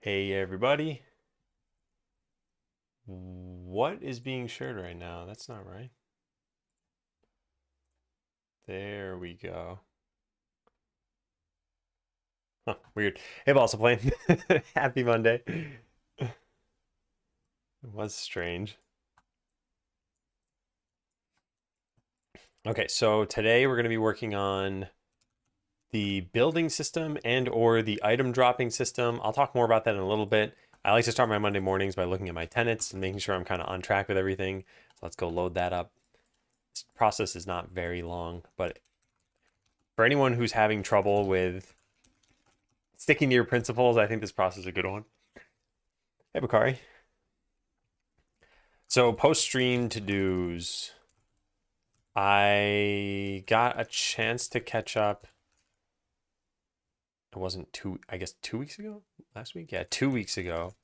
Hey everybody. What is being shared right now? That's not right. There we go. Huh, weird. Hey, also playing. Happy Monday. It was strange. Okay, so today we're going to be working on the building system and or the item dropping system. I'll talk more about that in a little bit. I like to start my Monday mornings by looking at my tenants and making sure I'm kind of on track with everything. So let's go load that up. This process is not very long, but for anyone who's having trouble with sticking to your principles, I think this process is a good one. Hey, Bakari. So post stream to dos. I got a chance to catch up. It wasn't I guess 2 weeks ago? Last week? Yeah, 2 weeks ago.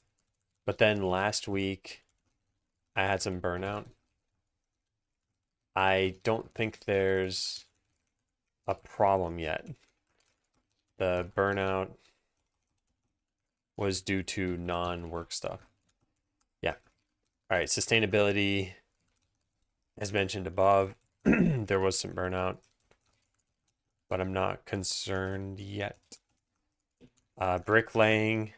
But then last week, I had some burnout. I don't think there's a problem yet. The burnout was due to non-work stuff. Yeah. All right, sustainability, as mentioned above, there was some burnout, but I'm not concerned yet. Bricklaying.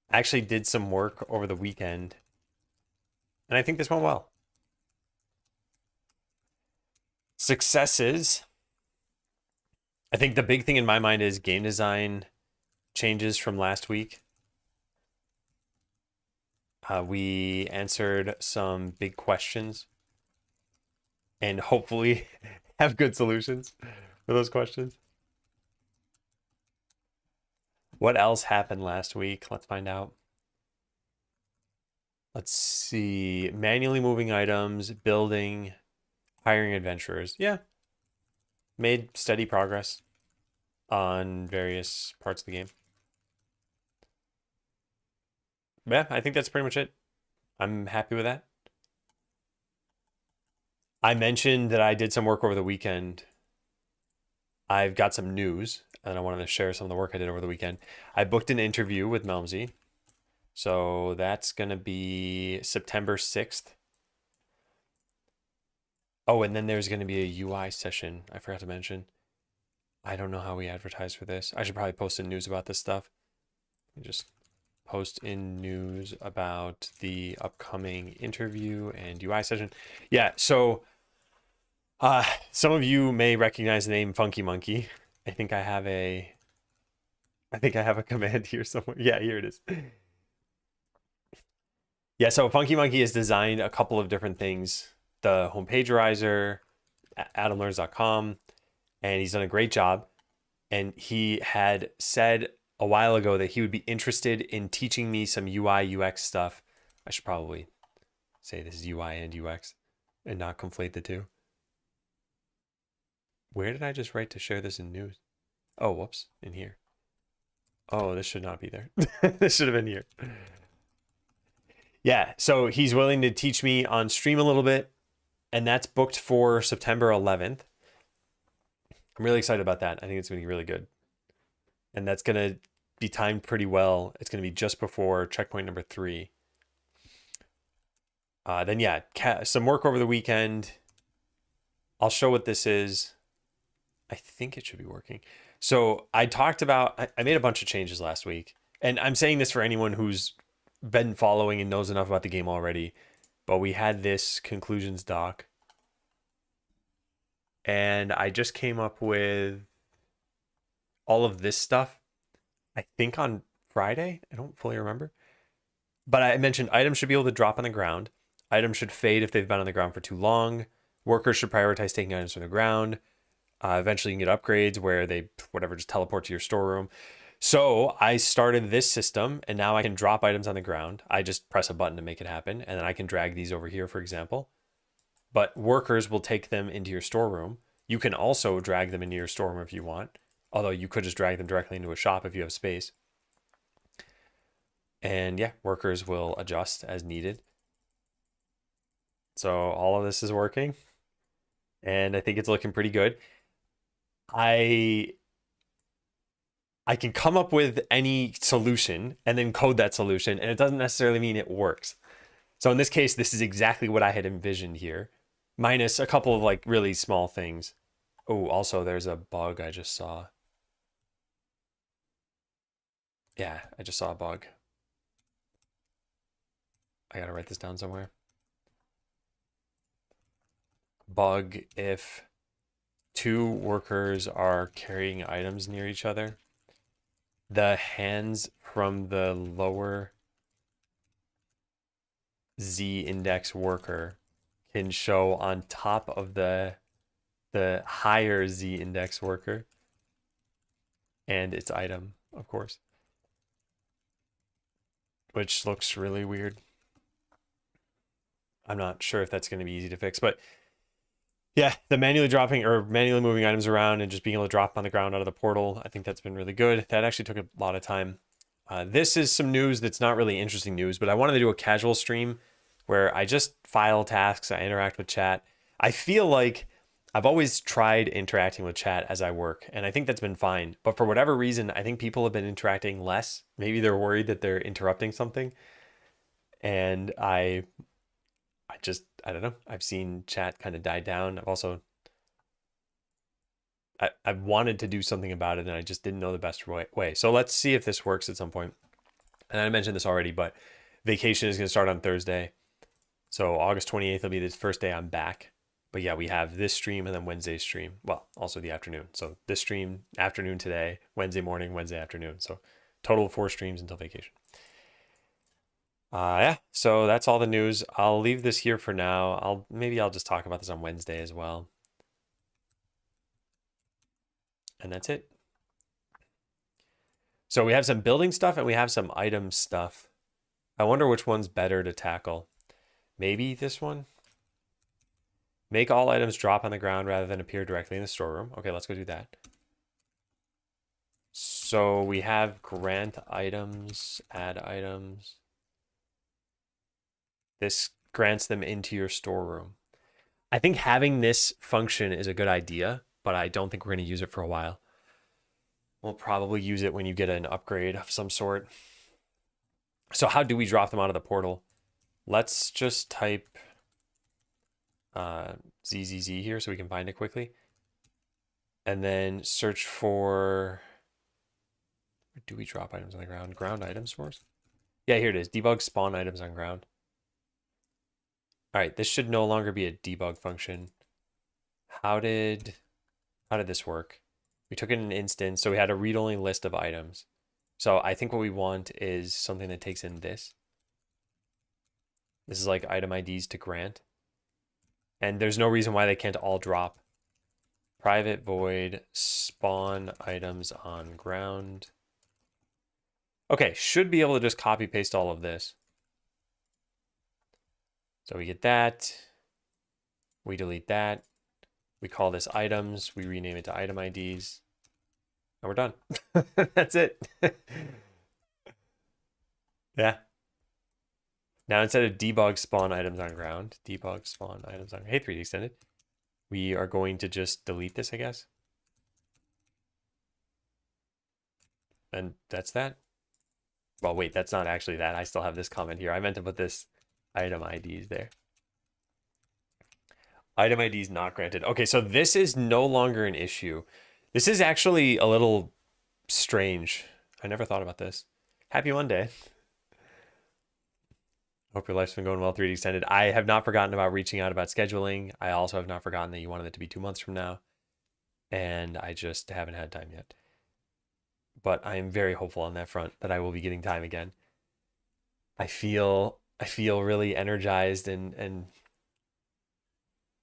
I actually did some work over the weekend, and I think this went well. Successes. I think the big thing in my mind is game design changes from last week. We answered some big questions and hopefully have good solutions for those questions. What else happened last week? Let's find out. Let's see. Manually moving items, building, hiring adventurers. Yeah. Made steady progress on various parts of the game. Yeah, I think that's pretty much it. I'm happy with that. I mentioned that I did some work over the weekend. I've got some news, and I wanted to share some of the work I did over the weekend. I booked an interview with Melmsy. So that's going to be September 6th. Oh, and then there's going to be a UI session. I forgot to mention. I don't know how we advertise for this. I should probably post in news about this stuff. Just post in news about the upcoming interview and UI session. Yeah, so some of you may recognize the name Funky Monkey. I think I have a command here somewhere. Yeah, here it is. Yeah, so Funky Monkey has designed a couple of different things. The homepagerizer, adamlearns.com, and he's done a great job. And he had said a while ago that he would be interested in teaching me some UI UX stuff. I should probably say this is UI and UX and not conflate the two. Where did I just write to share this in news? Oh, whoops, in here. Oh, this should not be there. This should have been here. Yeah, so he's willing to teach me on stream a little bit, and that's booked for September 11th. I'm really excited about that. I think it's going to be really good. And that's going to be timed pretty well. It's going to be just before checkpoint number 3. Then yeah, some work over the weekend. I'll show what this is. I think it should be working. So I talked about, I made a bunch of changes last week. And I'm saying this for anyone who's been following and knows enough about the game already. But we had this conclusions doc. And I just came up with all of this stuff, I think on Friday. I don't fully remember. But I mentioned items should be able to drop on the ground. Items should fade if they've been on the ground for too long. Workers should prioritize taking items from the ground. Eventually you can get upgrades where they, whatever, just teleport to your storeroom. So I started this system, and now I can drop items on the ground. I just press a button to make it happen, and then I can drag these over here, for example. But workers will take them into your storeroom. You can also drag them into your storeroom if you want, although you could just drag them directly into a shop if you have space. And yeah, workers will adjust as needed. So all of this is working, and I think it's looking pretty good. I I can come up with any solution and then code that solution, and it doesn't necessarily mean it works. So in this case, this is exactly what I had envisioned here, minus a couple of like really small things. Oh, also there's a bug I just saw. Yeah, I just saw a bug. I gotta write this down somewhere. Bug if two workers are carrying items near each other, the hands from the lower Z index worker can show on top of the higher Z index worker and its item, of course, which looks really weird. I'm not sure if that's going to be easy to fix, but yeah, the manually dropping or manually moving items around and just being able to drop on the ground out of the portal, I think that's been really good. That actually took a lot of time. This is some news that's not really interesting news, but I wanted to do a casual stream where I just file tasks, I interact with chat. I feel like I've always tried interacting with chat as I work, and I think that's been fine. But for whatever reason, I think people have been interacting less. Maybe they're worried that they're interrupting something. And I don't know. I've seen chat kind of die down. I've wanted to do something about it, and I just didn't know the best way. So let's see if this works at some point. And I mentioned this already, but vacation is going to start on Thursday. So August 28th will be the first day I'm back. But yeah, we have this stream and then Wednesday's stream. Well, also the afternoon. So this stream, afternoon today, Wednesday morning, Wednesday afternoon. So total of 4 streams until vacation. Yeah, so that's all the news. I'll leave this here for now. Maybe I'll just talk about this on Wednesday as well. And that's it. So we have some building stuff and we have some item stuff. I wonder which one's better to tackle. Maybe this one? Make all items drop on the ground rather than appear directly in the storeroom. Okay, let's go do that. So we have grant items, add items. This grants them into your storeroom. I think having this function is a good idea, but I don't think we're going to use it for a while. We'll probably use it when you get an upgrade of some sort. So how do we drop them out of the portal? Let's just type ZZZ here so we can find it quickly. And then search for, where do we drop items on the ground? Ground items first? Yeah, here it is. Debug spawn items on ground. All right, this should no longer be a debug function. How did this work? We took in an instance, so we had a read-only list of items. So I think what we want is something that takes in this. This is like item IDs to grant. And there's no reason why they can't all drop. Private void spawn items on ground. Okay, should be able to just copy paste all of this. So we get that. We delete that. We call this items. We rename it to item IDs. And we're done. That's it. Yeah. Now instead of debug spawn items on ground, debug spawn items on, hey, 3D extended, we are going to just delete this, I guess. And that's that. Well, wait, that's not actually that. I still have this comment here. I meant to put this item IDs there. Item IDs not granted. Okay, so this is no longer an issue. This is actually a little strange. I never thought about this. Happy Monday. Hope your life's been going well, 3D extended. I have not forgotten about reaching out about scheduling. I also have not forgotten that you wanted it to be 2 months from now. And I just haven't had time yet. But I am very hopeful on that front that I will be getting time again. I feel really energized and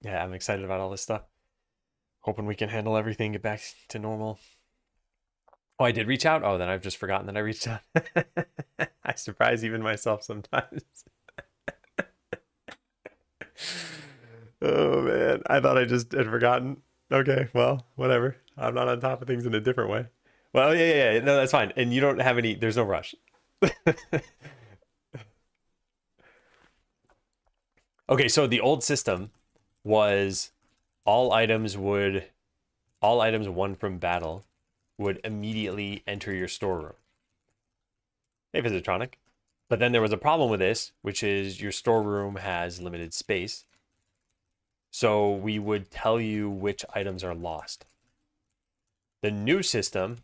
yeah, I'm excited about all this stuff. Hoping we can handle everything, get back to normal. Oh, I did reach out? Oh, then I've just forgotten that I reached out. I surprise even myself sometimes. Oh, man. I thought I just had forgotten. Okay, well, whatever. I'm not on top of things in a different way. Well, yeah. No, that's fine. And you don't have any, there's no rush. Okay, so the old system was all items won from battle would immediately enter your storeroom. Hey, Visitronic. But then there was a problem with this, which is your storeroom has limited space. So we would tell you which items are lost. The new system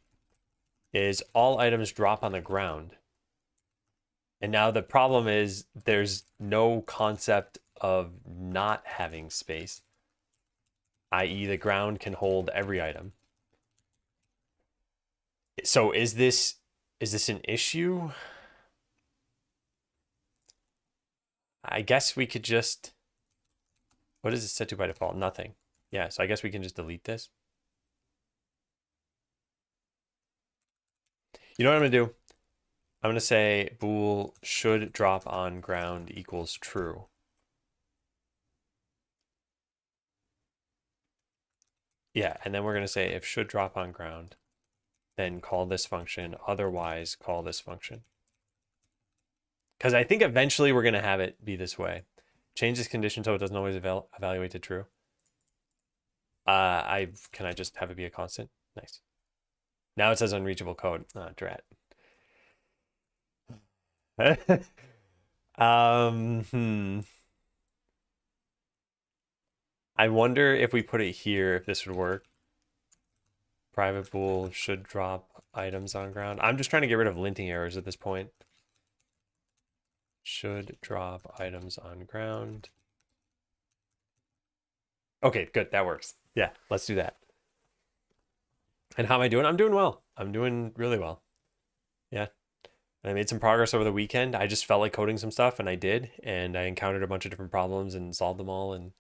is all items drop on the ground. And now the problem is there's no concept of not having space, i.e. the ground can hold every item. So is this an issue? I guess we could just, what is it set to by default? Nothing. Yeah, so I guess we can just delete this. You know what I'm gonna do? I'm gonna say bool should drop on ground equals true. Yeah, and then we're gonna say if should drop on ground, then call this function, otherwise call this function. Because I think eventually we're gonna have it be this way. Change this condition so it doesn't always evaluate to true. Can I just have it be a constant? Nice. Now it says unreachable code. Ah, drat. I wonder if we put it here, if this would work. Private bool should drop items on ground. I'm just trying to get rid of linting errors at this point. Should drop items on ground. Okay, good. That works. Yeah, let's do that. And how am I doing? I'm doing well. I'm doing really well. Yeah. I made some progress over the weekend. I just felt like coding some stuff, and I did. And I encountered a bunch of different problems and solved them all. And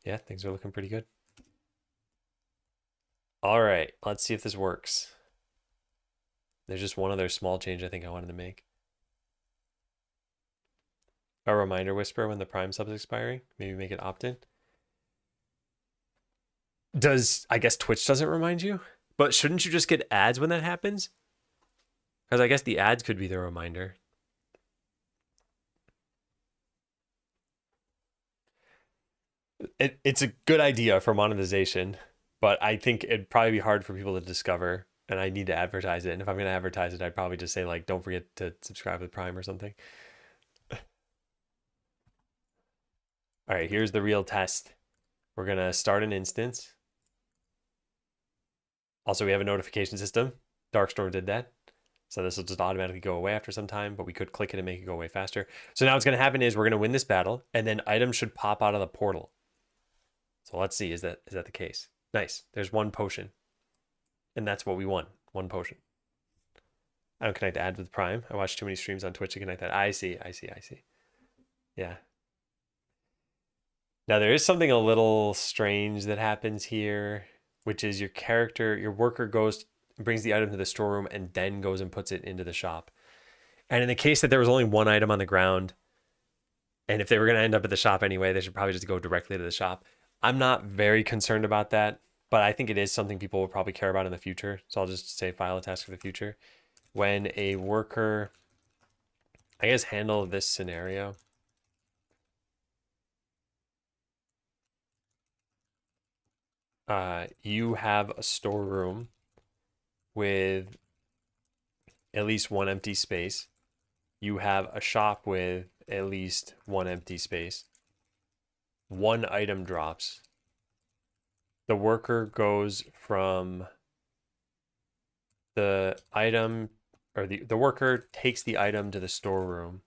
yeah, things are looking pretty good. All right, let's see if this works. There's just one other small change I think I wanted to make. A reminder whisper when the prime sub's expiring. Maybe make it opt-in. I guess Twitch doesn't remind you? But shouldn't you just get ads when that happens? Because I guess the ads could be the reminder. It's a good idea for monetization, but I think it'd probably be hard for people to discover, and I need to advertise it. And if I'm going to advertise it, I'd probably just say, like, don't forget to subscribe with Prime or something. All right, here's the real test. We're going to start an instance. Also, we have a notification system. Darkstorm did that. So this will just automatically go away after some time, but we could click it and make it go away faster. So now what's going to happen is we're going to win this battle, and then items should pop out of the portal. So let's see, is that the case? Nice. There's one potion. And that's what we won. One potion. I don't connect ads with Prime. I watch too many streams on Twitch to connect that. I see. Yeah. Now there is something a little strange that happens here, which is your worker brings the item to the storeroom and then goes and puts it into the shop. And in the case that there was only one item on the ground, and if they were going to end up at the shop anyway, they should probably just go directly to the shop. I'm not very concerned about that, but I think it is something people will probably care about in the future. So I'll just say file a task for the future. When a worker, I guess, handle this scenario. You have a storeroom with at least one empty space. You have a shop with at least one empty space. One item drops. The worker goes from the item, or the worker takes the item to the storeroom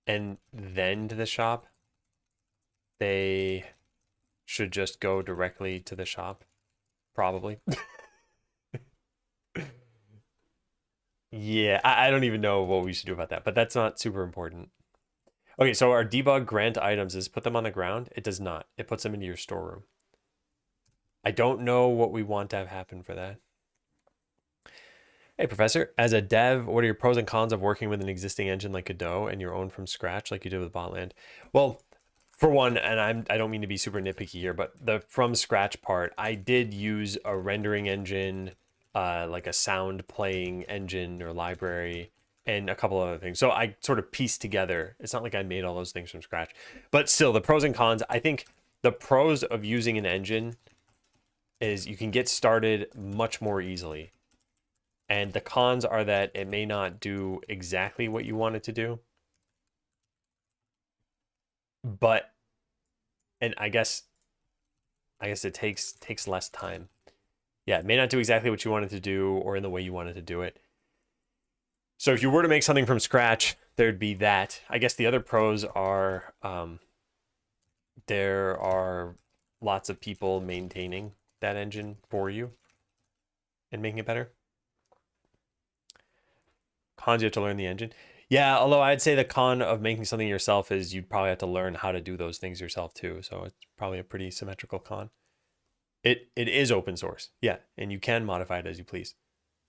and then to the shop. They should just go directly to the shop, probably. Yeah, I don't even know what we should do about that, but that's not super important. Okay, so our debug grant items is put them on the ground. It does not. It puts them into your storeroom. I don't know what we want to have happen for that. Hey, Professor, as a dev, what are your pros and cons of working with an existing engine like Godot and your own from scratch like you did with Botland? Well, for one, and I don't mean to be super nitpicky here, but the from scratch part, I did use a rendering engine, like a sound playing engine or library, and a couple other things. So I sort of pieced together. It's not like I made all those things from scratch, but still the pros and cons. I think the pros of using an engine is you can get started much more easily. And the cons are that it may not do exactly what you want it to do. But, and I guess it takes less time. Yeah, it may not do exactly what you want it to do or in the way you wanted to do it. So if you were to make something from scratch, there'd be that. I guess the other pros are there are lots of people maintaining that engine for you and making it better. Cons, you have to learn the engine. Yeah, although I'd say the con of making something yourself is you'd probably have to learn how to do those things yourself too. So it's probably a pretty symmetrical con. It is open source, yeah, and you can modify it as you please.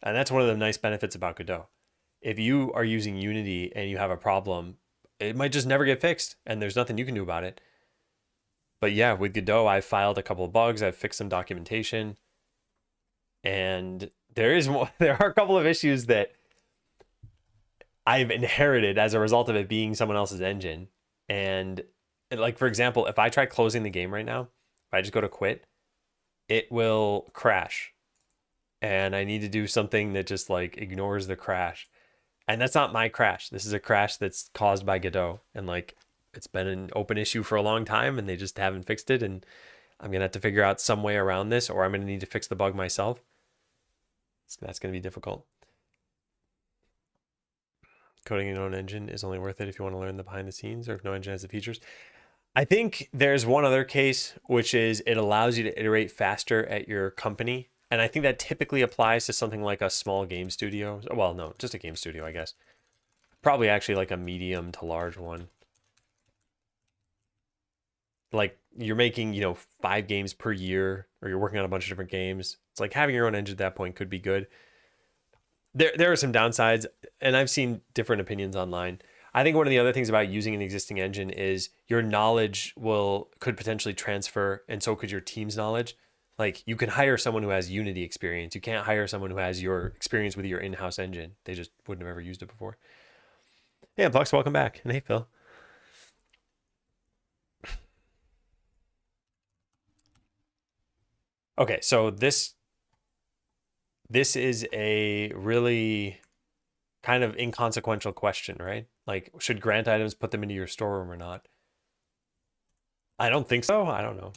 And that's one of the nice benefits about Godot. If you are using Unity and you have a problem, it might just never get fixed, and there's nothing you can do about it. But yeah, with Godot, I've filed a couple of bugs, I've fixed some documentation, and there are a couple of issues that I've inherited as a result of it being someone else's engine. And like, for example, if I try closing the game right now, if I just go to quit, it will crash. And I need to do something that just like ignores the crash. And that's not my crash. This is a crash that's caused by Godot. And like, it's been an open issue for a long time and they just haven't fixed it. And I'm going to have to figure out some way around this, or I'm going to need to fix the bug myself. That's going to be difficult. Coding your own engine is only worth it if you want to learn the behind the scenes or if no engine has the features. I think there's one other case, which is it allows you to iterate faster at your company. And I think that typically applies to something like a small game studio. Well, no, just a game studio, I guess. Probably actually like a medium to large one. Like you're making, 5 games per year, or you're working on a bunch of different games. It's like having your own engine at that point could be good. There are some downsides, and I've seen different opinions online. I think one of the other things about using an existing engine is your knowledge could potentially transfer, and so could your team's knowledge. Like you can hire someone who has Unity experience. You can't hire someone who has your experience with your in-house engine. They just wouldn't have ever used it before. Yeah, Plux, welcome back. And hey, Phil. Okay, so this is a really kind of inconsequential question, right? Like, should grant items put them into your storeroom or not? I don't think so. I don't know.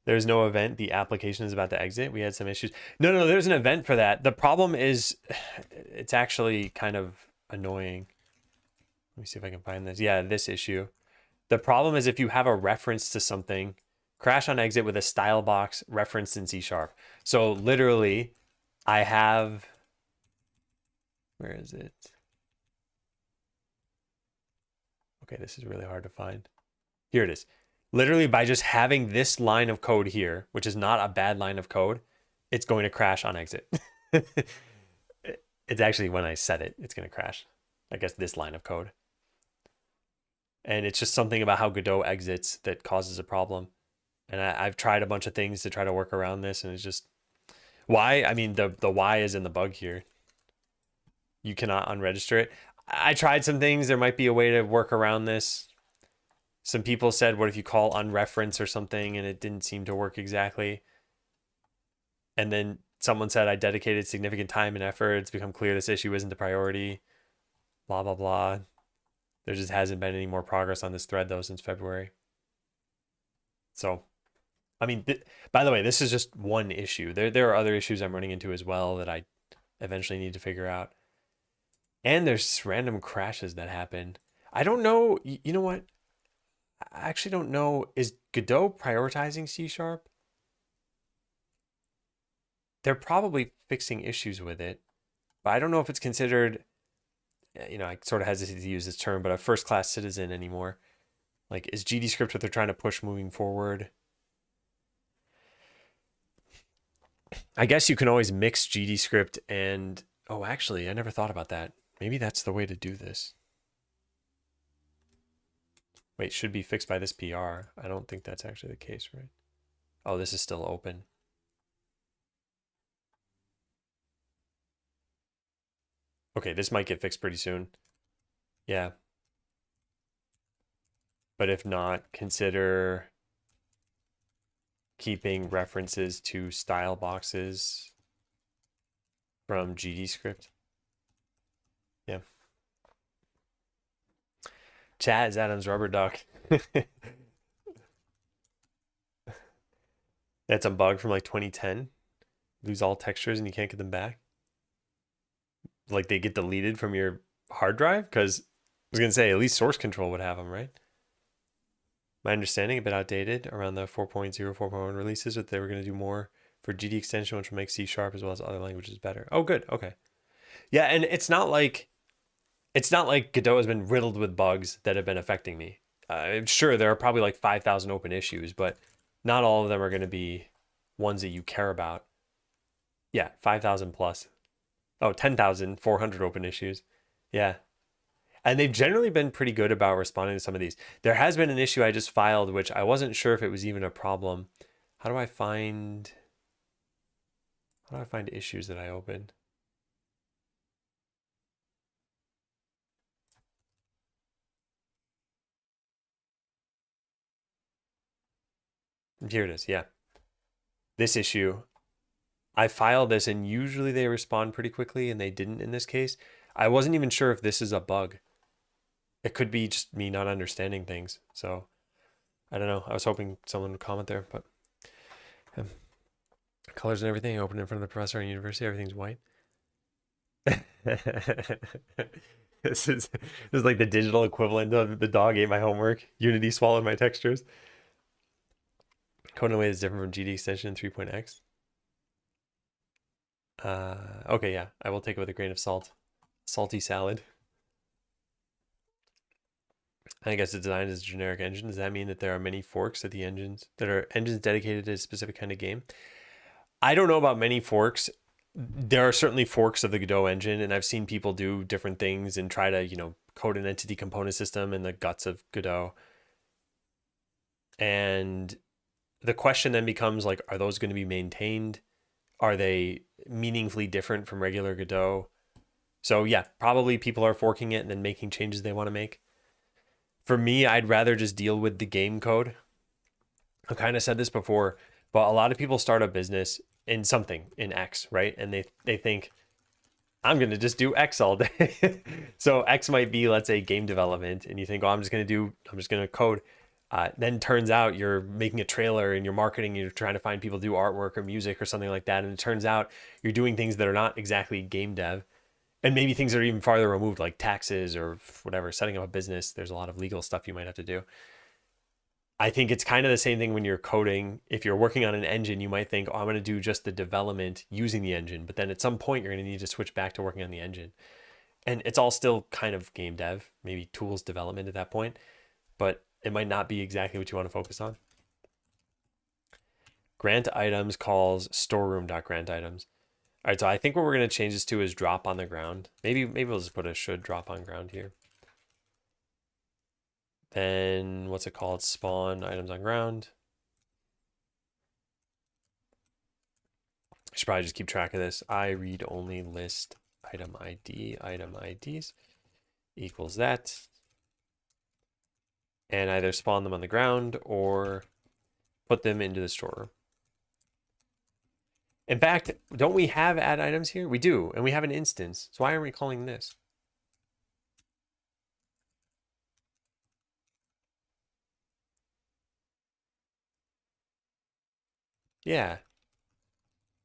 There's no event. The application is about to exit. We had some issues. No, there's an event for that. The problem is it's actually kind of annoying. Let me see if I can find this. Yeah, this issue. The problem is if you have a reference to something, crash on exit with a style box referenced in C#. So literally, I have, where is it? Okay, this is really hard to find. Here it is. Literally by just having this line of code here, which is not a bad line of code, it's going to crash on exit. It's actually when I set it, it's going to crash. I guess this line of code. And it's just something about how Godot exits that causes a problem. And I've tried a bunch of things to try to work around this, and it's just why. I mean, the why is in the bug here. You cannot unregister it. I tried some things. There might be a way to work around this. Some people said, what if you call unreference or something, and it didn't seem to work exactly. And then someone said, I dedicated significant time and effort. It's become clear this issue isn't a priority. Blah, blah, blah. There just hasn't been any more progress on this thread, though, since February. So, I mean, by the way, this is just one issue. There are other issues I'm running into as well that I eventually need to figure out. And there's random crashes that happen. I don't know. You know what? I actually don't know. Is Godot prioritizing C#? They're probably fixing issues with it, but I don't know if it's considered, I sort of hesitate to use this term, but a first-class citizen anymore. Like, is GDScript what they're trying to push moving forward? I guess you can always mix GDScript and, oh, actually, I never thought about that. Maybe that's the way to do this. Wait, should be fixed by this PR. I don't think that's actually the case, right? Oh, this is still open. Okay, this might get fixed pretty soon. Yeah. But if not, consider keeping references to style boxes from GD script. Yeah. Chaz Adams rubber duck. That's a bug from like 2010. Lose all textures and you can't get them back. Like they get deleted from your hard drive? Because I was going to say, at least source control would have them, right? My understanding, a bit outdated around the 4.0, 4.1 releases, that they were going to do more for GD extension, which will make C# as well as other languages better. Oh, good. Okay. Yeah, and it's not like Godot has been riddled with bugs that have been affecting me. Sure, there are probably like 5,000 open issues, but not all of them are going to be ones that you care about. Yeah, 5,000 plus. Oh, 10,400 open issues. Yeah. And they've generally been pretty good about responding to some of these. There has been an issue I just filed, which I wasn't sure if it was even a problem. How do I find issues that I opened? Here it is. Yeah. This issue, I filed this and usually they respond pretty quickly and they didn't in this case. I wasn't even sure if this is a bug. It could be just me not understanding things. So I don't know. I was hoping someone would comment there, but colors and everything. I opened in front of the professor in university. Everything's white. This is like the digital equivalent of the dog ate my homework. Unity swallowed my textures. Code in a way is different from GD extension 3.x. Okay, yeah. I will take it with a grain of salt. Salty salad. I guess it's designed as a generic engine. Does that mean that there are many forks of the engines that are engines dedicated to a specific kind of game? I don't know about many forks. There are certainly forks of the Godot engine, and I've seen people do different things and try to, code an entity component system in the guts of Godot. And the question then becomes like, are those going to be maintained? Are they meaningfully different from regular Godot? So yeah, probably people are forking it and then making changes they want to make. For me, I'd rather just deal with the game code. I kind of said this before, but a lot of people start a business in something in X, right? And they think, I'm going to just do X all day. So X might be, let's say, game development. And you think, oh, I'm just going to code. Then turns out you're making a trailer and you're marketing, and you're trying to find people to do artwork or music or something like that. And it turns out you're doing things that are not exactly game dev. And maybe things that are even farther removed, like taxes or whatever, setting up a business. There's a lot of legal stuff you might have to do. I think it's kind of the same thing when you're coding. If you're working on an engine, you might think, oh, I'm going to do just the development using the engine. But then at some point, you're going to need to switch back to working on the engine. And it's all still kind of game dev, maybe tools development at that point. But it might not be exactly what you want to focus on. Grant items calls storeroom.grant items. All right, so I think what we're going to change this to is drop on the ground. Maybe we'll just put a should drop on ground here. Then what's it called? Spawn items on ground. I should probably just keep track of this. I read only list item ID, item IDs equals that. And either spawn them on the ground or put them into the storeroom. In fact, don't we have add items here? We do, and we have an instance. So why aren't we calling this? Yeah.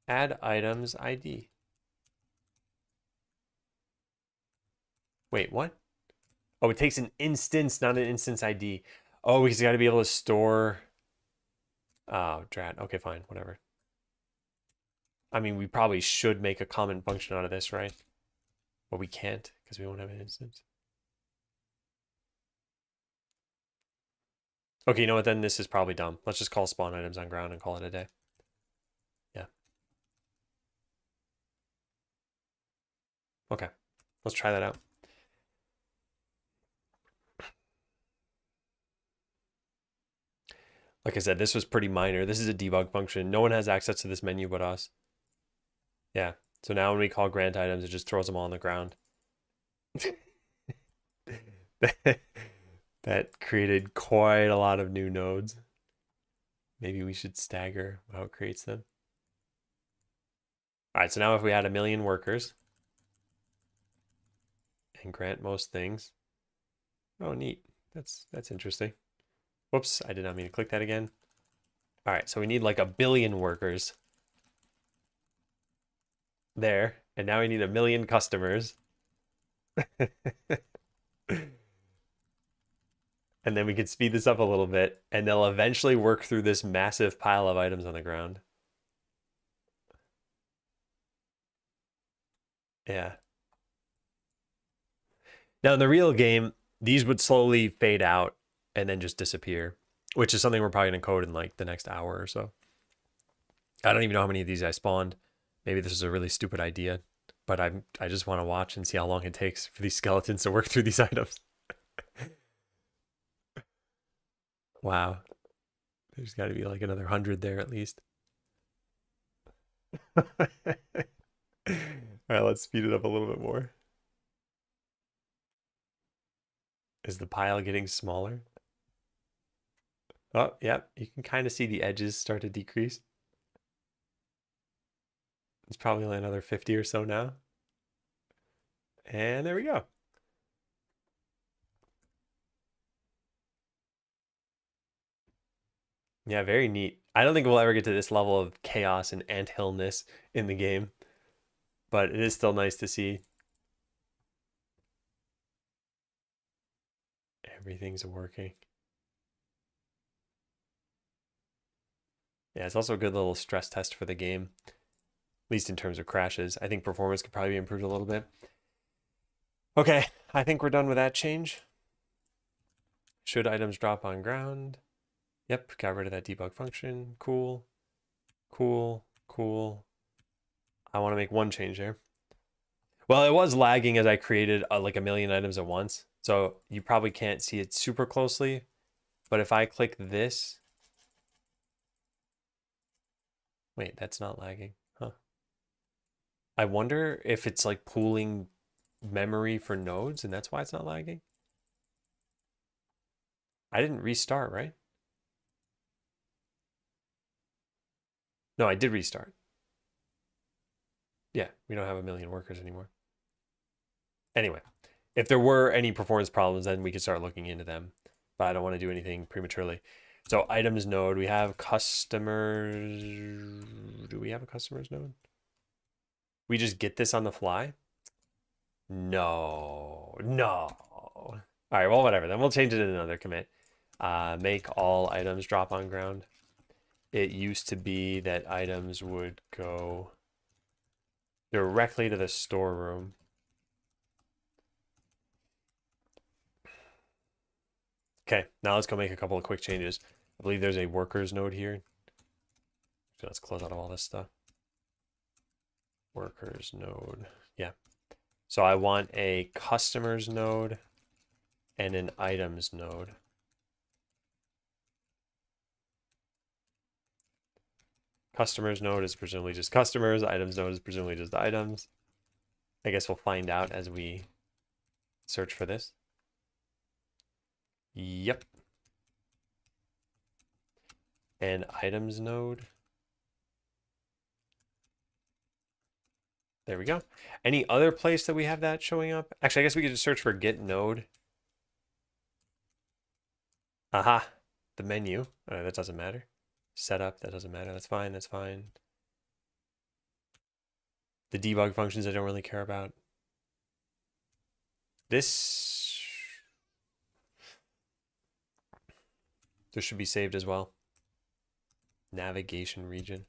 Add items ID. Wait, what? Oh, it takes an instance, not an instance ID. Oh, he's got to be able to store. Oh, drat. Okay, fine, whatever. I mean, we probably should make a comment function out of this, right? But we can't because we won't have an instance. Okay, you know what then? This is probably dumb. Let's just call spawn items on ground and call it a day. Yeah. Okay, let's try that out. Like I said, this was pretty minor. This is a debug function. No one has access to this menu but us. Yeah. So now when we call grant items, it just throws them all on the ground. That created quite a lot of new nodes. Maybe we should stagger how it creates them. All right, so now if we had 1,000,000 workers and grant most things. Oh, neat. That's interesting. Whoops, I did not mean to click that again. All right, so we need like 1,000,000,000 workers there, and now we need 1,000,000 customers. And then we can speed this up a little bit, and they'll eventually work through this massive pile of items on the ground. Yeah. Now, in the real game, these would slowly fade out and then just disappear, which is something we're probably going to code in like the next hour or so. I don't even know how many of these I spawned. Maybe this is a really stupid idea, but I just want to watch and see how long it takes for these skeletons to work through these items. Wow. There's got to be like another 100 there at least. All right, let's speed it up a little bit more. Is the pile getting smaller? Oh, yep. You can kind of see the edges start to decrease. It's probably only another 50 or so now. And there we go. Yeah, very neat. I don't think we'll ever get to this level of chaos and anthillness in the game, but it is still nice to see everything's working. Yeah, it's also a good little stress test for the game, at least in terms of crashes. I think performance could probably be improved a little bit. Okay, I think we're done with that change. Should items drop on ground? Yep, got rid of that debug function. Cool, cool, cool. I want to make one change there. Well, it was lagging as I created like 1,000,000 items at once. So you probably can't see it super closely. But if I click this, wait, that's not lagging. Huh. I wonder if it's like pooling memory for nodes and that's why it's not lagging. I didn't restart, right? No, I did restart. Yeah, we don't have 1,000,000 workers anymore. Anyway, if there were any performance problems, then we could start looking into them. But I don't want to do anything prematurely. So items node, we have customers. Do we have a customers node? We just get this on the fly? No, no. All right, well, whatever. Then we'll change it in another commit. Make all items drop on ground. It used to be that items would go directly to the storeroom. Okay, now let's go make a couple of quick changes. I believe there's a workers node here. So let's close out of all this stuff. Workers node. Yeah. So I want a customers node and an items node. Customers node is presumably just customers. Items node is presumably just items. I guess we'll find out as we search for this. Yep. And items node. There we go. Any other place that we have that showing up? Actually, I guess we could just search for get node. Aha, the menu. That doesn't matter. Setup, that doesn't matter. That's fine, that's fine. The debug functions I don't really care about. This should be saved as well. Navigation region.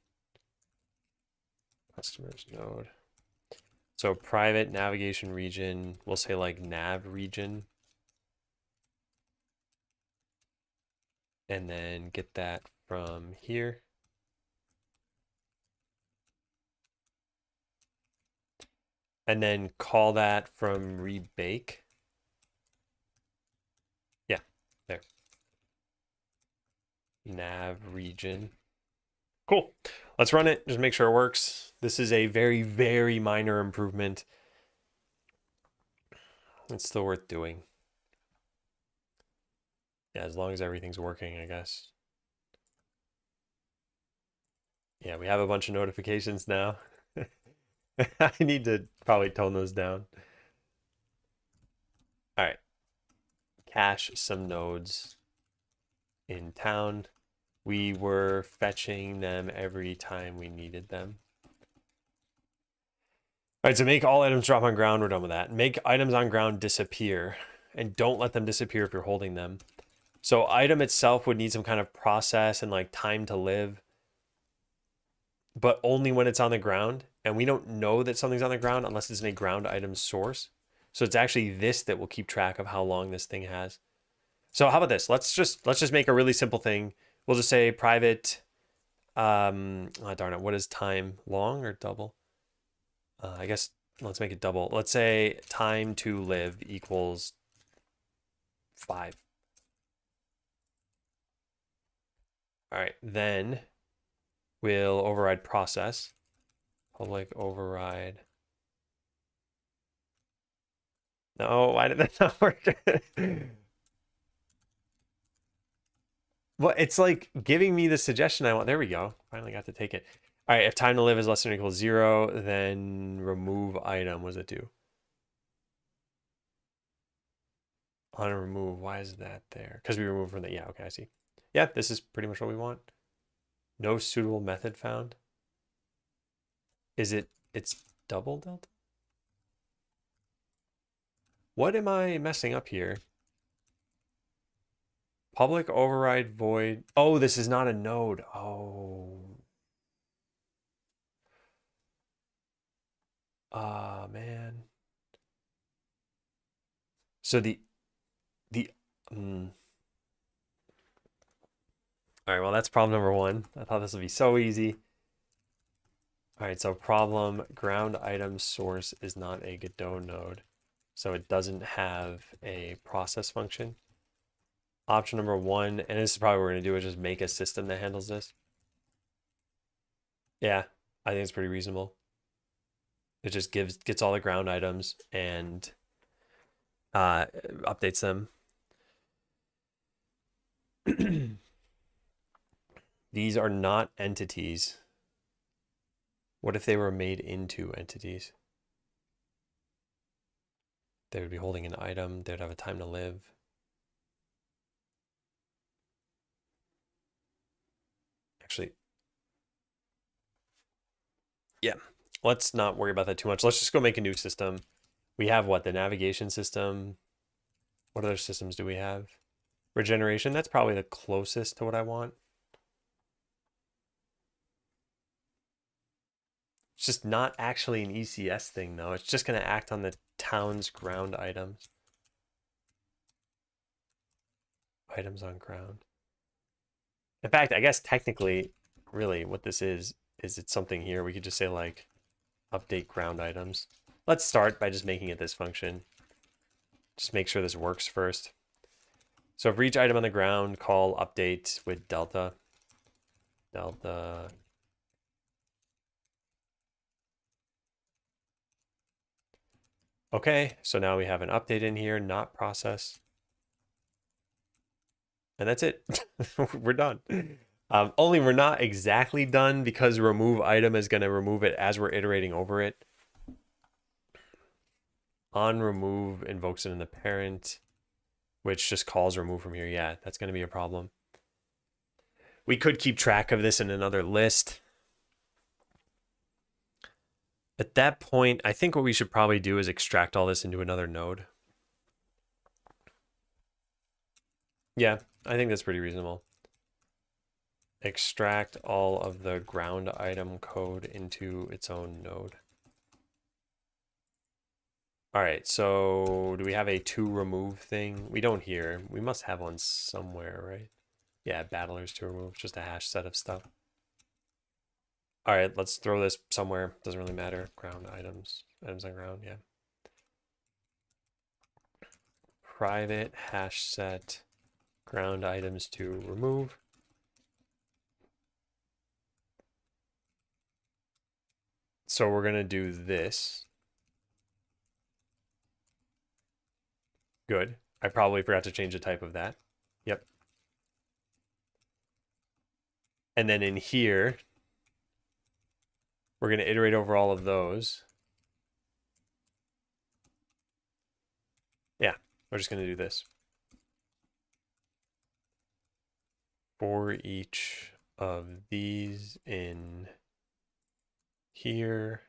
Customers node. So private navigation region, we'll say like nav region. And then get that from here. And then call that from rebake. Yeah, there. Nav region. Cool. Let's run it. Just make sure it works. This is a very, very minor improvement. It's still worth doing. Yeah, as long as everything's working, I guess. Yeah, we have a bunch of notifications now. I need to probably tone those down. All right. Cache some nodes in town. We were fetching them every time we needed them. All right, so make all items drop on ground. We're done with that. Make items on ground disappear, and don't let them disappear if you're holding them. So item itself would need some kind of process and like time to live, but only when it's on the ground. And we don't know that something's on the ground unless it's in a ground item source. So it's actually this that will keep track of how long this thing has. So how about this? Let's just make a really simple thing. We'll just say private. Oh, darn it. What is time? Long or double? I guess let's make it double. Let's say time to live equals 5. All right, then we'll override process. Public override. No, why did that not work? Well, it's like giving me the suggestion I want. There we go. Finally got to take it. All right, if time to live is less than or equals 0, then remove item. What does it do? On remove. Why is that there? Because we removed from the. Yeah, okay, I see. Yeah, this is pretty much what we want. No suitable method found. Is it? It's double delta? What am I messing up here? Public override void. Oh, this is not a node. Oh. Ah, man. So the all right, well, that's problem number 1. I thought this would be so easy. All right, so problem ground item source is not a Godot node. So it doesn't have a process function. Option number 1, and this is probably what we're going to do, is just make a system that handles this. Yeah, I think it's pretty reasonable. It just gets all the ground items and updates them. These are not entities. What if they were made into entities? They would be holding an item. They would have a time to live. Actually, yeah, let's not worry about that too much. Let's just go make a new system. We have what? The navigation system. What other systems do we have? Regeneration. That's probably the closest to what I want. It's just not actually an ECS thing, though. It's just going to act on the town's ground items. Items on ground. In fact, I guess technically, really, what this is it's something here. We could just say, like, update ground items. Let's start by just making it this function. Just make sure this works first. So for each item on the ground, call update with delta. Delta. Okay, so now we have an update in here, not process. And that's it. We're done. Only we're not exactly done because remove item is going to remove it as we're iterating over it. On remove invokes it in the parent, which just calls remove from here. Yeah, that's going to be a problem. We could keep track of this in another list. At that point, I think what we should probably do is extract all this into another node. Yeah, I think that's pretty reasonable. Extract all of the ground item code into its own node. All right, so do we have a to remove thing? We don't here. We must have one somewhere, right? Yeah, battlers to remove, just a hash set of stuff. All right, let's throw this somewhere. Doesn't really matter. Ground items. Items on ground, yeah. Private hash set ground items to remove. So we're going to do this. Good. I probably forgot to change the type of that. Yep. And then in here, We're going to iterate over all of those. Yeah, we're just going to do this. For each of these in here.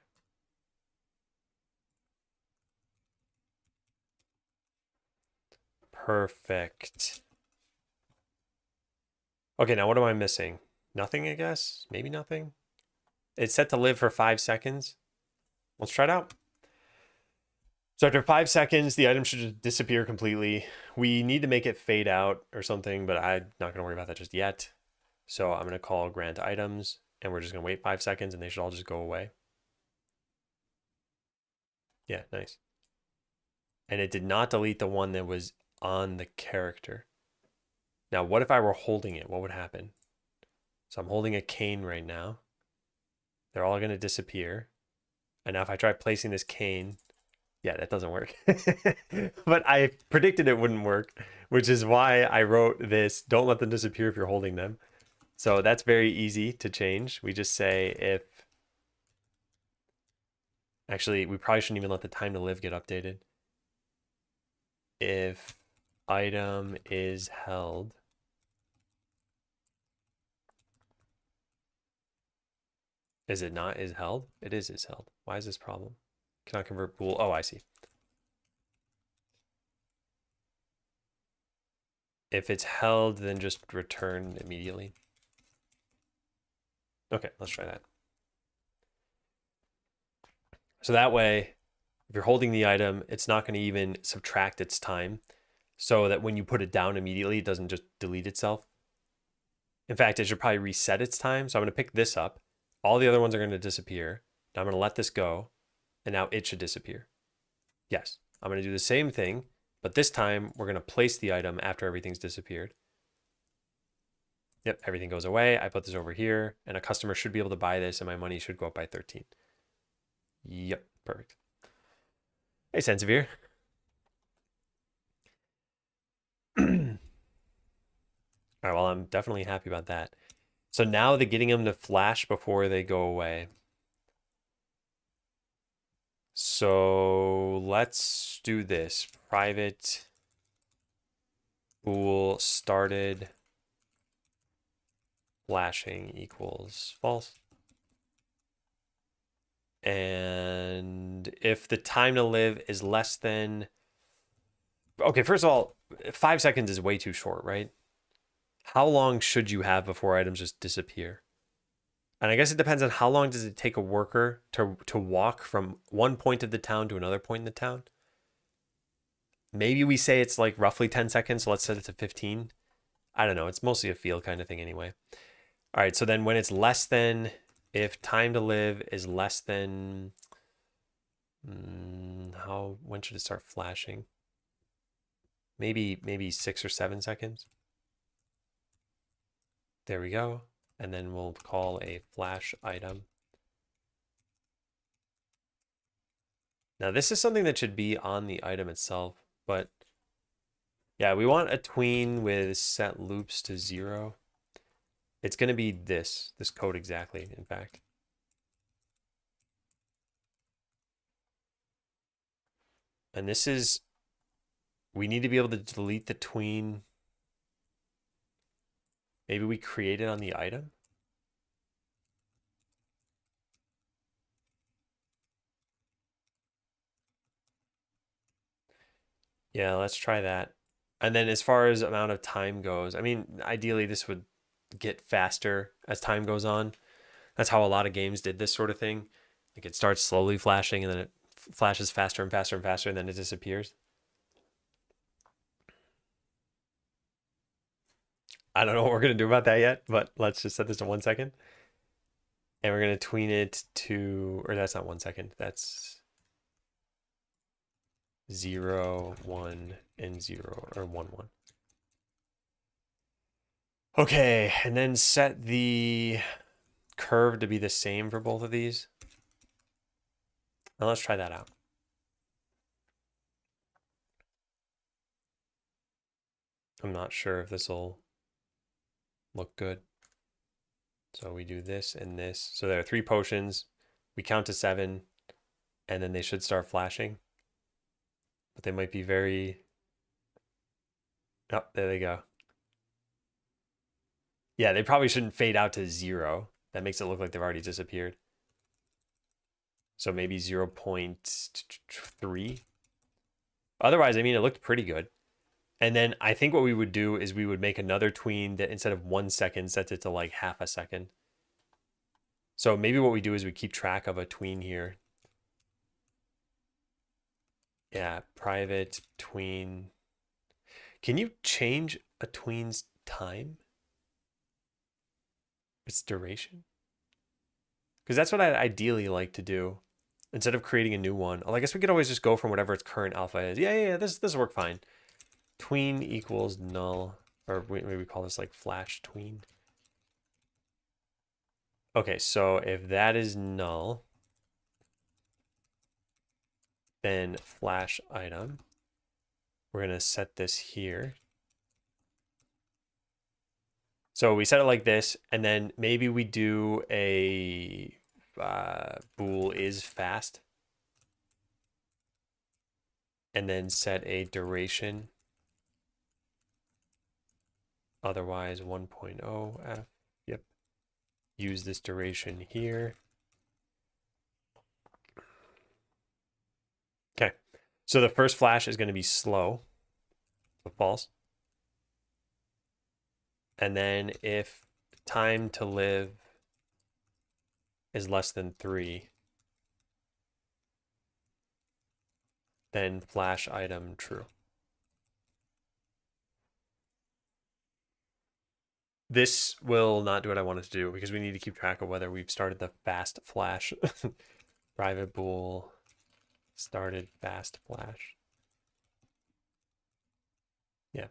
Perfect. Okay, now what am I missing? Nothing, I guess? Maybe nothing? It's set to live for 5 seconds. Let's try it out. So after 5 seconds, the item should just disappear completely. We need to make it fade out or something, but I'm not going to worry about that just yet. So I'm going to call grant items, and we're just going to wait 5 seconds, and they should all just go away. Yeah, nice. And it did not delete the one that was on the character. Now, what if I were holding it? What would happen? So I'm holding a cane right now. They're all going to disappear. And now if I try placing this cane, yeah, that doesn't work. But I predicted it wouldn't work, which is why I wrote this, don't let them disappear if you're holding them. So that's very easy to change. We just say if, actually, we probably shouldn't even let the time to live get updated. If item is held, is it not is held? It is held. Why is this problem? Cannot convert bool. Oh, I see. If it's held, then just return immediately. Okay, let's try that. So that way, if you're holding the item, it's not going to even subtract its time, so that when you put it down immediately, it doesn't just delete itself. In fact, it should probably reset its time. So I'm going to pick this up. All the other ones are going to disappear. Now I'm going to let this go, and now it should disappear. Yes, I'm going to do the same thing, but this time we're going to place the item after everything's disappeared. Yep, everything goes away. I put this over here, and a customer should be able to buy this, and my money should go up by 13. Yep, perfect. Hey, Sensevere. All right, well, I'm definitely happy about that. So now they're getting them to flash before they go away. So let's do this. Private bool started flashing equals false. And if the time to live is less than, okay, first of all, 5 seconds is way too short, right? How long should you have before items just disappear? And I guess it depends on how long does it take a worker to walk from one point of the town to another point in the town. Maybe we say it's like roughly 10 seconds, so let's set it to 15. I don't know, it's mostly a feel kind of thing anyway. All right, so then when it's less than, if time to live is less than, when should it start flashing? Maybe 6 or 7 seconds. There we go. And then we'll call a flash item. Now this is something that should be on the item itself, but yeah, we want a tween with set loops to 0. It's going to be this code exactly, in fact. And this is, we need to be able to delete the tween. Maybe we create it on the item. Yeah, let's try that. And then as far as amount of time goes, I mean, ideally this would get faster as time goes on. That's how a lot of games did this sort of thing. Like it starts slowly flashing and then it flashes faster and faster and faster and then it disappears. I don't know what we're going to do about that yet, but let's just set this to 1 second. And we're going to tween it to, or that's not 1 second, that's 0, 1, and 0, or 1, 1. Okay, and then set the curve to be the same for both of these. Now let's try that out. I'm not sure if this will look good. So we do this and this. So there are 3 potions. We count to 7, and then they should start flashing. But they might be very... Oh, there they go. Yeah, they probably shouldn't fade out to 0. That makes it look like they've already disappeared. So maybe 0.3. Otherwise, I mean, it looked pretty good. And then I think what we would do is we would make another tween that instead of 1 second, sets it to like half a second. So maybe what we do is we keep track of a tween here. Yeah, private tween. Can you change a tween's time? Its duration? Because that's what I'd ideally like to do. Instead of creating a new one. Well, I guess we could always just go from whatever its current alpha is. Yeah, this will work fine. Tween equals null. Or maybe we call this like flash tween. Okay, so if that is null, then flash item. We're going to set this here. So we set it like this, and then maybe we do a bool is fast. And then set a duration. Otherwise 1.0 f. Yep. Use this duration here. Okay. So the first flash is going to be slow. So false. And then if time to live is less than 3, then flash item true. This will not do what I wanted to do because we need to keep track of whether we've started the fast flash. Private bool started fast flash. Yeah.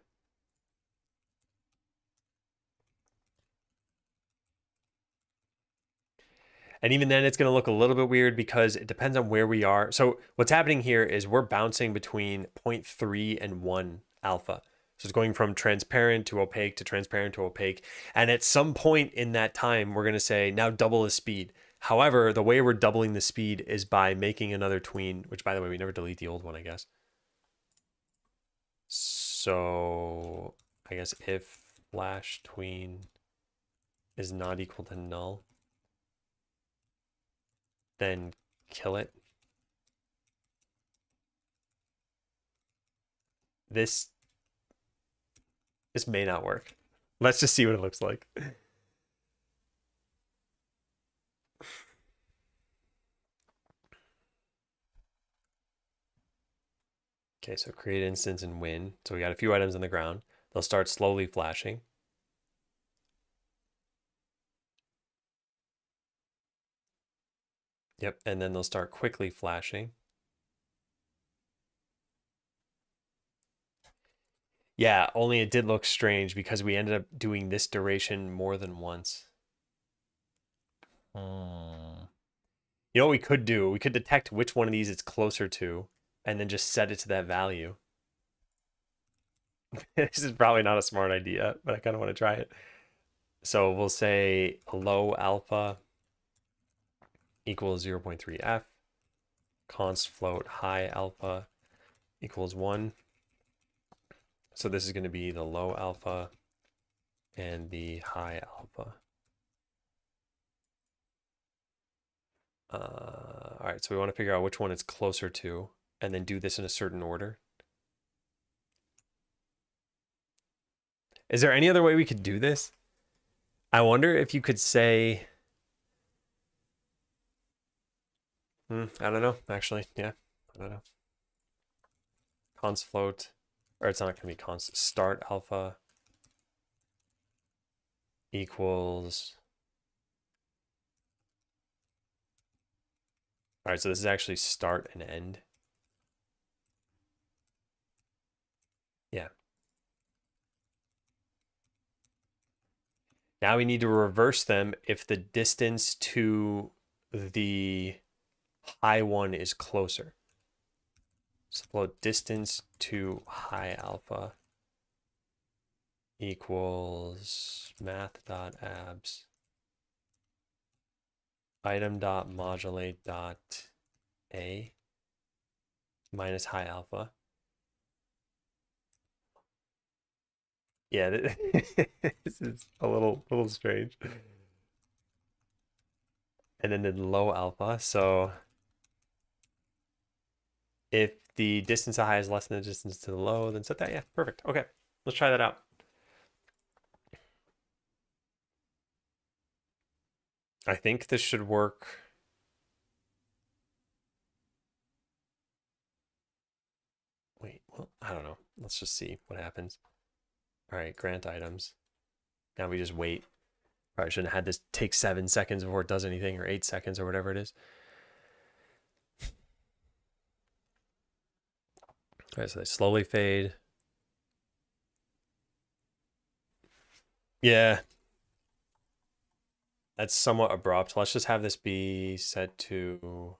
And even then, it's going to look a little bit weird because it depends on where we are. So what's happening here is we're bouncing between 0.3 and 1 alpha. So it's going from transparent to opaque to transparent to opaque. And at some point in that time, we're going to say, now double the speed. However, the way we're doubling the speed is by making another tween, which, by the way, we never delete the old one, I guess. So I guess if flash tween is not equal to null, then kill it. This may not work. Let's just see what it looks like. Okay, so create instance and win. So we got a few items on the ground. They'll start slowly flashing. Yep, and then they'll start quickly flashing. Yeah, only it did look strange because we ended up doing this duration more than once. You know what we could do? We could detect which one of these it's closer to and then just set it to that value. This is probably not a smart idea, but I kind of want to try it. So we'll say low alpha equals 0.3 f. Const float high alpha equals 1. So this is going to be the low alpha and the high alpha. All right, so we want to figure out which one it's closer to and then do this in a certain order. Is there any other way we could do this? I wonder if you could say... I don't know, actually. Yeah, I don't know. Const float, or it's not going to be const. Start alpha equals... All right, so this is actually start and end. Yeah. Now we need to reverse them if the distance to the high one is closer. So float distance to high alpha equals math.abs item dot modulate dot a minus high alpha. Yeah, this is a little strange. And then low alpha. So if the distance to high is less than the distance to the low, then set that. Yeah, perfect. Okay, let's try that out. I think this should work. Wait, well, I don't know. Let's just see what happens. All right, grant items. Now we just wait. Probably shouldn't have had this take 7 seconds before it does anything, or 8 seconds, or whatever it is. All right, so they slowly fade. Yeah. That's somewhat abrupt. Let's just have this be set to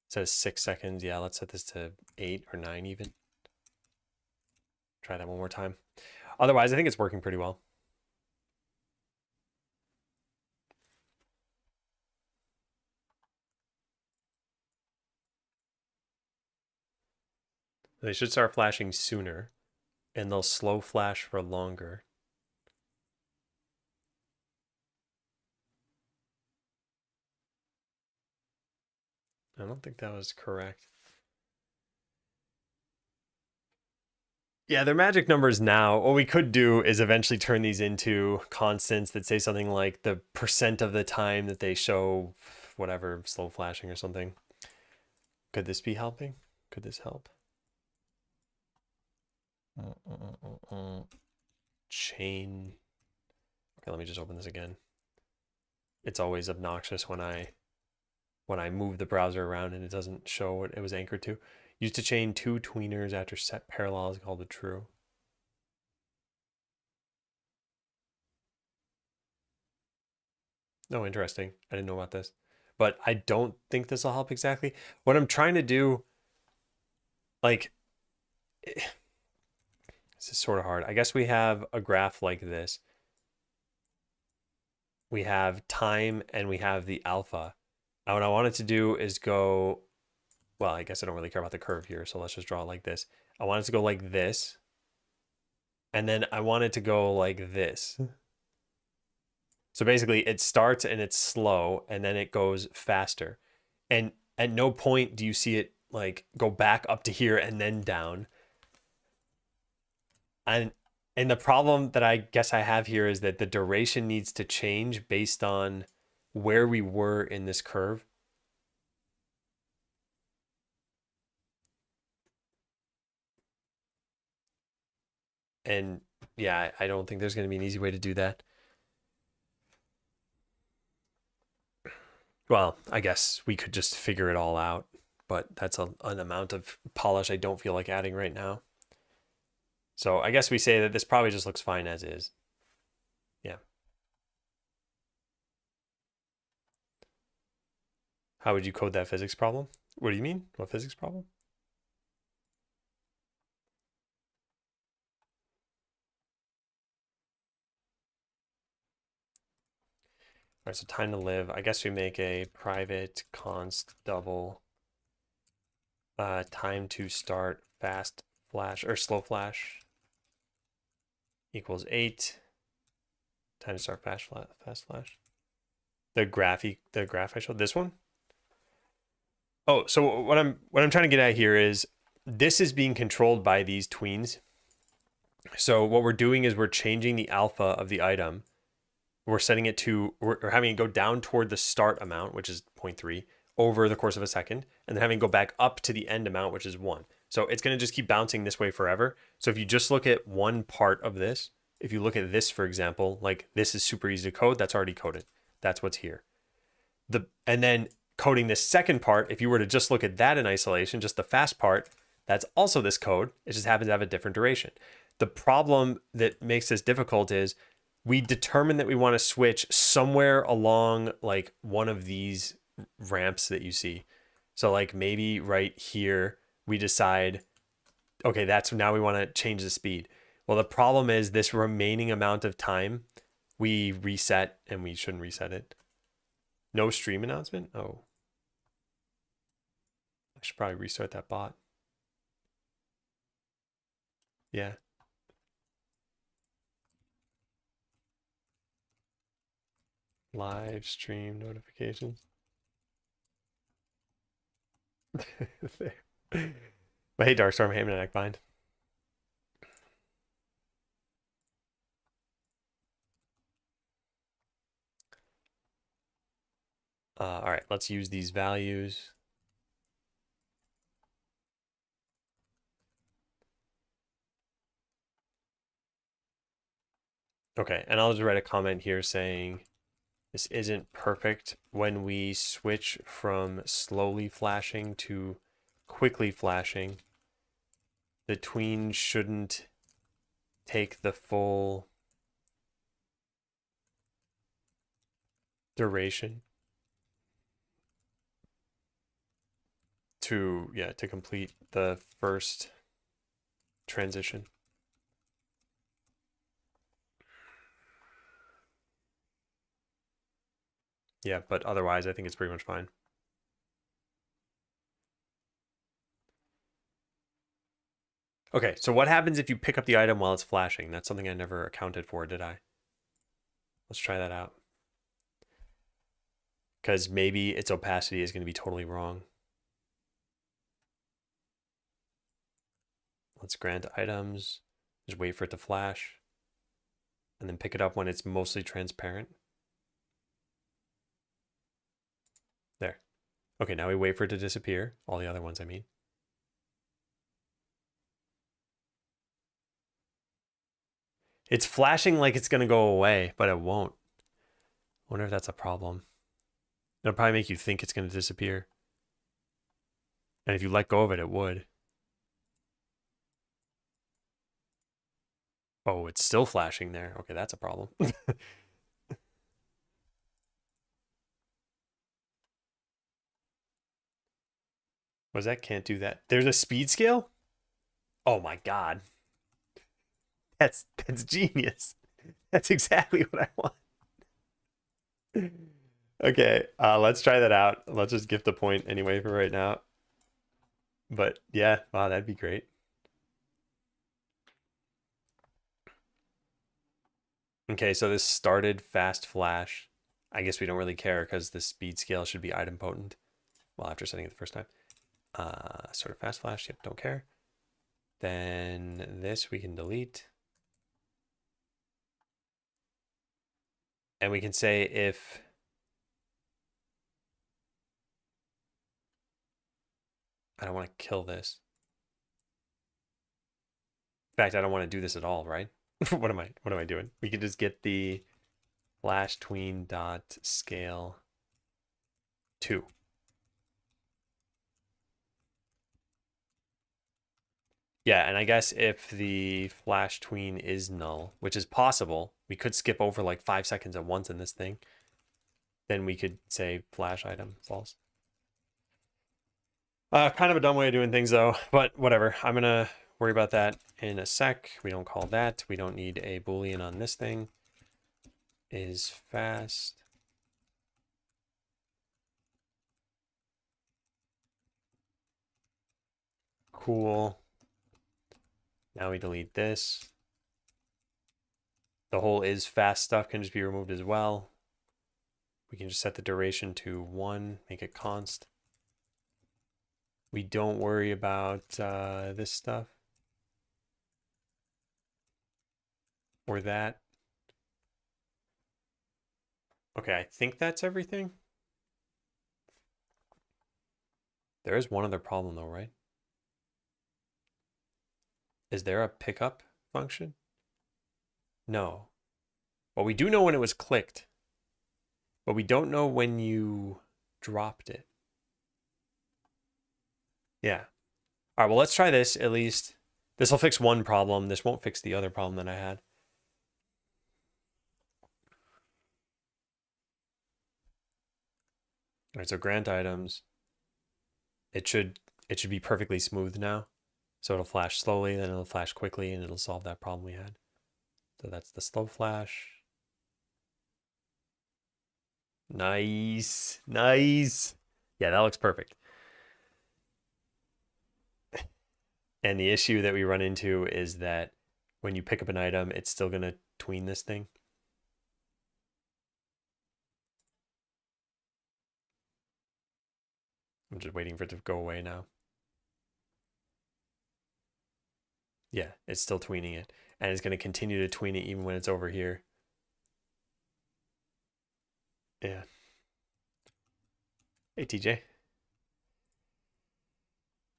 6 seconds. Yeah, let's set this to 8 or 9 even. Try that one more time. Otherwise, I think it's working pretty well. They should start flashing sooner, and they'll slow flash for longer. I don't think that was correct. Yeah, they're magic numbers now. What we could do is eventually turn these into constants that say something like the percent of the time that they show whatever, slow flashing or something. Could this be helping? Could this help? Chain. Okay, let me just open this again. It's always obnoxious when I move the browser around and it doesn't show what it was anchored to. Used to chain 2 tweeners after set parallel is called a true. Oh, interesting. I didn't know about this. But I don't think this will help exactly. What I'm trying to do, like, this is sort of hard. I guess we have a graph like this. We have time and we have the alpha. Now what I wanted to do is go, well, I guess I don't really care about the curve here, so let's just draw it like this. I want it to go like this. And then I want it to go like this. So basically it starts and it's slow and then it goes faster. And at no point do you see it like go back up to here and then down. And the problem that I guess I have here is that the duration needs to change based on where we were in this curve. And yeah, I don't think there's going to be an easy way to do that. Well, I guess we could just figure it all out, but that's an amount of polish I don't feel like adding right now. So I guess we say that this probably just looks fine as is. Yeah. How would you code that physics problem? What do you mean? What physics problem? All right, so time to live. I guess we make a private const double time to start fast flash or slow flash equals 8. Time to start fast flash. The graph I showed, this one. Oh, so what I'm trying to get at here is this is being controlled by these tweens. So what we're doing is we're changing the alpha of the item. We're setting it to, we're having it go down toward the start amount, which is 0.3, over the course of a second, and then having it go back up to the end amount, which is 1. So it's going to just keep bouncing this way forever. So if you just look at one part of this, if you look at this, for example, like this is super easy to code. That's already coded. That's what's here. And then coding this second part, if you were to just look at that in isolation, just the fast part, that's also this code. It just happens to have a different duration. The problem that makes this difficult is we determine that we want to switch somewhere along like one of these ramps that you see. So like maybe right here, we decide, okay, that's now we want to change the speed. Well, the problem is this remaining amount of time, we reset and we shouldn't reset it. No stream announcement? Oh. I should probably restart that bot. Yeah. Live stream notifications. But hey, Darkstorm, hey, Neck Bind. All right, let's use these values. Okay, and I'll just write a comment here saying this isn't perfect. When we switch from slowly flashing to quickly flashing, the tween shouldn't take the full duration to complete the first transition. Yeah, but otherwise I think it's pretty much fine. Okay, so what happens if you pick up the item while it's flashing? That's something I never accounted for, did I? Let's try that out. Because maybe its opacity is going to be totally wrong. Let's grant items. Just wait for it to flash. And then pick it up when it's mostly transparent. There. Okay, now we wait for it to disappear. All the other ones, I mean. It's flashing like it's going to go away, but it won't. I wonder if that's a problem. It'll probably make you think it's going to disappear. And if you let go of it, it would. Oh, it's still flashing there. Okay, that's a problem. Was that? Can't do that. There's a speed scale? Oh my god. That's genius. That's exactly what I want. Okay, let's try that out. Let's just gift a point anyway for right now. But yeah, wow, that'd be great. Okay, so this started fast flash. I guess we don't really care because the speed scale should be item potent. Well, after setting it the first time. Sort of fast flash, yep, don't care. Then this we can delete. And we can say if I don't want to kill this. In fact, I don't want to do this at all, right? what am I doing? We can just get the flash tween dot scale 2. Yeah, and I guess if the flash tween is null, which is possible, we could skip over like 5 seconds at once in this thing. Then we could say flash item false. Kind of a dumb way of doing things though, but whatever. I'm gonna worry about that in a sec. We don't call that. We don't need a Boolean on this thing. Is fast. Cool. Now we delete this. The whole is fast stuff can just be removed as well. We can just set the duration to 1, make it const. We don't worry about this stuff. Or that. Okay, I think that's everything. There is one other problem though, right? Is there a pickup function? No. Well, we do know when it was clicked, but we don't know when you dropped it. Yeah. All right, well, let's try this at least. This will fix one problem. This won't fix the other problem that I had. All right, so grant items. It should be perfectly smooth now. So it'll flash slowly, then it'll flash quickly, and it'll solve that problem we had. So that's the slow flash. Nice. Nice. Yeah, that looks perfect. And the issue that we run into is that when you pick up an item, it's still going to tween this thing. I'm just waiting for it to go away now. Yeah, it's still tweening it. And it's going to continue to tween it even when it's over here. Yeah. Hey, TJ.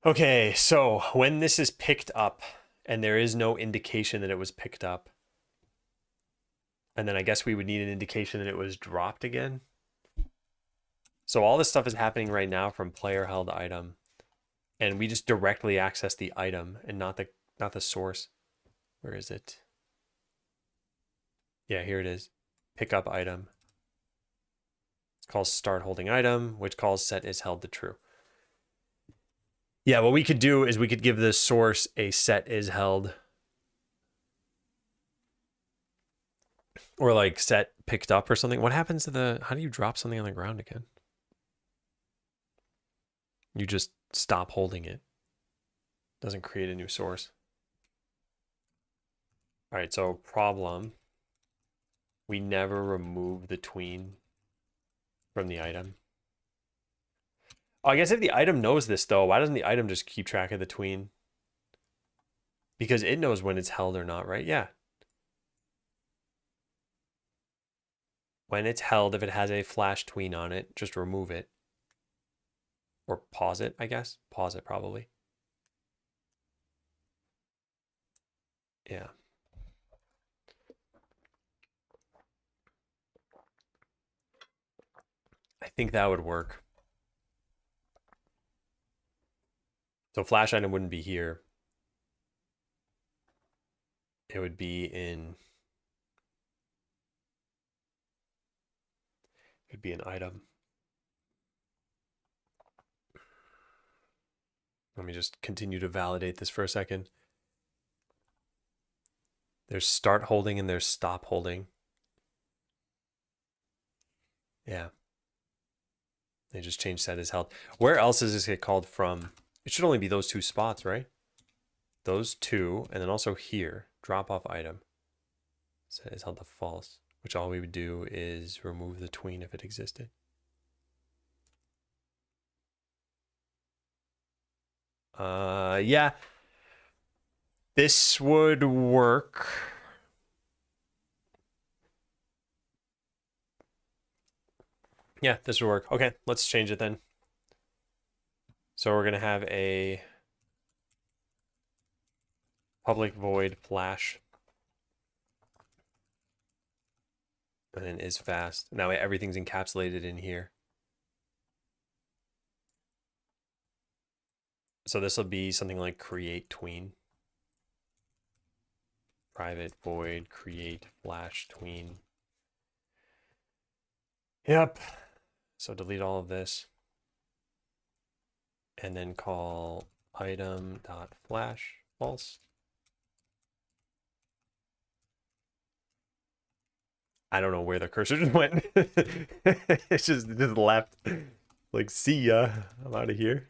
Okay, so when this is picked up and there is no indication that it was picked up, and then I guess we would need an indication that it was dropped again. So all this stuff is happening right now from player held item, and we just directly access the item and not the source. Where is it? Yeah, here it is. Pick up item. It's called start holding item, which calls set is held to true. Yeah, what we could do is we could give the source a set is held. Or like set picked up or something. What happens to the, how do you drop something on the ground again? You just stop holding it. Doesn't create a new source. All right, so problem. We never remove the tween from the item. Oh, I guess if the item knows this though, why doesn't the item just keep track of the tween? Because it knows when it's held or not, right? Yeah. When it's held, if it has a flash tween on it, just remove it. Or pause it, I guess. Pause it probably. Yeah. I think that would work. So flash item wouldn't be here. It would be in, it'd be an item. Let me just continue to validate this for a second. There's start holding and there's stop holding. Yeah. They just changed set is held. Where else does this get called from? It should only be those two spots, right? Those two, and then also here, drop off item. Set is held to false, which all we would do is remove the tween if it existed. Yeah. This would work. Yeah, this would work. Okay, let's change it then. So we're going to have a public void flash. And then is fast. Now everything's encapsulated in here. So this will be something like create tween. Private void create flash tween. Yep. So delete all of this. And then call item.flash false. I don't know where the cursor just went. It's just left. Like, see ya. I'm out of here.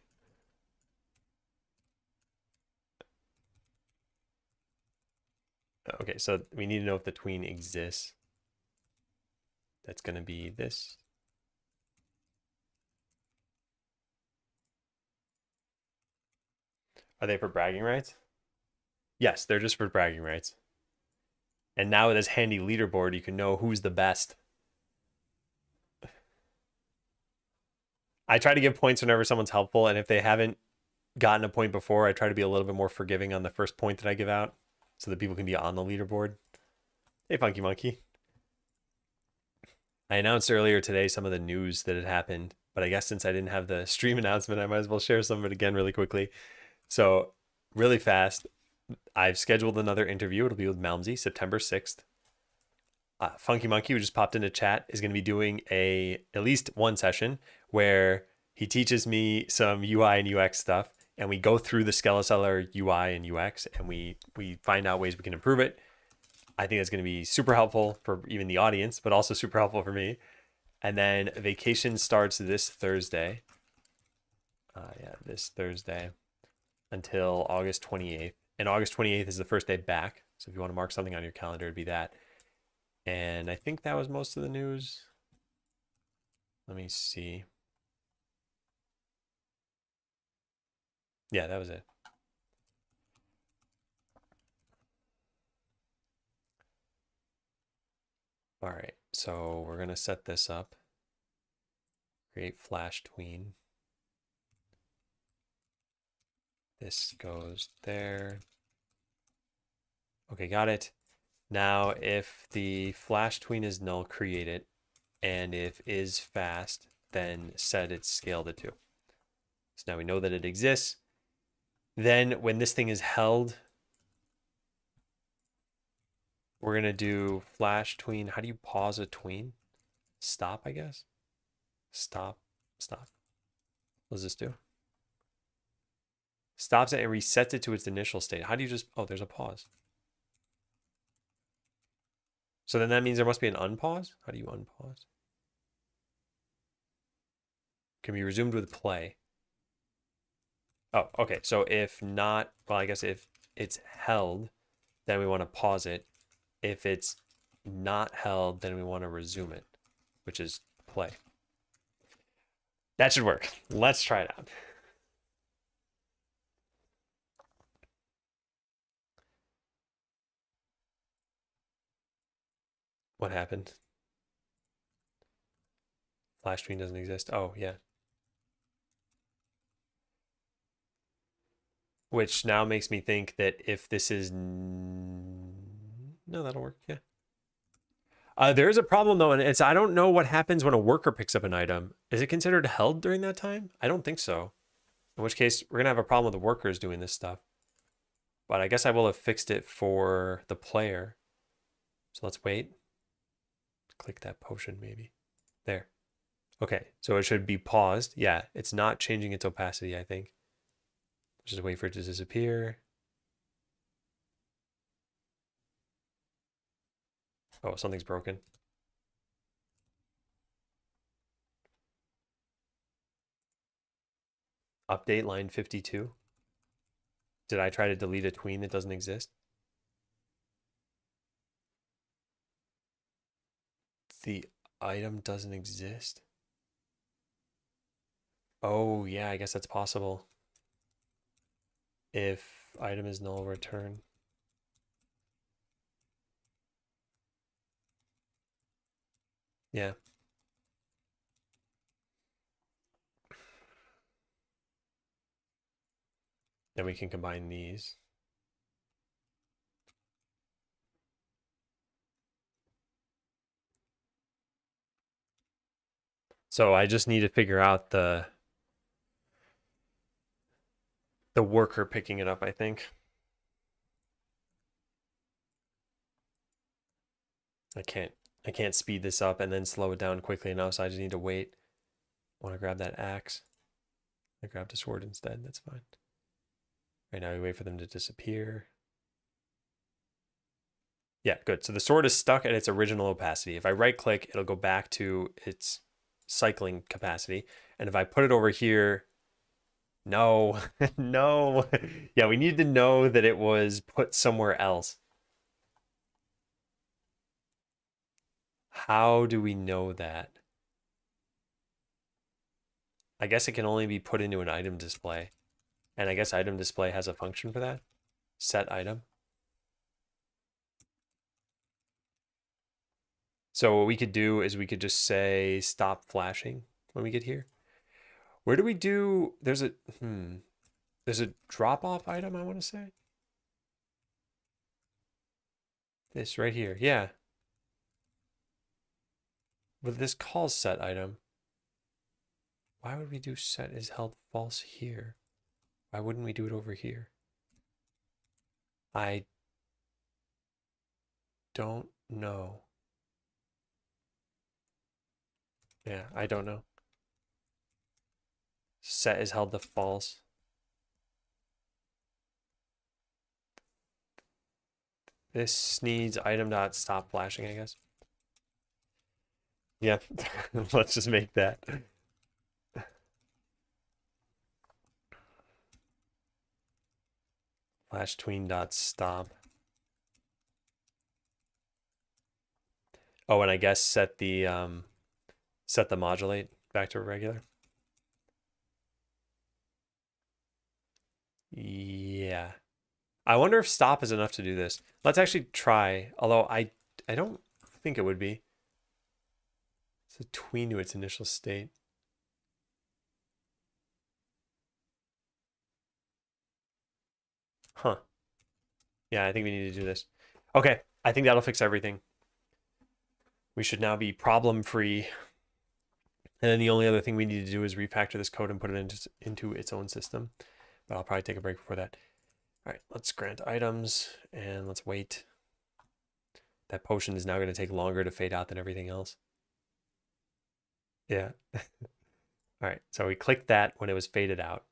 Okay, so we need to know if the tween exists. That's going to be this. Are they for bragging rights? Yes, they're just for bragging rights. And now with this handy leaderboard, you can know who's the best. I try to give points whenever someone's helpful, and if they haven't gotten a point before, I try to be a little bit more forgiving on the first point that I give out so that people can be on the leaderboard. Hey, Funky Monkey. I announced earlier today some of the news that had happened, but I guess since I didn't have the stream announcement, I might as well share some of it again really quickly. So, really fast, I've scheduled another interview. It'll be with Malmsey, September 6th. Funky Monkey, who just popped into chat, is going to be doing at least one session where he teaches me some UI and UX stuff, and we go through the Skeleseller UI and UX, and we find out ways we can improve it. I think that's going to be super helpful for even the audience, but also super helpful for me. And then vacation starts this Thursday. Yeah, this Thursday until August 28th. And August 28th is the first day back. So if you want to mark something on your calendar, it'd be that. And I think that was most of the news. Let me see. Yeah, that was it. All right, so we're going to set this up. Create flash tween. This goes there. Okay, got it. Now, if the flash tween is null, create it. And if is fast, then set its scale to 2. So now we know that it exists. Then when this thing is held, we're going to do flash tween. How do you pause a tween? Stop, I guess. Stop. Stop. What does this do? Stops it and resets it to its initial state. How do you just... Oh, there's a pause. So then that means there must be an unpause? How do you unpause? Can be resumed with play. Oh, okay. So if not... Well, I guess if it's held, then we want to pause it. If it's not held, then we want to resume it, which is play. That should work. Let's try it out. What happened? Flash tween doesn't exist. Oh, yeah. Which now makes me think that if this is... No, that'll work, yeah. There is a problem, though, and it's I don't know what happens when a worker picks up an item. Is it considered held during that time? I don't think so. In which case, we're going to have a problem with the workers doing this stuff. But I guess I will have fixed it for the player. So let's wait. Click that potion, maybe. There. Okay, so it should be paused. Yeah, it's not changing its opacity, I think. Just wait for it to disappear. Oh, something's broken. Update line 52. Did I try to delete a tween that doesn't exist? The item doesn't exist? Oh, yeah, I guess that's possible. If item is null, return. Yeah. Then we can combine these. So I just need to figure out the worker picking it up, I think. I can't speed this up and then slow it down quickly enough, so I just need to wait. I want to grab that axe. I grabbed a sword instead, that's fine. Right now we wait for them to disappear. Yeah, good. So the sword is stuck at its original opacity. If I right click, it'll go back to its cycling capacity. And if I put it over here, no, no. Yeah, we need to know that it was put somewhere else. How do we know that? I guess it can only be put into an item display. And I guess item display has a function for that. Set item. So what we could do is we could just say stop flashing when we get here. Where do we do, there's a drop off item, I want to say. This right here, yeah. But this calls set item. Why would we do set is held false here? Why wouldn't we do it over here? I don't know. Yeah, I don't know. Set is held to false. This needs item dot stop flashing, I guess. Yeah, let's just make that. Flash tween dot stop. Oh, and I guess set the modulate back to regular. Yeah. I wonder if stop is enough to do this. Let's actually try, although I don't think it would be. It's a tween to its initial state. Huh. Yeah, I think we need to do this. Okay, I think that'll fix everything. We should now be problem free. And then the only other thing we need to do is refactor this code and put it into its own system. But I'll probably take a break before that. All right, let's grant items and let's wait. That potion is now going to take longer to fade out than everything else. Yeah. All right, so we clicked that when it was faded out.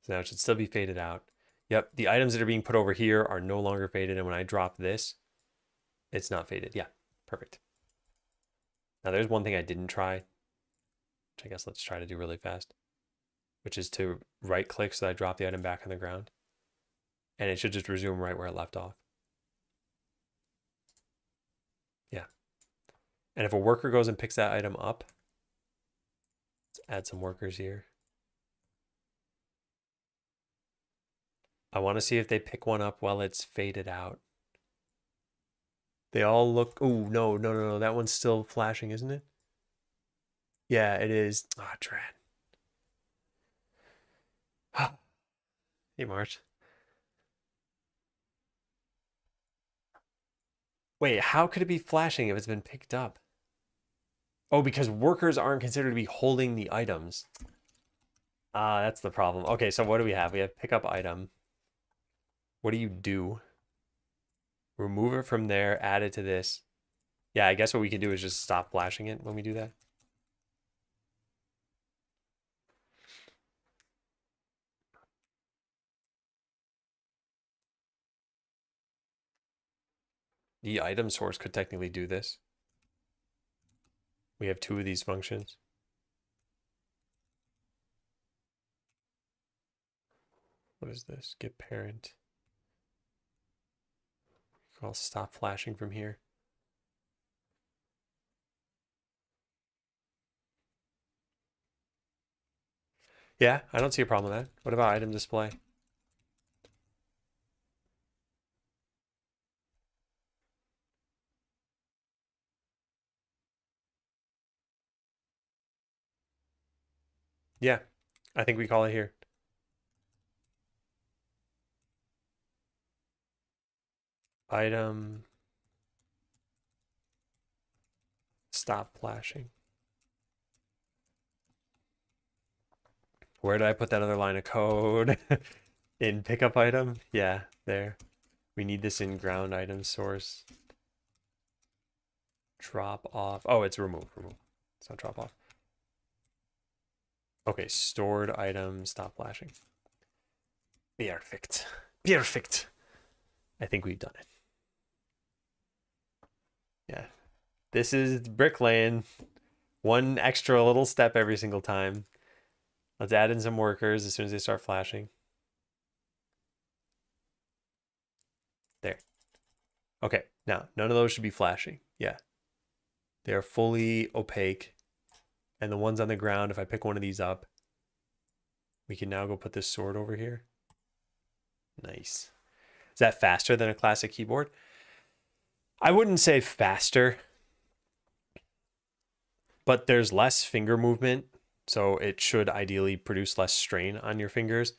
So now it should still be faded out. Yep, the items that are being put over here are no longer faded. And when I drop this, it's not faded. Yeah, perfect. Now there's one thing I didn't try, which I guess let's try to do really fast, which is to right click so that I drop the item back on the ground. And it should just resume right where it left off. Yeah. And if a worker goes and picks that item up, let's add some workers here. I want to see if they pick one up while it's faded out. They all look, oh, no. That one's still flashing, isn't it? Yeah, it is. Ah, oh, dread. Hey, March. Wait, how could it be flashing if it's been picked up? Oh, because workers aren't considered to be holding the items. Ah, that's the problem. Okay, so what do we have? We have pick up item. What do you do? Remove it from there, add it to this. Yeah, I guess what we can do is just stop flashing it when we do that. The item source could technically do this. We have two of these functions. What is this? Get parent. I'll stop flashing from here. Yeah, I don't see a problem with that. What about item display? Yeah, I think we call it here. Item stop flashing. Where did I put that other line of code? In pickup item? Yeah, there. We need this in ground item source. Drop off. Oh, it's remove. It's not drop off. Okay, stored item, stop flashing. Perfect. Perfect. I think we've done it. Yeah. This is bricklaying. One extra little step every single time. Let's add in some workers as soon as they start flashing. There. Okay, now none of those should be flashing. Yeah. They are fully opaque. And the ones on the ground, if I pick one of these up, we can now go put this sword over here. Nice. Is that faster than a classic keyboard? I wouldn't say faster, but there's less finger movement, so it should ideally produce less strain on your fingers.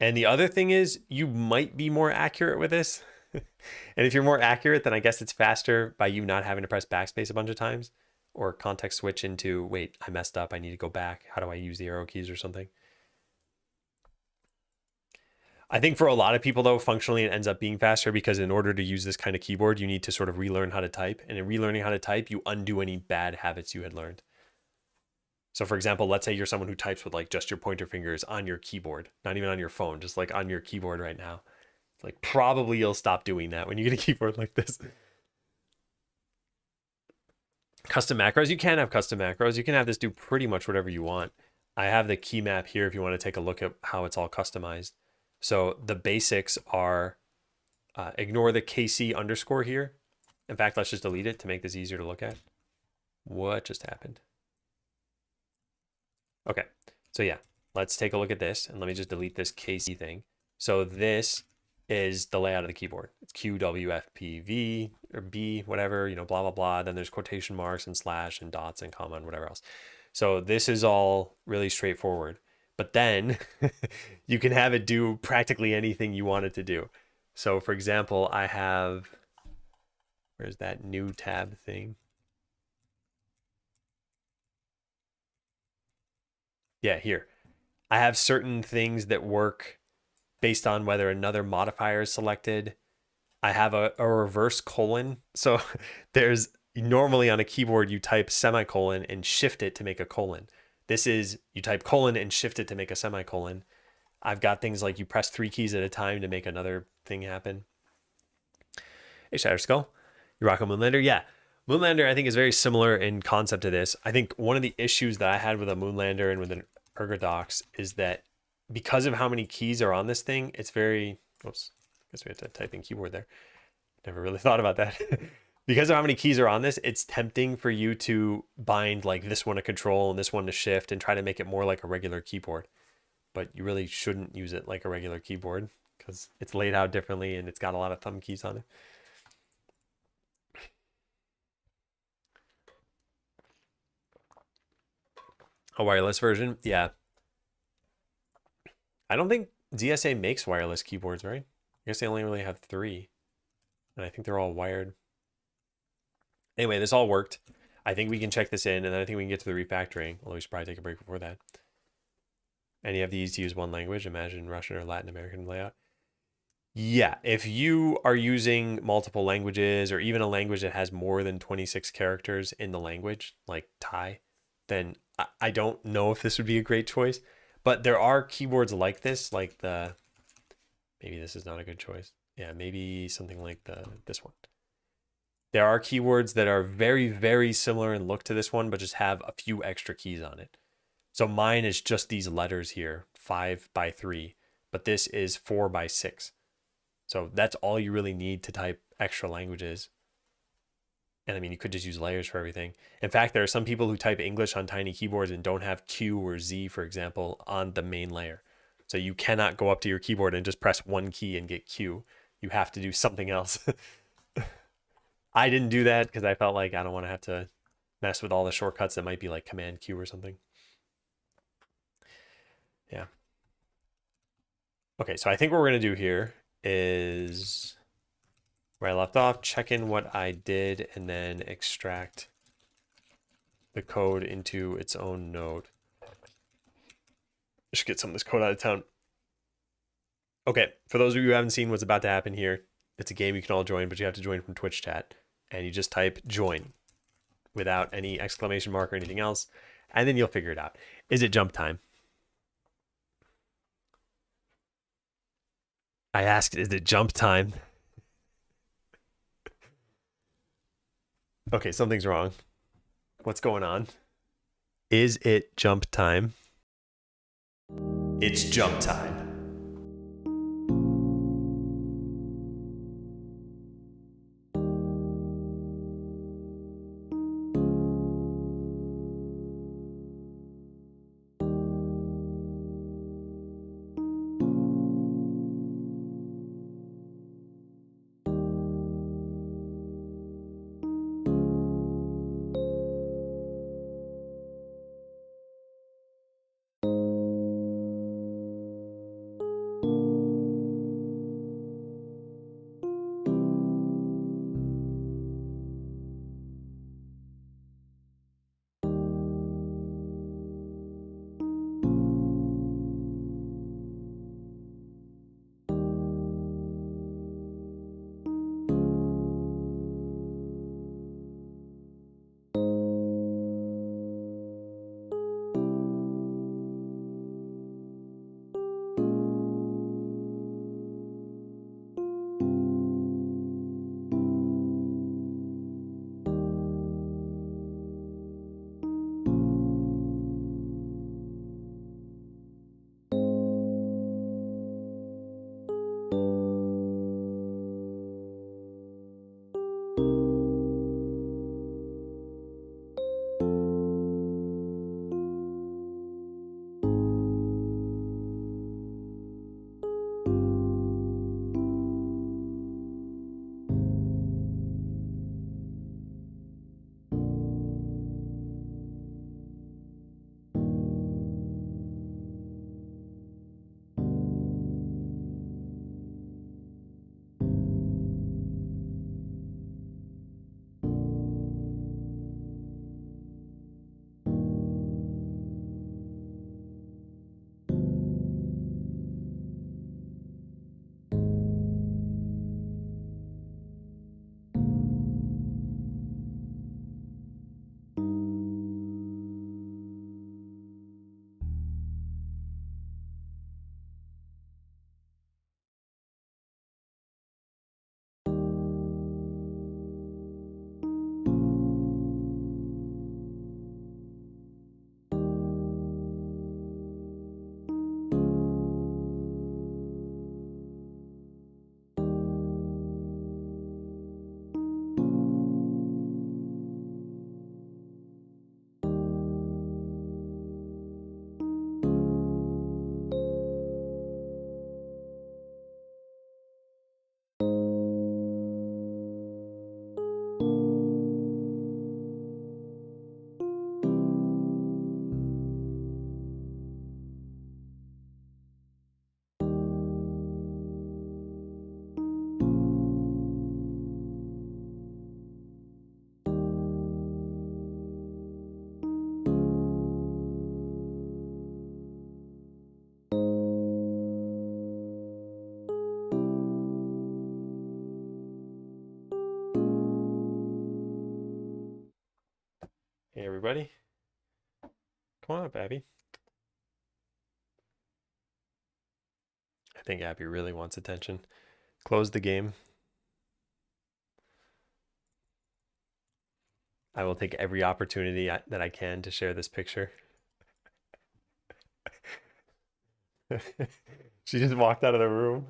And the other thing is you might be more accurate with this. And if you're more accurate, then I guess it's faster by you not having to press backspace a bunch of times or context switch into, wait, I messed up, I need to go back. How do I use the arrow keys or something? I think for a lot of people, though, functionally it ends up being faster because in order to use this kind of keyboard, you need to sort of relearn how to type. And in relearning how to type, you undo any bad habits you had learned. So for example, let's say you're someone who types with like just your pointer fingers on your keyboard, not even on your phone, just like on your keyboard right now. Like probably you'll stop doing that when you get a keyboard like this. Custom macros. You can have custom macros. You can have this do pretty much whatever you want. I have the key map here if you want to take a look at how it's all customized. So the basics are ignore the KC underscore here. In fact, let's just delete it to make this easier to look at. What just happened? Okay, so yeah, let's take a look at this, and let me just delete this KC thing. So this is the layout of the keyboard. It's Q, W, F, P, V, or B, whatever, you know, blah, blah, blah. Then there's quotation marks and slash and dots and comma and whatever else. So this is all really straightforward. But then you can have it do practically anything you want it to do. So for example, I have, where's that new tab thing? Yeah, here. I have certain things that work based on whether another modifier is selected. I have a reverse colon. So there's normally on a keyboard, you type semicolon and shift it to make a colon. This is you type colon and shift it to make a semicolon. I've got things like you press 3 keys at a time to make another thing happen. Hey, Shatterskull, you rock a Moonlander? Yeah. Moonlander, I think, is very similar in concept to this. I think one of the issues that I had with a Moonlander and with an Ergodox is that because of how many keys are on this thing, it's very, oops, I guess we have to type in keyboard there. Never really thought about that. Because of how many keys are on this, it's tempting for you to bind like this one to control and this one to shift and try to make it more like a regular keyboard. But you really shouldn't use it like a regular keyboard because it's laid out differently and it's got a lot of thumb keys on it. A wireless version? Yeah. I don't think DSA makes wireless keyboards, right? I guess they only really have 3. And I think they're all wired. Anyway, this all worked. I think we can check this in, and then I think we can get to the refactoring, although we should probably take a break before that. Any of these to use one language, imagine Russian or Latin American layout. Yeah, if you are using multiple languages or even a language that has more than 26 characters in the language, like Thai, then I don't know if this would be a great choice. But there are keyboards like this, like the, maybe this is not a good choice. Yeah, maybe something like this one. There are keyboards that are very, very similar in look to this one, but just have a few extra keys on it. So mine is just these letters here, 5 by 3, but this is 4 by 6. So that's all you really need to type extra languages. And I mean, you could just use layers for everything. In fact, there are some people who type English on tiny keyboards and don't have Q or Z, for example, on the main layer. So you cannot go up to your keyboard and just press one key and get Q. You have to do something else. I didn't do that because I felt like I don't want to have to mess with all the shortcuts that might be like Command Q or something. Yeah. Okay, so I think what we're going to do here is where I left off, check in what I did, and then extract the code into its own node. I should get some of this code out of town. Okay, for those of you who haven't seen what's about to happen here, it's a game you can all join, but you have to join from Twitch chat. And you just type join without any exclamation mark or anything else, and then you'll figure it out. Is it jump time? I asked, is it jump time? Okay, something's wrong. What's going on? Is it jump time? It's jump time. Come on up, Abby. I think Abby really wants attention. Close the game. I will take every opportunity that I can to share this picture. She just walked out of the room.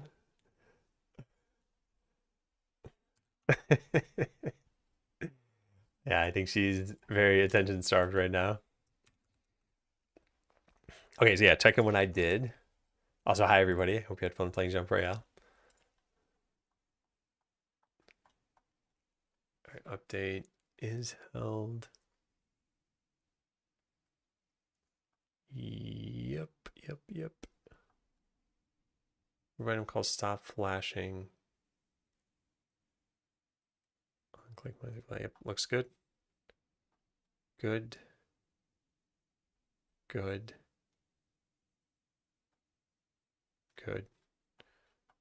Yeah, I think she's very attention starved right now. Okay, so yeah, check in what I did. Also, hi everybody. Hope you had fun playing Jump Royale. All right, update is held. Yep. Random call stop flashing. Click my play. Yep, looks good. Good.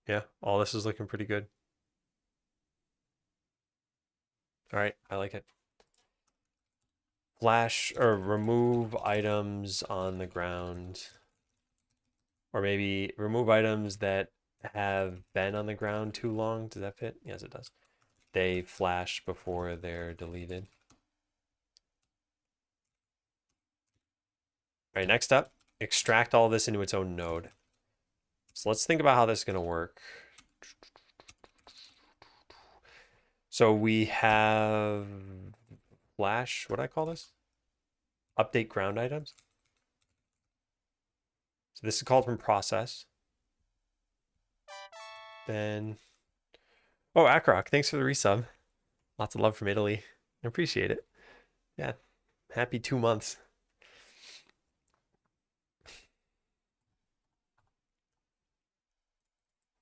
Yeah, all this is looking pretty good. All right, I like it. Flash or remove items on the ground. Or maybe remove items that have been on the ground too long. Does that fit? Yes, it does. They flash before they're deleted. All right, next up, extract all this into its own node. So let's think about how this is going to work. So we have flash, what do I call this? Update ground items. So this is called from process. Then, oh, Akrok, thanks for the resub. Lots of love from Italy. I appreciate it. Yeah, happy 2 months.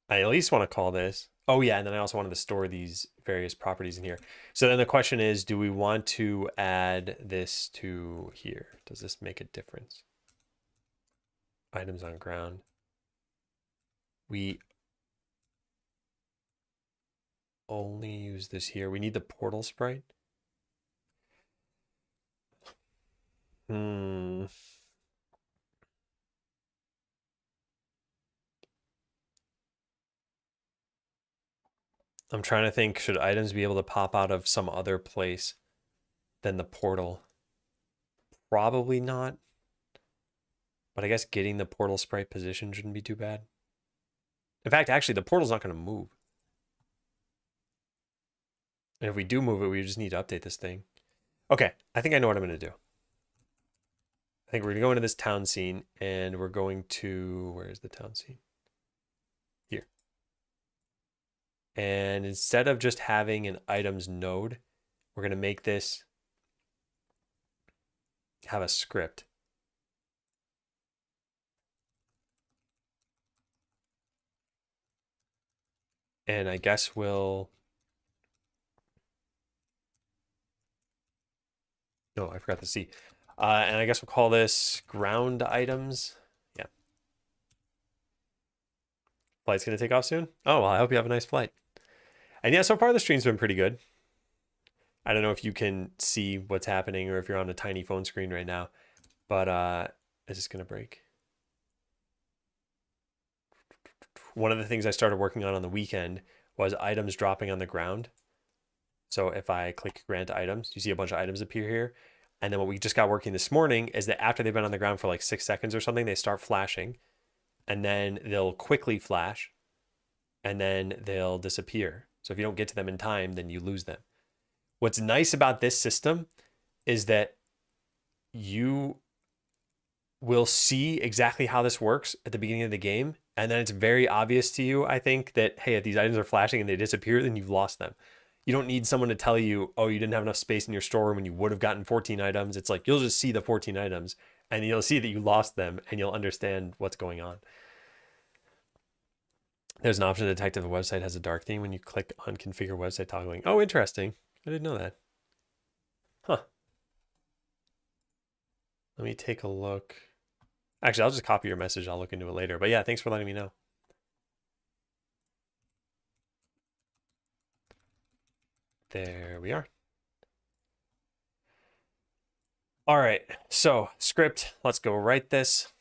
I at least want to call this. Oh yeah, and then I also wanted to store these various properties in here. So then the question is, do we want to add this to here? Does this make a difference? Items on ground. We only use this here. We need the portal sprite. I'm trying to think, should items be able to pop out of some other place than the portal? Probably not. But I guess getting the portal sprite position shouldn't be too bad. In fact, actually, the portal's not going to move. And if we do move it, we just need to update this thing. Okay, I think I know what I'm going to do. I think we're going to go into this town scene, and we're going to... Where is the town scene? Here. And instead of just having an items node, we're going to make this have a script. And I guess we'll... No, I forgot the C. And I guess we'll call this ground items. Yeah. Flight's going to take off soon? Oh, well, I hope you have a nice flight. And yeah, so far the stream's been pretty good. I don't know if you can see what's happening or if you're on a tiny phone screen right now, but is this going to break? One of the things I started working on the weekend was items dropping on the ground. So if I click grant items, you see a bunch of items appear here. And then what we just got working this morning is that after they've been on the ground for like 6 seconds or something, they start flashing. And then they'll quickly flash. And then they'll disappear. So if you don't get to them in time, then you lose them. What's nice about this system is that you will see exactly how this works at the beginning of the game. And then it's very obvious to you, I think, that, hey, if these items are flashing and they disappear, then you've lost them. You don't need someone to tell you, oh, you didn't have enough space in your storeroom when you would have gotten 14 items. It's like, you'll just see the 14 items and you'll see that you lost them and you'll understand what's going on. There's an option to detect if a website has a dark theme when you click on configure website toggling. Oh, interesting. I didn't know that. Huh. Let me take a look. Actually, I'll just copy your message. I'll look into it later. But yeah, thanks for letting me know. There we are. All right, so script, let's go write this.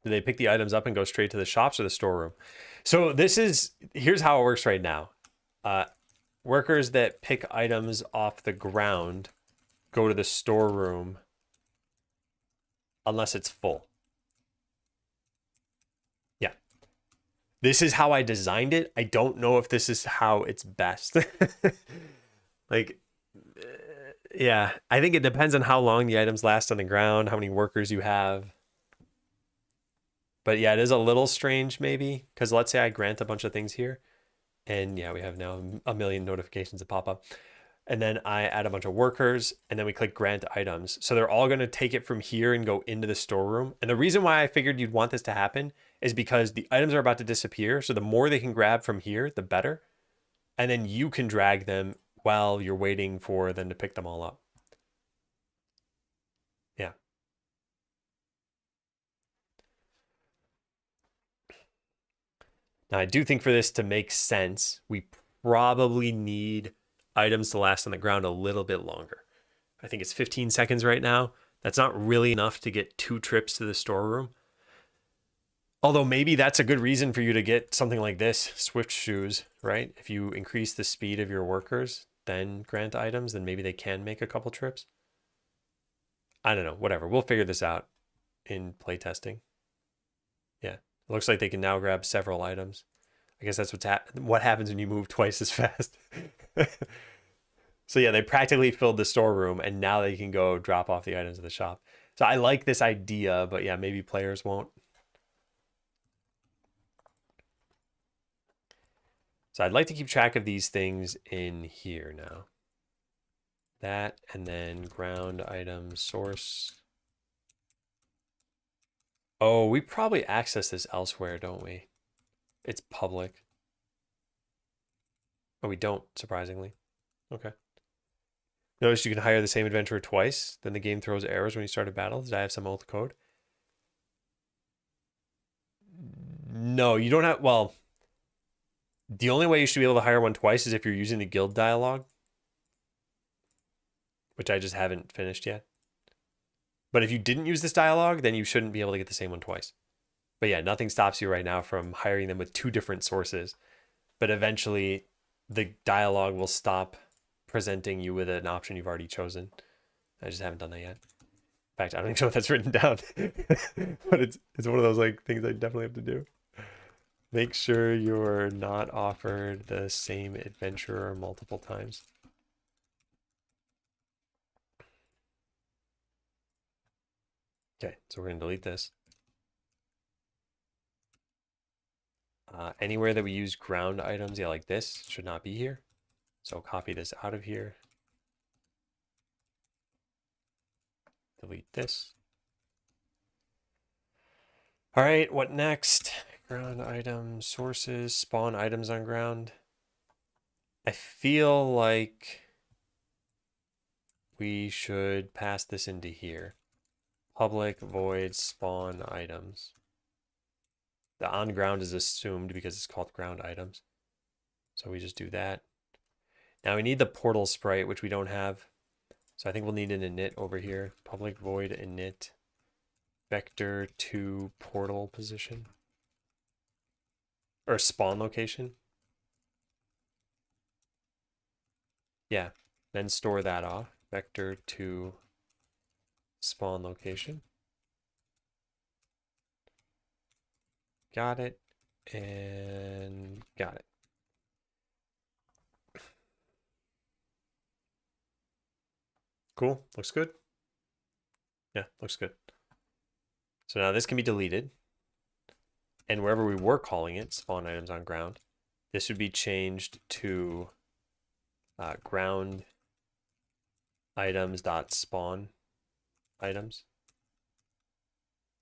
Do they pick the items up and go straight to the shops or the storeroom? So here's how it works right now. Workers that pick items off the ground go to the storeroom unless it's full. Yeah. This is how I designed it. I don't know if this is how it's best. Like, yeah, I think it depends on how long the items last on the ground, how many workers you have. But yeah, it is a little strange maybe, because let's say I grant a bunch of things here, and yeah, we have now a million notifications that pop up. And then I add a bunch of workers, and then we click grant items. So they're all going to take it from here and go into the storeroom. And the reason why I figured you'd want this to happen is because the items are about to disappear. So the more they can grab from here, the better. And then you can drag them while you're waiting for them to pick them all up. Yeah. Now, I do think for this to make sense, we probably need items to last on the ground a little bit longer. I think it's 15 seconds right now. That's not really enough to get 2 trips to the storeroom. Although maybe that's a good reason for you to get something like this, Swift Shoes, right? If you increase the speed of your workers, then grant items, then maybe they can make a couple trips. I don't know, whatever. We'll figure this out in playtesting. Yeah, it looks like they can now grab several items. I guess that's what happens when you move twice as fast. So yeah, they practically filled the storeroom, and now they can go drop off the items at the shop. So I like this idea, but yeah, maybe players won't. So I'd like to keep track of these things in here now. That, and then ground item source. Oh, we probably access this elsewhere, don't we? It's public. Oh, we don't, surprisingly. Okay. Notice you can hire the same adventurer twice. Then the game throws errors when you start a battle. Did I have some old code? No, you don't have... Well, the only way you should be able to hire one twice is if you're using the guild dialogue, which I just haven't finished yet. But if you didn't use this dialogue, then you shouldn't be able to get the same one twice. But yeah, nothing stops you right now from hiring them with 2 different sources. But eventually, the dialogue will stop presenting you with an option you've already chosen. I just haven't done that yet. In fact, I don't even know if that's written down. But it's one of those like things I definitely have to do. Make sure you're not offered the same adventurer multiple times. Okay, so we're going to delete this. Anywhere that we use ground items, yeah, like this, should not be here. So copy this out of here. Delete this. All right, what next? Ground item sources, spawn items on ground. I feel like we should pass this into here. Public void spawn items. The on ground is assumed because it's called ground items. So we just do that. Now we need the portal sprite, which we don't have. So I think we'll need an init over here. Public void init vector to portal position. Or spawn location. Yeah, then store that off. Vector to spawn location. Got it. And got it. Cool. Looks good. Yeah, looks good. So now this can be deleted. And wherever we were calling it, spawn items on ground, this would be changed to ground items dot spawn items.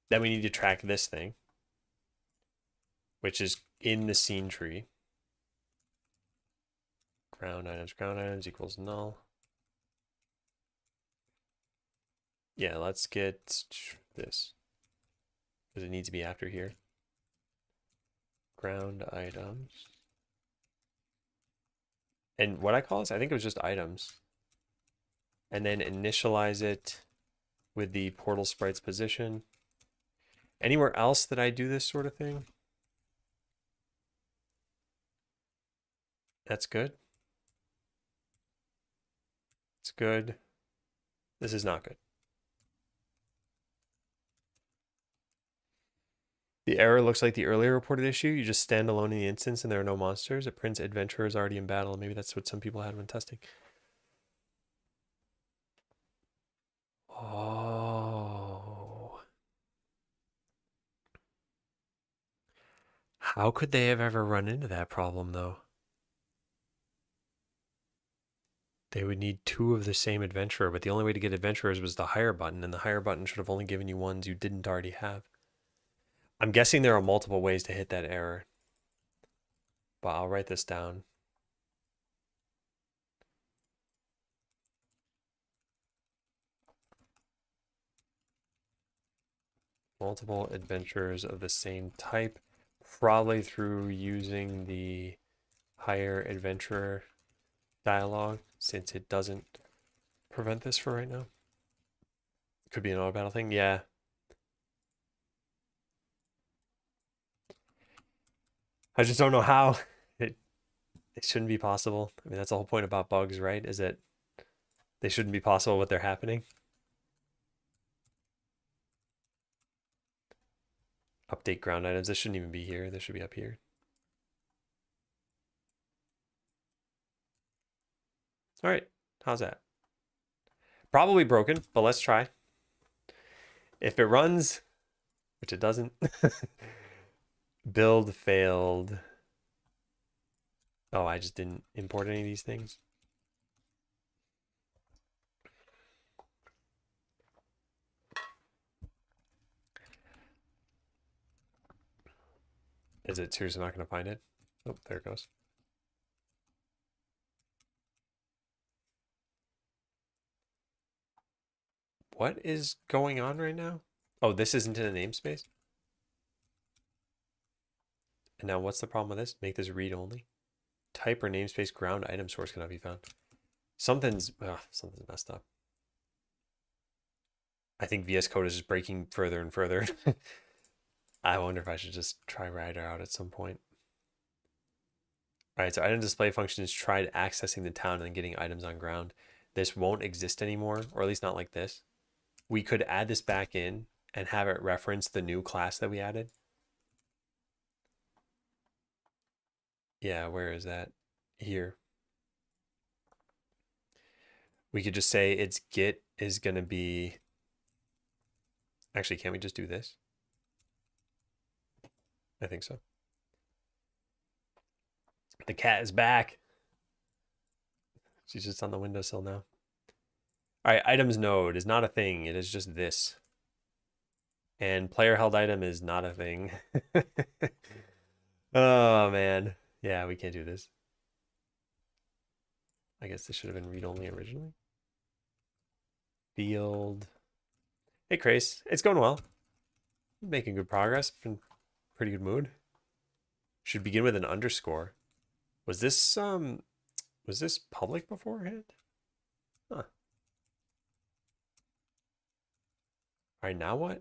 Then we need to track this thing, which is in the scene tree. Ground items equals null. Yeah, let's get this, because it needs to be after here. Ground items. And what I call this, I think it was just items. and then initialize it with the portal sprite's position. Anywhere else that I do this sort of thing? That's good. It's good. This is not good. The error looks like the earlier reported issue. You just stand alone in the instance and there are no monsters. It prints adventurers already in battle. Maybe that's what some people had when testing. Oh. How could they have ever run into that problem, though? They would need two of the same adventurer, but the only way to get adventurers was the hire button, and the hire button should have only given you ones you didn't already have. I'm guessing there are multiple ways to hit that error, but I'll write this down. Multiple adventurers of the same type, probably through using the hire adventurer dialogue, since it doesn't prevent this for right now. Could be an auto battle thing, yeah. I just don't know how. It shouldn't be possible. I mean, that's the whole point about bugs, right? Is that they shouldn't be possible what they're happening. Update ground items. This shouldn't even be here. This should be up here. All right. How's that? Probably broken, but let's try. If it runs, which it doesn't, build failed. Oh, I just didn't import any of these things. Is it seriously not going to find it? Oh, there it goes. What is going on right now? Oh, this isn't in a namespace? And now what's the problem with this? Make this read only. Type or namespace ground item source cannot be found. Something's messed up. I think VS Code is just breaking further and further. I wonder if I should just try Rider out at some point. All right, so item display functions tried accessing the town and getting items on ground. This won't exist anymore, or at least not like this. We could add this back in and have it reference the new class that we added. Yeah, where is that? Here. We could just say its get is going to be... Actually, can't we just do this? I think so. The cat is back. She's just on the windowsill now. All right, items node is not a thing. It is just this. And player held item is not a thing. Oh, man. Yeah, we can't do this. I guess this should have been read-only originally. Field. Hey, Crace. It's going well. Making good progress. In pretty good mood. Should begin with an underscore. Was this public beforehand? Huh. All right, now what?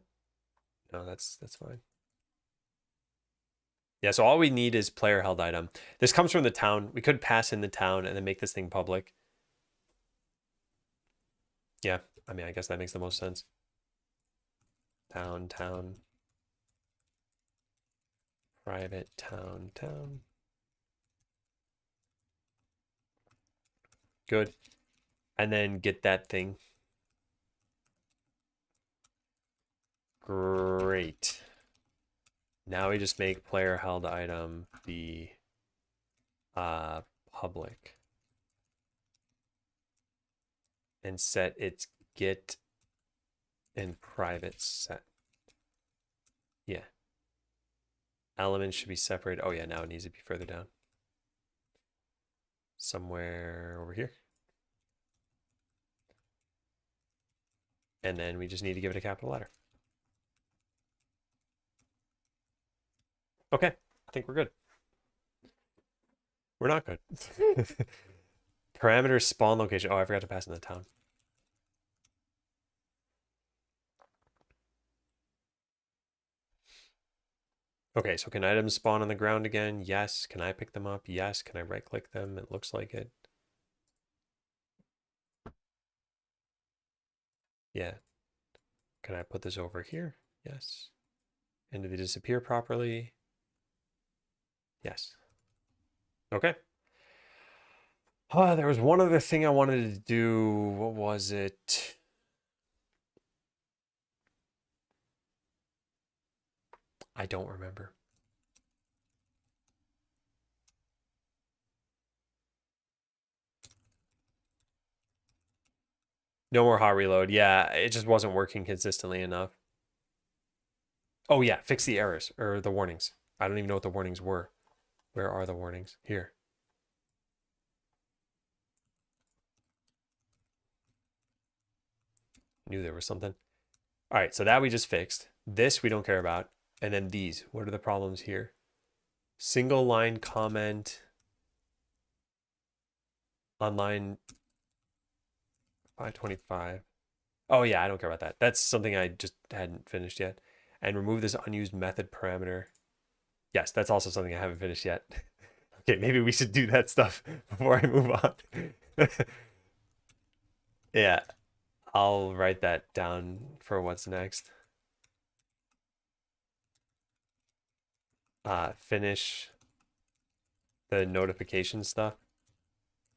No, that's fine. Yeah, so all we need is player held item. This comes from the town. We could pass in the town and then make this thing public. Yeah, I mean, I guess that makes the most sense. Town. Private town. Good. And then get that thing. Great. Now we just make player held item be public. And set its get and private set. Yeah. Elements should be separated. Oh yeah, now it needs to be further down. Somewhere over here. And then we just need to give it a capital letter. Okay, I think we're good. We're not good. Parameter spawn location. Oh, I forgot to pass in the town. Okay, so can items spawn on the ground again? Yes. Can I pick them up? Yes. Can I right click them? It looks like it. Yeah. Can I put this over here? Yes. And do they disappear properly? Yes. Okay. Oh, there was one other thing I wanted to do. What was it? I don't remember. No more hot reload. Yeah, it just wasn't working consistently enough. Oh yeah, fix the errors or the warnings. I don't even know what the warnings were. Where are the warnings? Here. Knew there was something. All right, so that we just fixed. This we don't care about. And then these. What are the problems here? Single line comment on line 525. Oh yeah, I don't care about that. That's something I just hadn't finished yet. And remove this unused method parameter. Yes, that's also something I haven't finished yet. Okay, maybe we should do that stuff before I move on. Yeah, I'll write that down for what's next. Finish the notification stuff.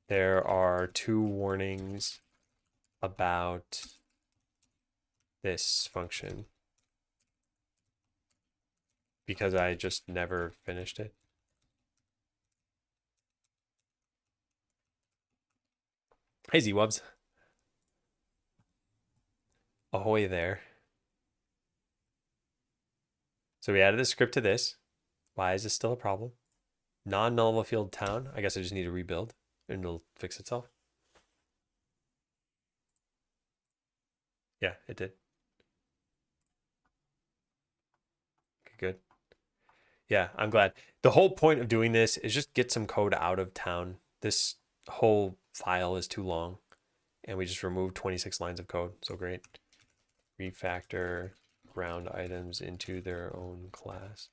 There are 2 warnings about this function because I just never finished it. Hey Z-Wubs. Ahoy there. So we added a script to this. Why is this still a problem? Non-nullable field town. I guess I just need to rebuild and it'll fix itself. Yeah, it did. Okay, good. Yeah, I'm glad. The whole point of doing this is just get some code out of town. This whole file is too long and we just removed 26 lines of code. So great. Refactor ground items into their own class.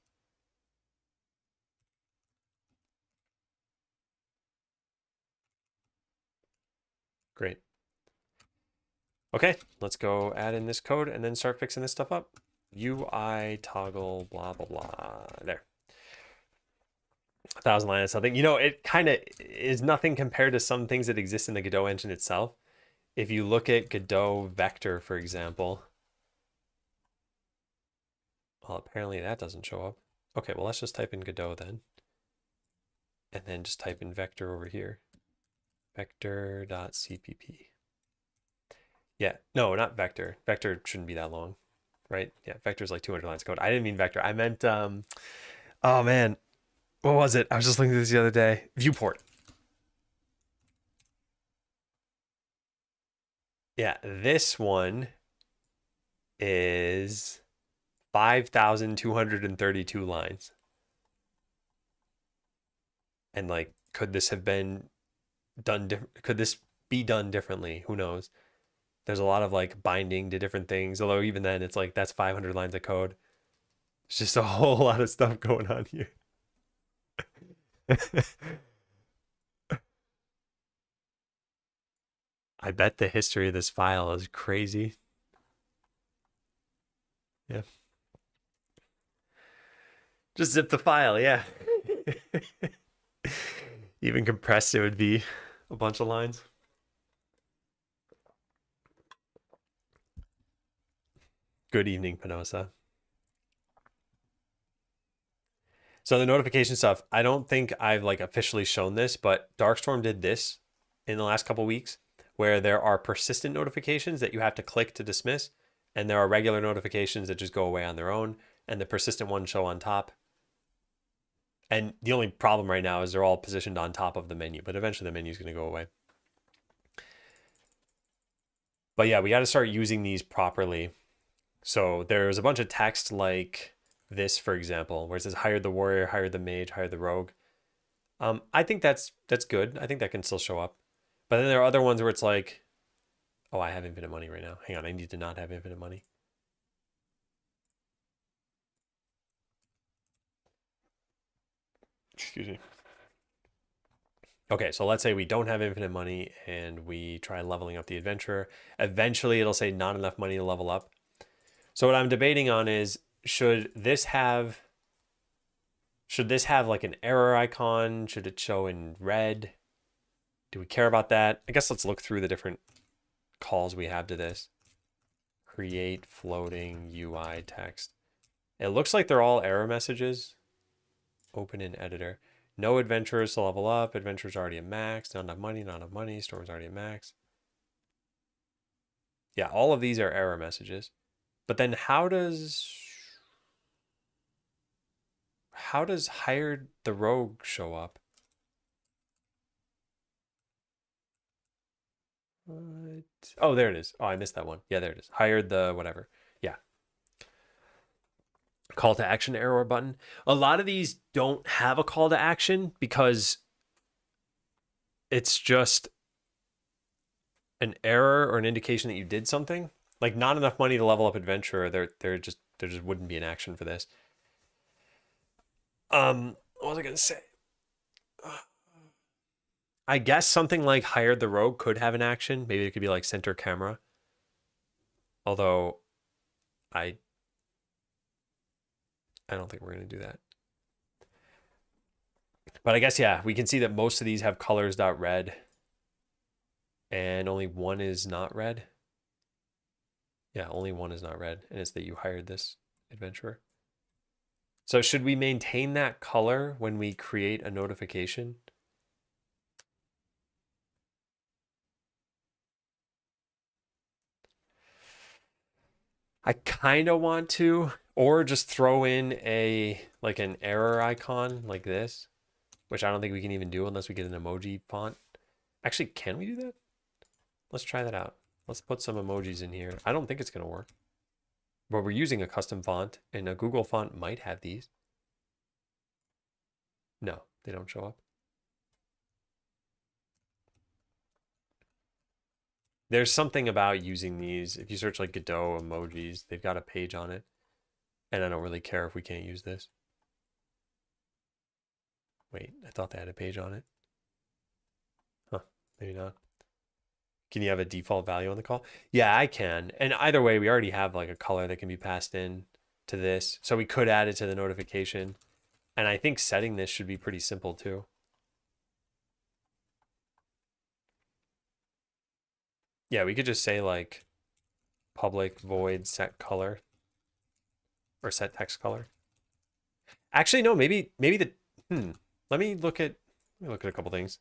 Great. Okay, let's go add in this code and then start fixing this stuff up. UI toggle blah blah blah. There. 1,000 line or something. You know, it kind of is nothing compared to some things that exist in the Godot engine itself. If you look at Godot vector, for example, well, apparently that doesn't show up. Okay, well, let's just type in Godot then. And then just type in vector over here. Vector.cpp. Yeah, no, not vector. Vector shouldn't be that long, right? Yeah, vector is like 200 lines of code. I didn't mean vector. I meant, oh man, what was it? I was just looking at this the other day. Viewport. Yeah, this one is 5,232 lines. And like, could this have been done could this be done differently? Who knows? There's a lot of like binding to different things, although even then it's like that's 500 lines of code. It's just a whole lot of stuff going on here. I bet the history of this file is crazy. Yeah. Just zip the file, yeah. Even compressed, it would be a bunch of lines. Good evening, Penosa. So the notification stuff, I don't think I've like officially shown this, but Darkstorm did this in the last couple weeks where there are persistent notifications that you have to click to dismiss, and there are regular notifications that just go away on their own, and the persistent ones show on top. And the only problem right now is they're all positioned on top of the menu, but eventually the menu is going to go away. But yeah, we got to start using these properly. So there's a bunch of text like this, for example, where it says hire the warrior, hire the mage, hire the rogue. I think that's good. I think that can still show up. But then there are other ones where it's like, oh, I have infinite money right now. Hang on, I need to not have infinite money. Excuse me. Okay, so let's say we don't have infinite money and we try leveling up the adventurer. Eventually it'll say not enough money to level up. So what I'm debating on is, should this have like an error icon? Should it show in red? Do we care about that? I guess let's look through the different calls we have to this. Create floating UI text. It looks like they're all error messages. Open in editor. No adventurers to level up. Adventurers already at max. Not enough money. Not enough money. Storm's already at max. Yeah, all of these are error messages. But then how does hired the rogue show up? What? Oh, there it is. Oh, I missed that one. Yeah, there it is. Hired the whatever. Yeah. Call to action error button. A lot of these don't have a call to action because it's just an error or an indication that you did something. Like not enough money to level up adventurer. There just wouldn't be an action for this. What was I gonna say? I guess something like hired the rogue could have an action. Maybe it could be like center camera. Although I don't think we're gonna do that. But I guess, yeah, we can see that most of these have colors.red and only one is not red. Yeah, only one is not red, and it's that you hired this adventurer. So should we maintain that color when we create a notification? I kind of want to, or just throw in like an error icon like this, which I don't think we can even do unless we get an emoji font. Actually, can we do that? Let's try that out. Let's put some emojis in here. I don't think it's going to work. But we're using a custom font, and a Google font might have these. No, they don't show up. There's something about using these. If you search like Godot emojis, they've got a page on it. And I don't really care if we can't use this. Wait, I thought they had a page on it. Huh, maybe not. Can you have a default value on the call? Yeah, I can. And either way, we already have like a color that can be passed in to this. So we could add it to the notification. And I think setting this should be pretty simple too. Yeah, we could just say like public void set color or set text color. Actually, no, maybe the let me look at a couple things.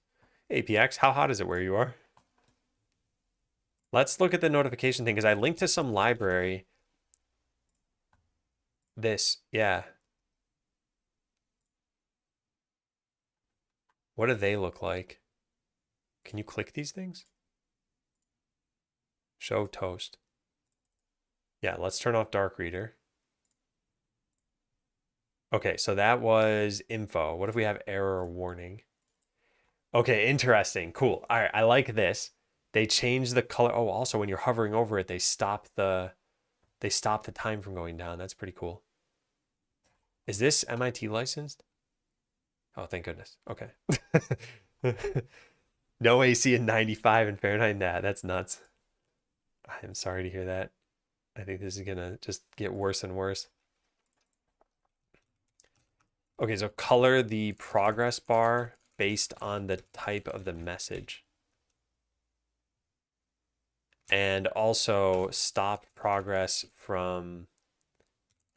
APX, how hot is it where you are? Let's look at the notification thing because I linked to some library. This, yeah. What do they look like? Can you click these things? Show toast. Yeah, let's turn off dark reader. Okay, so that was info. What if we have error warning? Okay, interesting. Cool. All right, I like this. They change the color. Oh, also when you're hovering over it, they stop the time from going down. That's pretty cool. Is this MIT licensed? Oh, thank goodness. Okay. No AC in 95 in Fahrenheit. Nah, that's nuts. I'm sorry to hear that. I think this is gonna just get worse and worse. Okay, so color the progress bar based on the type of the message. And also stop progress from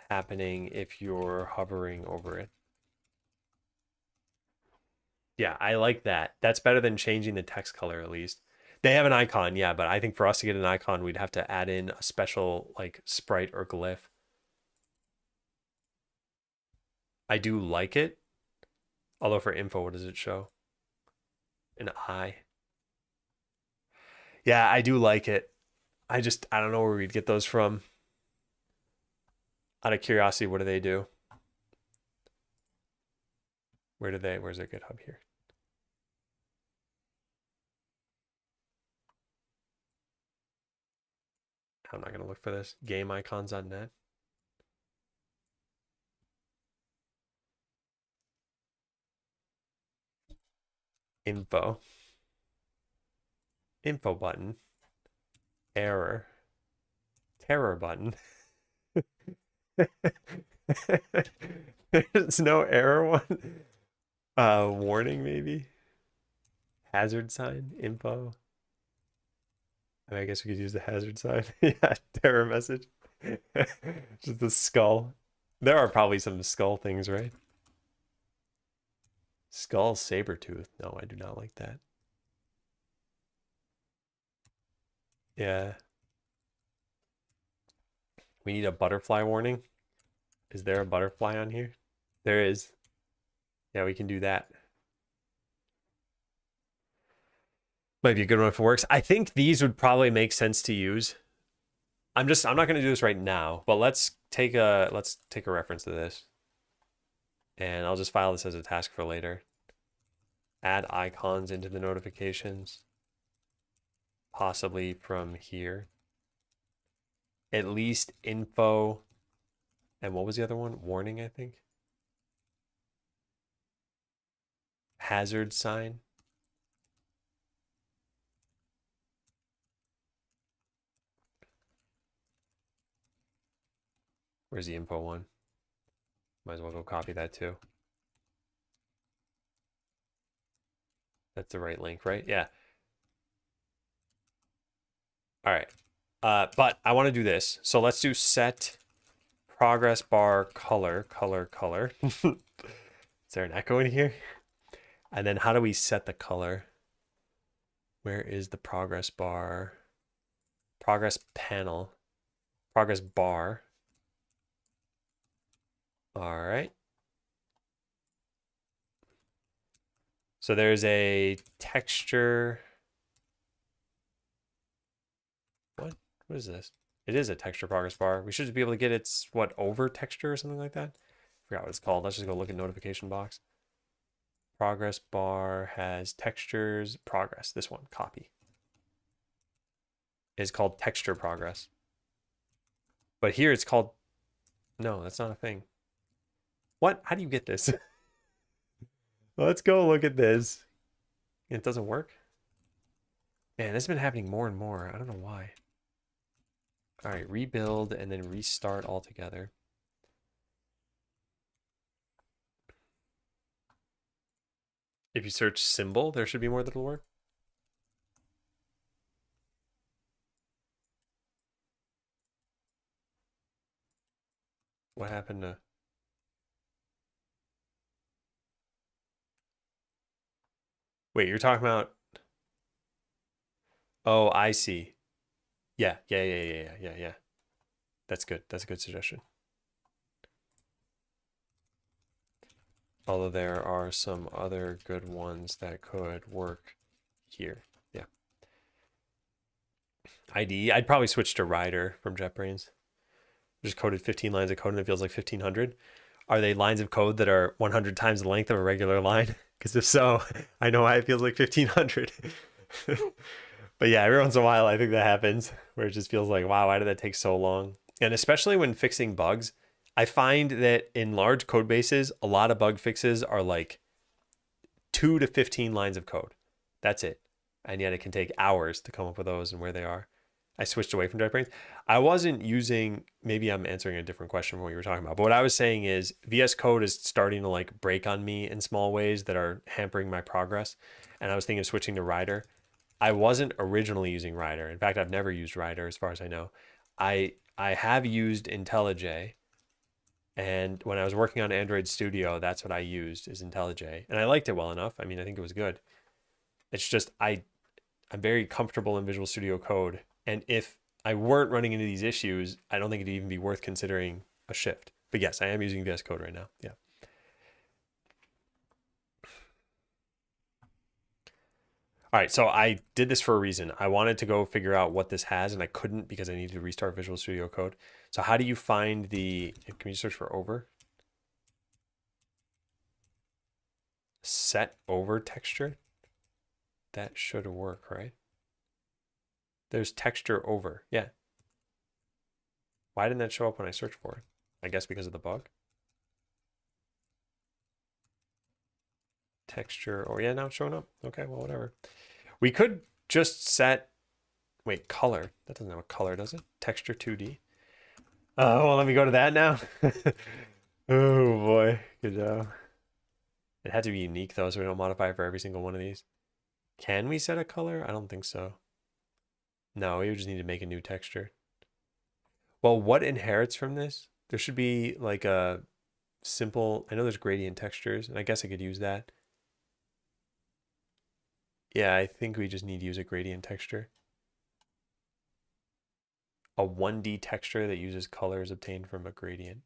happening if you're hovering over it. Yeah, I like that. That's better than changing the text color at least. They have an icon, yeah, but I think for us to get an icon, we'd have to add in a special like sprite or glyph. I do like it. Although for info, what does it show? An eye. Yeah, I do like it. I don't know where we'd get those from. Out of curiosity, what do they do? Where's their GitHub here? I'm not gonna look for this. Gameicons.net. Info. Info button. Error. Terror button. There's no error one. Warning maybe. Hazard sign. Info. I guess we could use the hazard sign. Yeah, terror message. Just the skull. There are probably some skull things, right? Skull saber tooth. No, I do not like that. Yeah. We need a butterfly warning. Is there a butterfly on here? There is. Yeah, we can do that. Might be a good one if it works. I think these would probably make sense to use. I'm not going to do this right now, but let's take a reference to this. And I'll just file this as a task for later. Add icons into the notifications. Possibly from here. At least info. And what was the other one? Warning, I think. Hazard sign. Where's the info one? Might as well go copy that too. That's the right link, right? Yeah. All right. But I want to do this. So let's do set progress bar color. Is there an echo in here? And then how do we set the color? Where is the progress bar? Progress panel. Progress bar. All right. So there's a texture. What is this? It is a texture progress bar. We should be able to get its, what, over texture or something like that? I forgot what it's called. Let's just go look at notification box. Progress bar has textures. Progress. This one, copy. Is called texture progress. But here it's called, no, that's not a thing. What? How do you get this? Let's go look at this. It doesn't work? Man, this has been happening more and more. I don't know why. All right, rebuild and then restart altogether. If you search symbol, there should be more that'll work. What happened to... Wait, you're talking about... Oh, I see. Yeah. That's good. That's a good suggestion. Although there are some other good ones that could work here. Yeah. ID, I'd probably switch to Rider from JetBrains. Just coded 15 lines of code and it feels like 1500. Are they lines of code that are 100 times the length of a regular line? Because if so, I know why it feels like 1500. But yeah, every once in a while, I think that happens where it just feels like, wow, why did that take so long? And especially when fixing bugs, I find that in large code bases, a lot of bug fixes are like 2 to 15 lines of code. That's it. And yet it can take hours to come up with those and where they are. I switched away from JetBrains. I wasn't using, maybe I'm answering a different question from what you were talking about, but what I was saying is VS Code is starting to like break on me in small ways that are hampering my progress. And I was thinking of switching to Rider. I wasn't originally using Rider. In fact, I've never used Rider as far as I know. I have used IntelliJ, and when I was working on Android Studio, that's what I used is IntelliJ, and I liked it well enough. I mean, I think it was good. It's just I'm very comfortable in Visual Studio Code, and if I weren't running into these issues, I don't think it'd even be worth considering a shift. But yes, I am using VS Code right now. Yeah. All right, so I did this for a reason. I wanted to go figure out what this has, and I couldn't because I needed to restart Visual Studio Code. So how do you find the, can you search for over? Set over texture? That should work, right? There's texture over, yeah. Why didn't that show up when I searched for it? I guess because of the bug. texture, or yeah, now it's showing up. Okay, well, whatever. We could just set, wait, color. That doesn't have a color, does it? Texture 2D. Oh, well, let me go to that now. Oh boy, good job. It had to be unique though, so we don't modify it for every single one of these. Can we set a color? I don't think so. No, we would just need to make a new texture. Well, what inherits from this? There should be like a simple, I know there's gradient textures, and I guess I could use that. Yeah, I think we just need to use a gradient texture. A 1D texture that uses colors obtained from a gradient.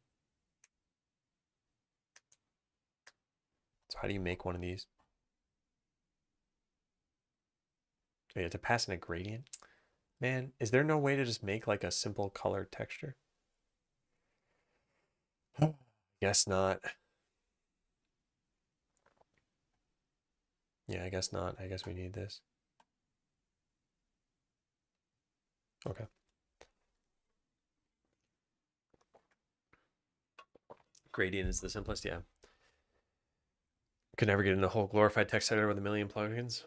So how do you make one of these? Oh, you have to pass in a gradient? Man, is there no way to just make like a simple color texture? Guess not. Yeah, I guess not. I guess we need this. Okay. Gradient is the simplest, yeah. Could never get in a whole glorified text editor with a million plugins.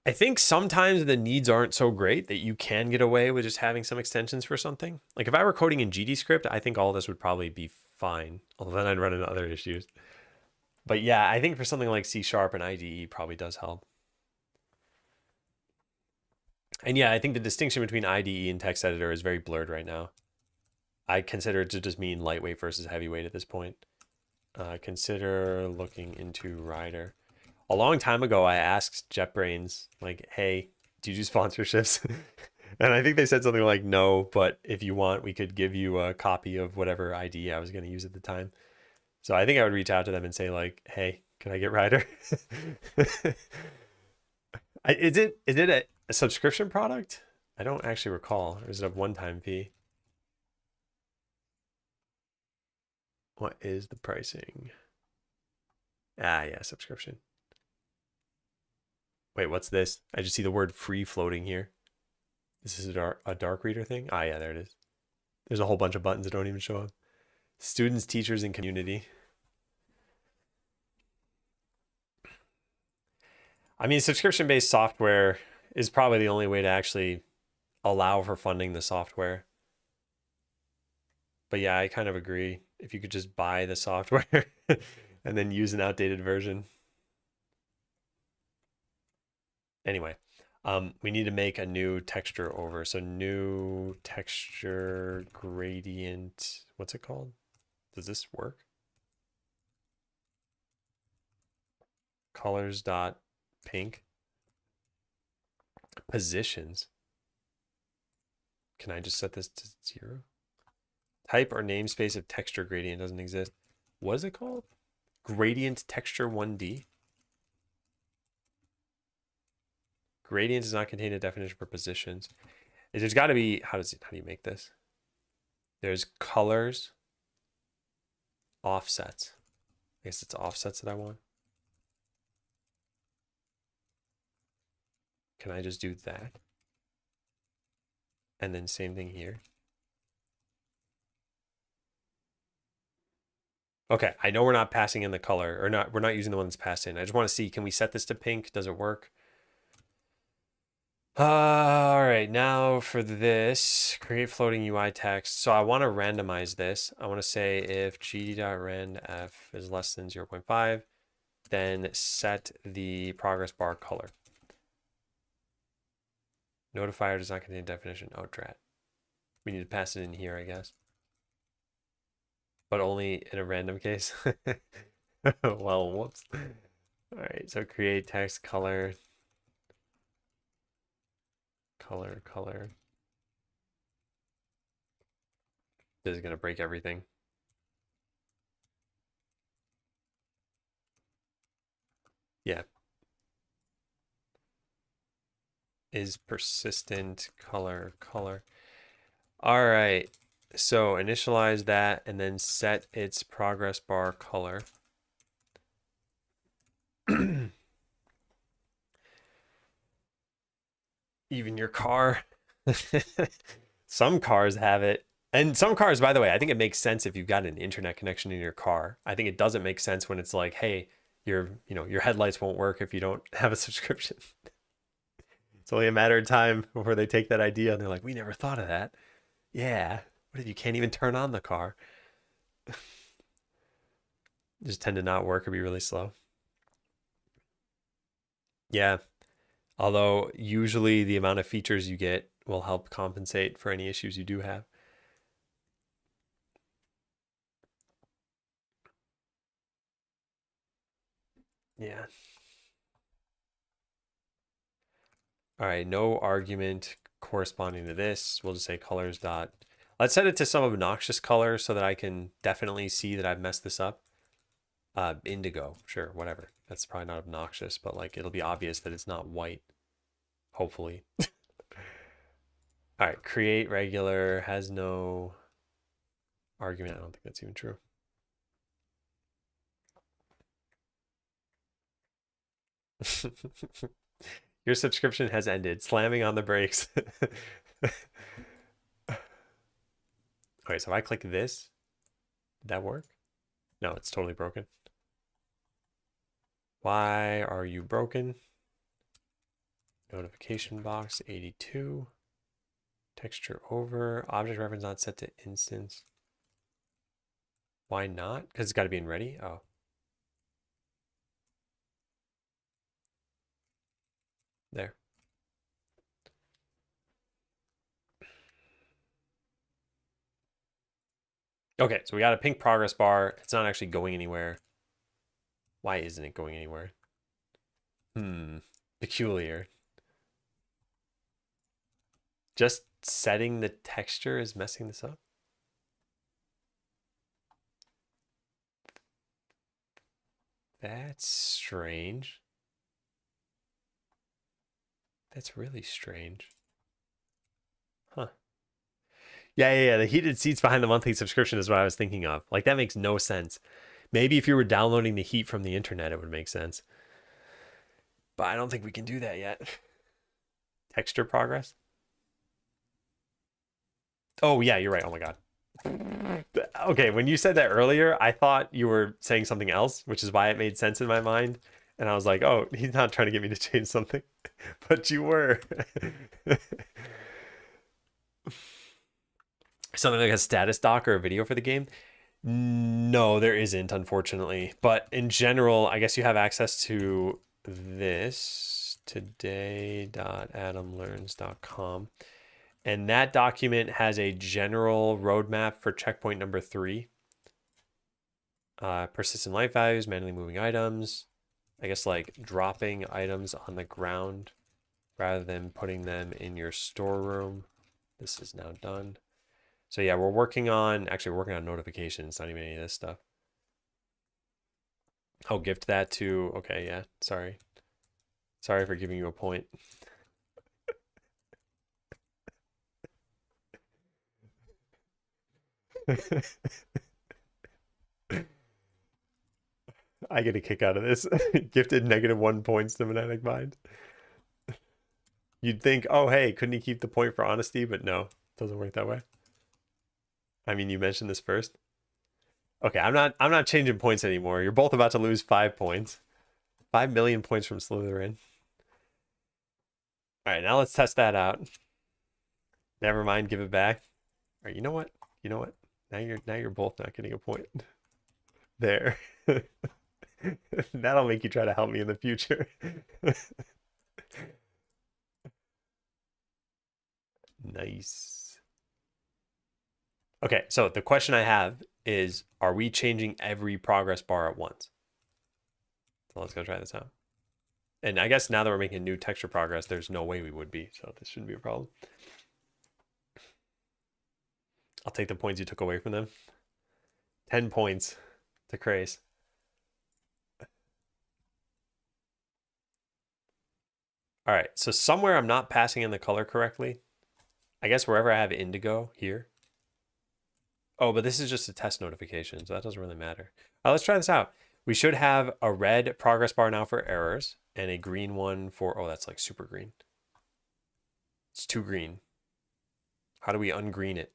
I think sometimes the needs aren't so great that you can get away with just having some extensions for something. Like if I were coding in GDScript, I think all this would probably be fine. Although then I'd run into other issues. But yeah, I think for something like C# and IDE probably does help. And yeah, I think the distinction between IDE and text editor is very blurred right now. I consider it to just mean lightweight versus heavyweight at this point. Consider looking into Rider. A long time ago, I asked JetBrains, like, hey, do you do sponsorships? And I think they said something like, no, but if you want, we could give you a copy of whatever ID I was going to use at the time. So I think I would reach out to them and say like, hey, can I get Rider? Is it a subscription product? I don't actually recall. Or is it a one-time fee? What is the pricing? Ah, yeah, subscription. Wait, what's this? I just see the word free floating here. This is a dark reader thing? Ah, yeah, there it is. There's a whole bunch of buttons that don't even show up. Students, teachers, and community. I mean, subscription-based software is probably the only way to actually allow for funding the software. But yeah, I kind of agree. If you could just buy the software and then use an outdated version. Anyway, we need to make a new texture over. So new texture gradient. What's it called? Does this work? Colors dot pink. Positions. Can I just set this to 0? Type or namespace of texture gradient doesn't exist. What is it called? Gradient texture 1D. Gradient does not contain a definition for positions. There's got to be, how do you make this? There's colors, offsets. I guess it's offsets that I want. Can I just do that? And then same thing here. Okay, I know we're not passing in the color, or not. We're not using the one that's passed in. I just want to see, can we set this to pink? Does it work? All right, now for this, create floating UI text. So I want to randomize this. I want to say if g.randf is less than 0.5, then set the progress bar color. Notifier does not contain definition. Oh, drat. We need to pass it in here, I guess. But only in a random case. Well, whoops. All right, so create text color. Color. This is going to break everything. Yeah. Is persistent color. All right. So initialize that and then set its progress bar color. Even your car. Some cars have it. And some cars, by the way, I think it makes sense if you've got an internet connection in your car. I think it doesn't make sense when it's like, hey, your headlights won't work if you don't have a subscription. It's only a matter of time before they take that idea and they're like, we never thought of that. Yeah. What if you can't even turn on the car? Just tend to not work or be really slow. Yeah. Although usually the amount of features you get will help compensate for any issues you do have. Yeah. All right, no argument corresponding to this. We'll just say colors dot. Let's set it to some obnoxious color so that I can definitely see that I've messed this up. Indigo, sure, whatever. That's probably not obnoxious, but like it'll be obvious that it's not white. Hopefully. All right, create regular has no argument. I don't think that's even true. Your subscription has ended. Slamming on the brakes. Okay, so if I click this, did that work? No, it's totally broken. Why are you broken? Notification box 82. Texture over. Object reference not set to instance. Why not? Because it's got to be in ready. Oh. There. Okay, so we got a pink progress bar. It's not actually going anywhere. Why isn't it going anywhere? Peculiar. Just setting the texture is messing this up? That's strange. That's really strange. Huh. Yeah. The heated seats behind the monthly subscription is what I was thinking of. Like, that makes no sense. Maybe if you were downloading the heat from the internet, it would make sense. But I don't think we can do that yet. Texture progress? Oh, yeah, you're right. Oh, my God. Okay, when you said that earlier, I thought you were saying something else, which is why it made sense in my mind. And I was like, oh, he's not trying to get me to change something. But you were. Something like a status doc or a video for the game? No, there isn't, unfortunately. But in general, I guess you have access to this today.adamlearns.com. And that document has a general roadmap for checkpoint number 3. Persistent life values, manually moving items. I guess like dropping items on the ground rather than putting them in your storeroom. This is now done. So yeah, we're working on notifications, not even any of this stuff. Oh, gift that to, okay, yeah, sorry. Sorry for giving you a point. I get a kick out of this. Gifted -1 points to Magnetic Mind. You'd think, oh, hey, couldn't he keep the point for honesty? But no, it doesn't work that way. I mean, you mentioned this first. Okay, I'm not changing points anymore. You're both about to lose 5 points. 5 million points from Slytherin. All right, now let's test that out. Never mind, give it back. All right, you know what? You know what? Now you're both not getting a point. There. That'll make you try to help me in the future. Nice. Okay, so the question I have is, are we changing every progress bar at once? So let's go try this out. And I guess now that we're making new texture progress, there's no way we would be, so this shouldn't be a problem. I'll take the points you took away from them. 10 points to Craze. All right, so somewhere I'm not passing in the color correctly. I guess wherever I have indigo here. Oh, but this is just a test notification, so that doesn't really matter. Let's try this out. We should have a red progress bar now for errors and a green one for, oh, that's like super green. It's too green. How do we ungreen it?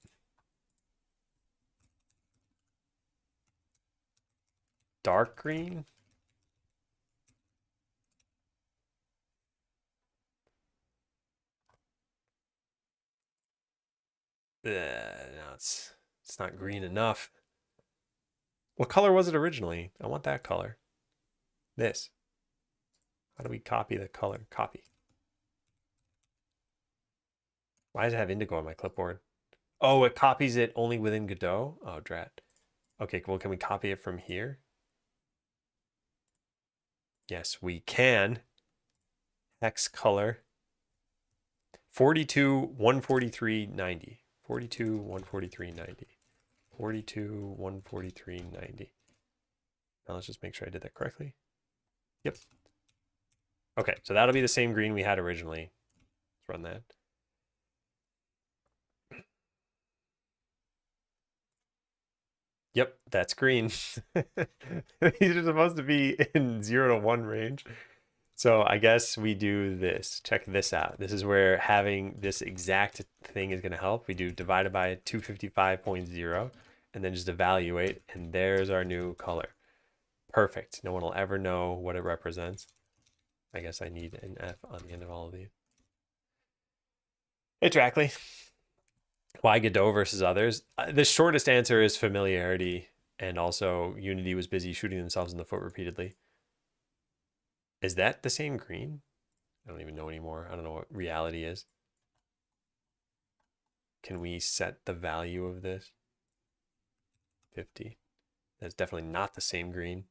dark green. No, it's not green enough. What color was it originally? I want that color. This. How do we copy the color? Copy. Why does it have indigo on my clipboard? Oh, it copies it only within Godot? Oh, drat. Okay, well, can we copy it from here? Yes, we can. Hex color. 42, 143, 90. 42, 143, 90. 42, 143, 90. Now let's just make sure I did that correctly. Yep. Okay, so that'll be the same green we had originally. Let's run that. Yep, that's green. These are supposed to be in 0 to 1 range. So I guess we do this. Check this out. This is where having this exact thing is going to help. We do divided by 255.0 and then just evaluate. And there's our new color. Perfect. No one will ever know what it represents. I guess I need an F on the end of all of these. Exactly. Why Godot versus others? The shortest answer is familiarity, and also Unity was busy shooting themselves in the foot repeatedly. Is that the same green? I don't even know anymore. I don't know what reality is. Can we set the value of this? 50. That's definitely not the same green.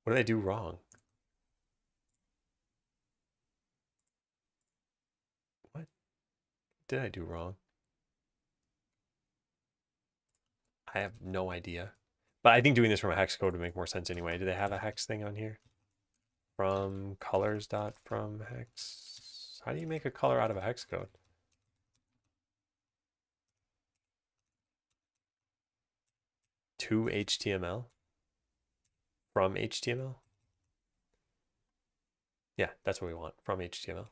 What did I do wrong? What did I do wrong? I have no idea. But I think doing this from a hex code would make more sense anyway. Do they have a hex thing on here? From colors dot from hex. How do you make a color out of a hex code? To HTML? From HTML? Yeah, that's what we want, from HTML.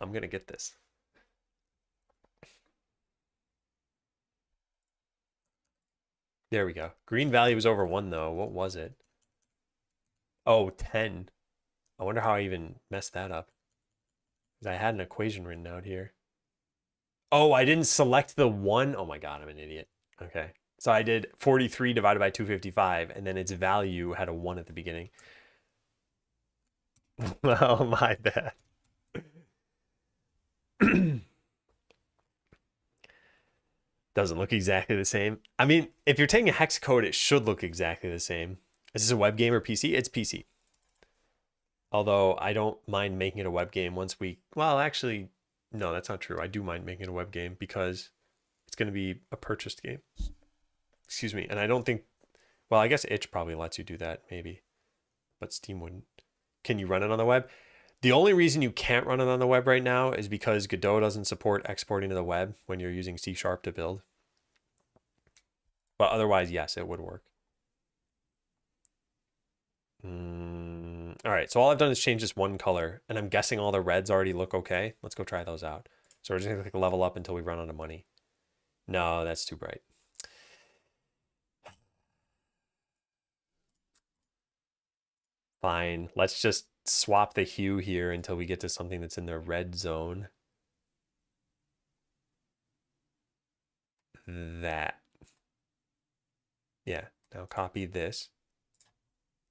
I'm gonna get this. There we go. Green value was over 1 though. What was it? Oh, 10. I wonder how I even messed that up. I had an equation written out here. Oh, I didn't select the 1. Oh my God, I'm an idiot. Okay. So I did 43 divided by 255, and then its value had a 1 at the beginning. Oh, my bad. Doesn't look exactly the same. I mean, if you're taking a hex code, it should look exactly the same. Is this a web game or PC? It's PC. Although I don't mind making it a web game once we... Well, actually, no, that's not true. I do mind making it a web game because it's going to be a purchased game. Excuse me. And I don't think... Well, I guess itch probably lets you do that, maybe. But Steam wouldn't. Can you run it on the web? The only reason you can't run it on the web right now is because Godot doesn't support exporting to the web when you're using C# to build. But otherwise, yes, it would work. All right, so all I've done is change this one color, and I'm guessing all the reds already look okay. Let's go try those out. So we're just gonna click level up until we run out of money. No, that's too bright. Fine, let's just swap the hue here until we get to something that's in the red zone. That. Yeah, now copy this.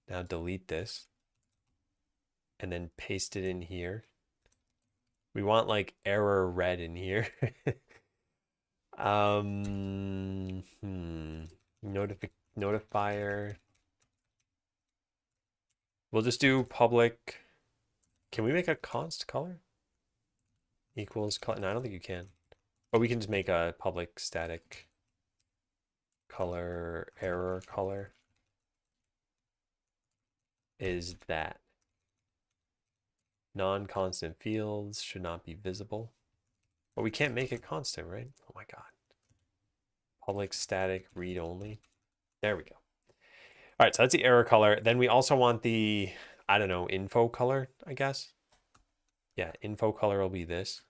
Now delete this. And then paste it in here. We want like error red in here. Notifier. We'll just do public. Can we make a const color? Equals color. No, I don't think you can. But we can just make a public static color error color. Is that non-constant fields should not be visible. But we can't make it constant, right? Oh my God. Public static read only. There we go. All right, so that's the error color. Then we also want the, I don't know, info color, I guess. Yeah, info color will be this.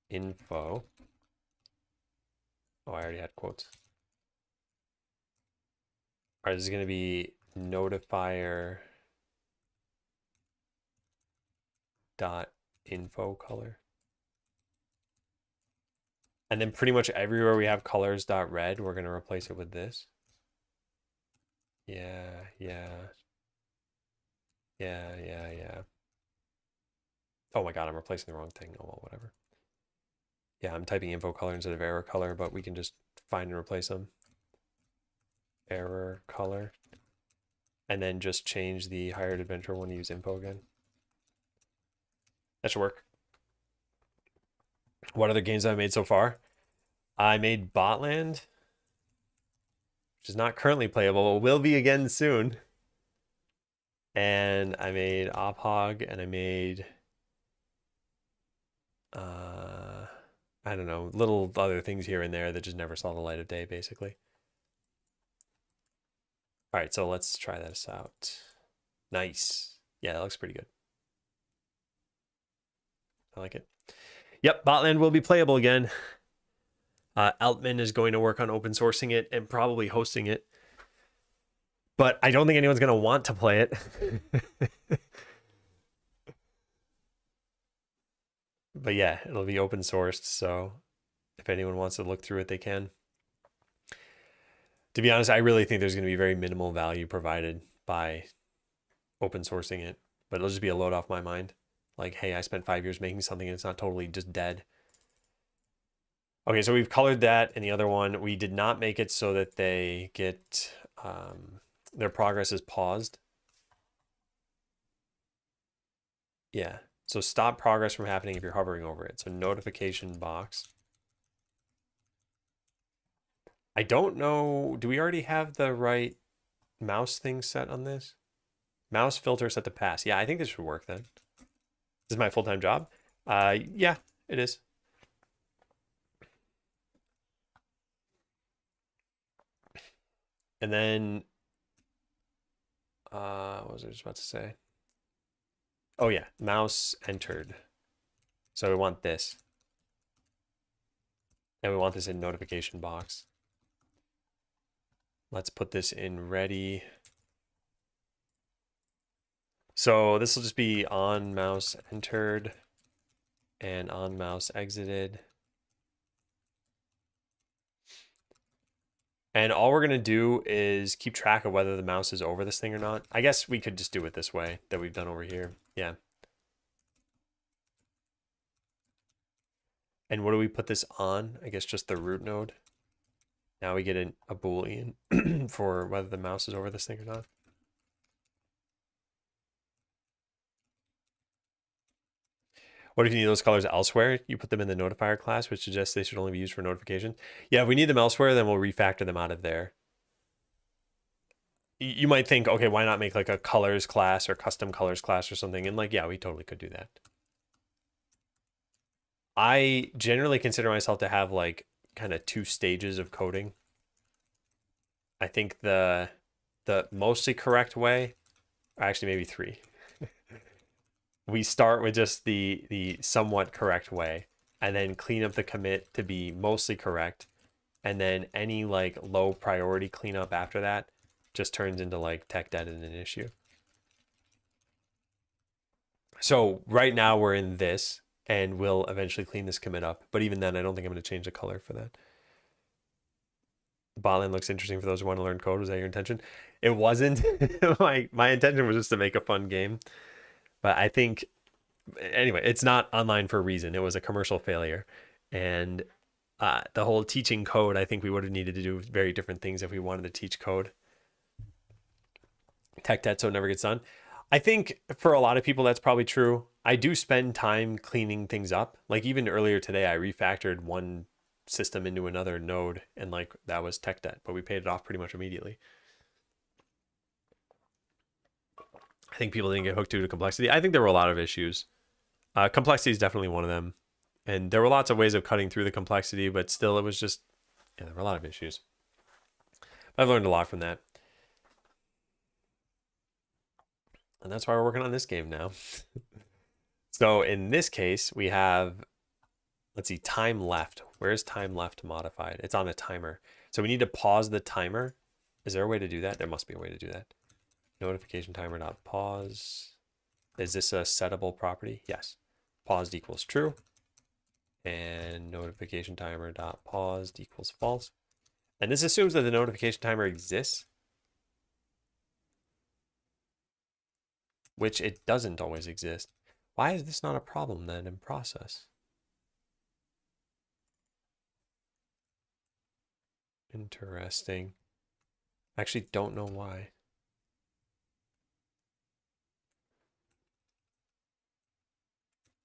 Info. Oh, I already had quotes. All right, this is going to be notifier dot info color. And then pretty much everywhere we have colors dot red, we're going to replace it with this. Yeah, yeah. Yeah, yeah, yeah. Oh my God, I'm replacing the wrong thing. Oh, well, whatever. Yeah, I'm typing info color instead of error color, but we can just find and replace them. Error color. And then just change the hired adventure one to use info again. That should work. What other games have I made so far? I made Botland, which is not currently playable, but will be again soon. And I made Ophog, and I made I don't know, little other things here and there that just never saw the light of day, basically. All right, so let's try this out. Nice. Yeah, that looks pretty good. I like it. Yep, Botland will be playable again. Altman is going to work on open sourcing it and probably hosting it. But I don't think anyone's going to want to play it. But yeah, it'll be open sourced, so if anyone wants to look through it, they can. To be honest, I really think there's going to be very minimal value provided by open sourcing it, but it'll just be a load off my mind. Like, hey, I spent 5 years making something and it's not totally just dead. Okay, so we've colored that, and the other one, we did not make it so that they get, their progress is paused. Yeah, so stop progress from happening if you're hovering over it. So notification box. I don't know, do we already have the right mouse thing set on this? Mouse filter set to pass. Yeah, I think this should work then. This is my full-time job. Yeah, it is. And then, what was I just about to say? Oh yeah, mouse entered. So we want this. And we want this in notification box. Let's put this in ready. So this will just be on mouse entered and on mouse exited. And all we're going to do is keep track of whether the mouse is over this thing or not. I guess we could just do it this way that we've done over here. Yeah. And what do we put this on? I guess just the root node. Now we get a Boolean for whether the mouse is over this thing or not. What if you need those colors elsewhere? You put them in the notifier class, which suggests they should only be used for notification. Yeah, if we need them elsewhere, then we'll refactor them out of there. You might think, okay, why not make like a colors class or custom colors class or something? And like, yeah, we totally could do that. I generally consider myself to have like kind of 2 stages of coding. I think the mostly correct way, or actually maybe 3. We start with just the somewhat correct way, and then clean up the commit to be mostly correct, and then any like low priority cleanup after that just turns into like tech debt and an issue. So right now we're in this, and we'll eventually clean this commit up. But even then, I don't think I'm going to change the color for that. Botland looks interesting for those who want to learn code. Was that your intention? It wasn't. my intention was just to make a fun game. But I think, anyway, it's not online for a reason. It was a commercial failure. And the whole teaching code, I think we would have needed to do very different things if we wanted to teach code. Tech debt, so it never gets done. I think for a lot of people, that's probably true. I do spend time cleaning things up. Like even earlier today, I refactored one system into another node, and like that was tech debt, but we paid it off pretty much immediately. I think people didn't get hooked due to complexity. I think there were a lot of issues. Complexity is definitely one of them. And there were lots of ways of cutting through the complexity, but still it was just, yeah, there were a lot of issues. I've learned a lot from that. And that's why we're working on this game now. So in this case, we have, let's see, time left. Where's time left modified? It's on a timer. So we need to pause the timer. Is there a way to do that? There must be a way to do that. Notification timer dot pause. Is this a settable property? Yes. Paused equals true. And notification timer dot paused equals false. And this assumes that the notification timer exists, which it doesn't always exist. Why is this not a problem then in process? Interesting. I actually don't know why.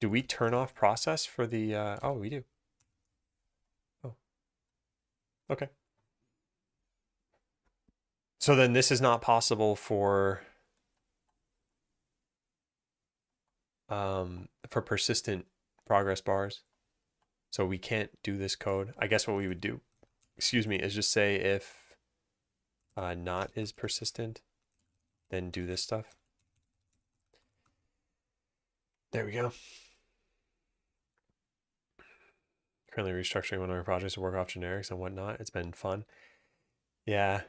Do we turn off process for the, oh, we do. Oh, okay. So then this is not possible for persistent progress bars. So we can't do this code. I guess what we would do, excuse me, is just say if not is persistent, then do this stuff. There we go. Currently restructuring one of our projects to work off generics and whatnot. It's been fun. Yeah.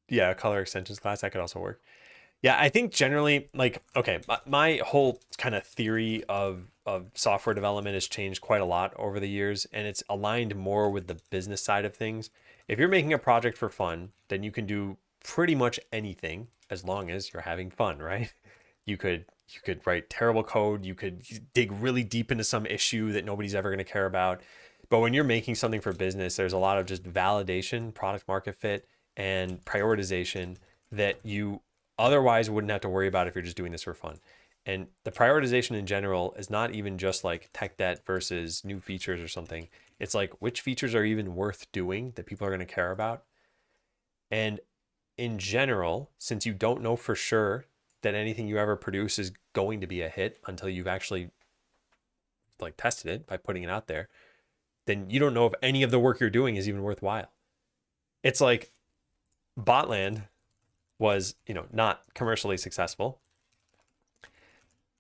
Yeah, color extensions class, that could also work. Yeah, I think generally, like, okay, my whole kind of theory of software development has changed quite a lot over the years, and it's aligned more with the business side of things. If you're making a project for fun, then you can do pretty much anything as long as you're having fun, right? You could write terrible code, you could dig really deep into some issue that nobody's ever going to care about. But when you're making something for business, there's a lot of just validation, product market fit, and prioritization that you otherwise wouldn't have to worry about if you're just doing this for fun. And the prioritization in general is not even just like tech debt versus new features or something. It's like which features are even worth doing that people are going to care about. And in general, since you don't know for sure that anything you ever produce is going to be a hit until you've actually like tested it by putting it out there, then you don't know if any of the work you're doing is even worthwhile. It's like Botland was, not commercially successful.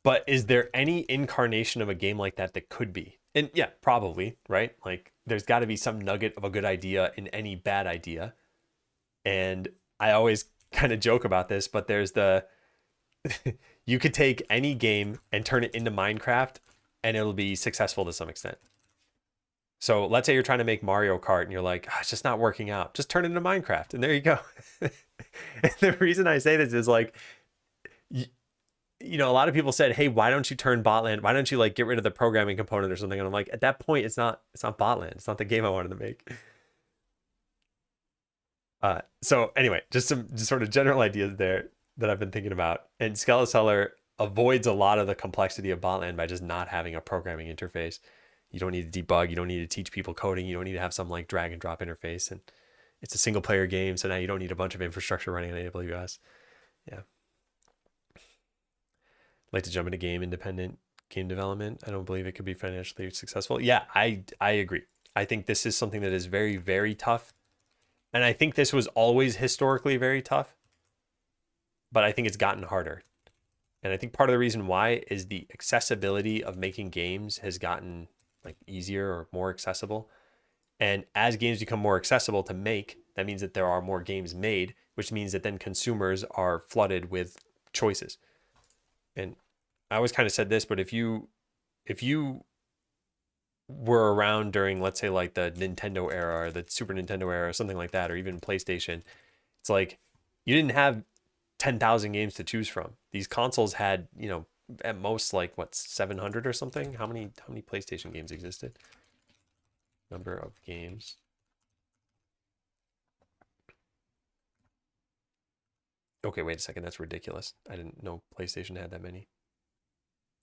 But is there any incarnation of a game like that that could be? And yeah, probably, right? Like there's got to be some nugget of a good idea in any bad idea. And I always kind of joke about this, but there's the you could take any game and turn it into Minecraft and it'll be successful to some extent. So let's say you're trying to make Mario Kart and you're like, it's just not working out. Just turn it into Minecraft and there you go. And the reason I say this is like, a lot of people said, hey, why don't you turn Botland? Why don't you like get rid of the programming component or something? And I'm like, at that point, it's not Botland. It's not the game I wanted to make. So anyway, just some sort of general ideas there that I've been thinking about. And Skeleseller avoids a lot of the complexity of Botland by just not having a programming interface. You don't need to debug. You don't need to teach people coding. You don't need to have some like drag and drop interface. And it's a single player game. So now you don't need a bunch of infrastructure running on AWS. Yeah. Like to jump into independent game development. I don't believe it could be financially successful. Yeah, I agree. I think this is something that is very, very tough. And I think this was always historically very tough. But I think it's gotten harder. And I think part of the reason why is the accessibility of making games has gotten like easier or more accessible. And as games become more accessible to make, that means that there are more games made, which means that then consumers are flooded with choices. And I always kind of said this, but if you were around during, let's say, like the Nintendo era or the Super Nintendo era or something like that, or even PlayStation, it's like you didn't have 10,000 games to choose from. These consoles had, at most like 700 or something. How many PlayStation games existed? Number of games. Okay, wait a second. That's ridiculous. I didn't know PlayStation had that many.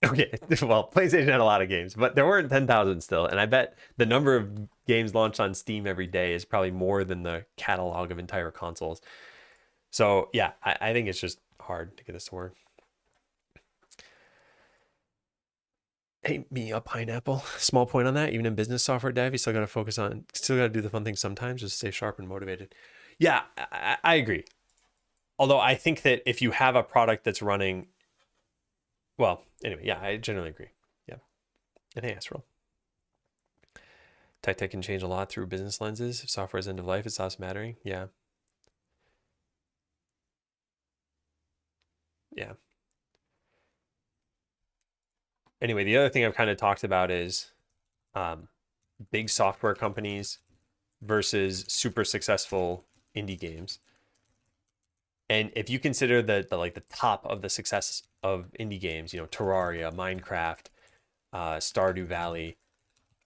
Okay, well, PlayStation had a lot of games, but there weren't 10,000 still. And I bet the number of games launched on Steam every day is probably more than the catalog of entire consoles. So yeah, I think it's just hard to get this to work. Hey, me a pineapple. Small point on that. Even in business software dev, you still got to do the fun things sometimes, just stay sharp and motivated. Yeah, I agree. Although I think that if you have a product that's running, well, anyway, yeah, I generally agree. Yeah. And hey, Astral. Tech can change a lot through business lenses. If software is end of life, it stops mattering. Yeah. Yeah. Anyway, the other thing I've kind of talked about is um, big software companies versus super successful indie games. And if you consider the like the top of the success of indie games, you know, Terraria, Minecraft, Stardew Valley,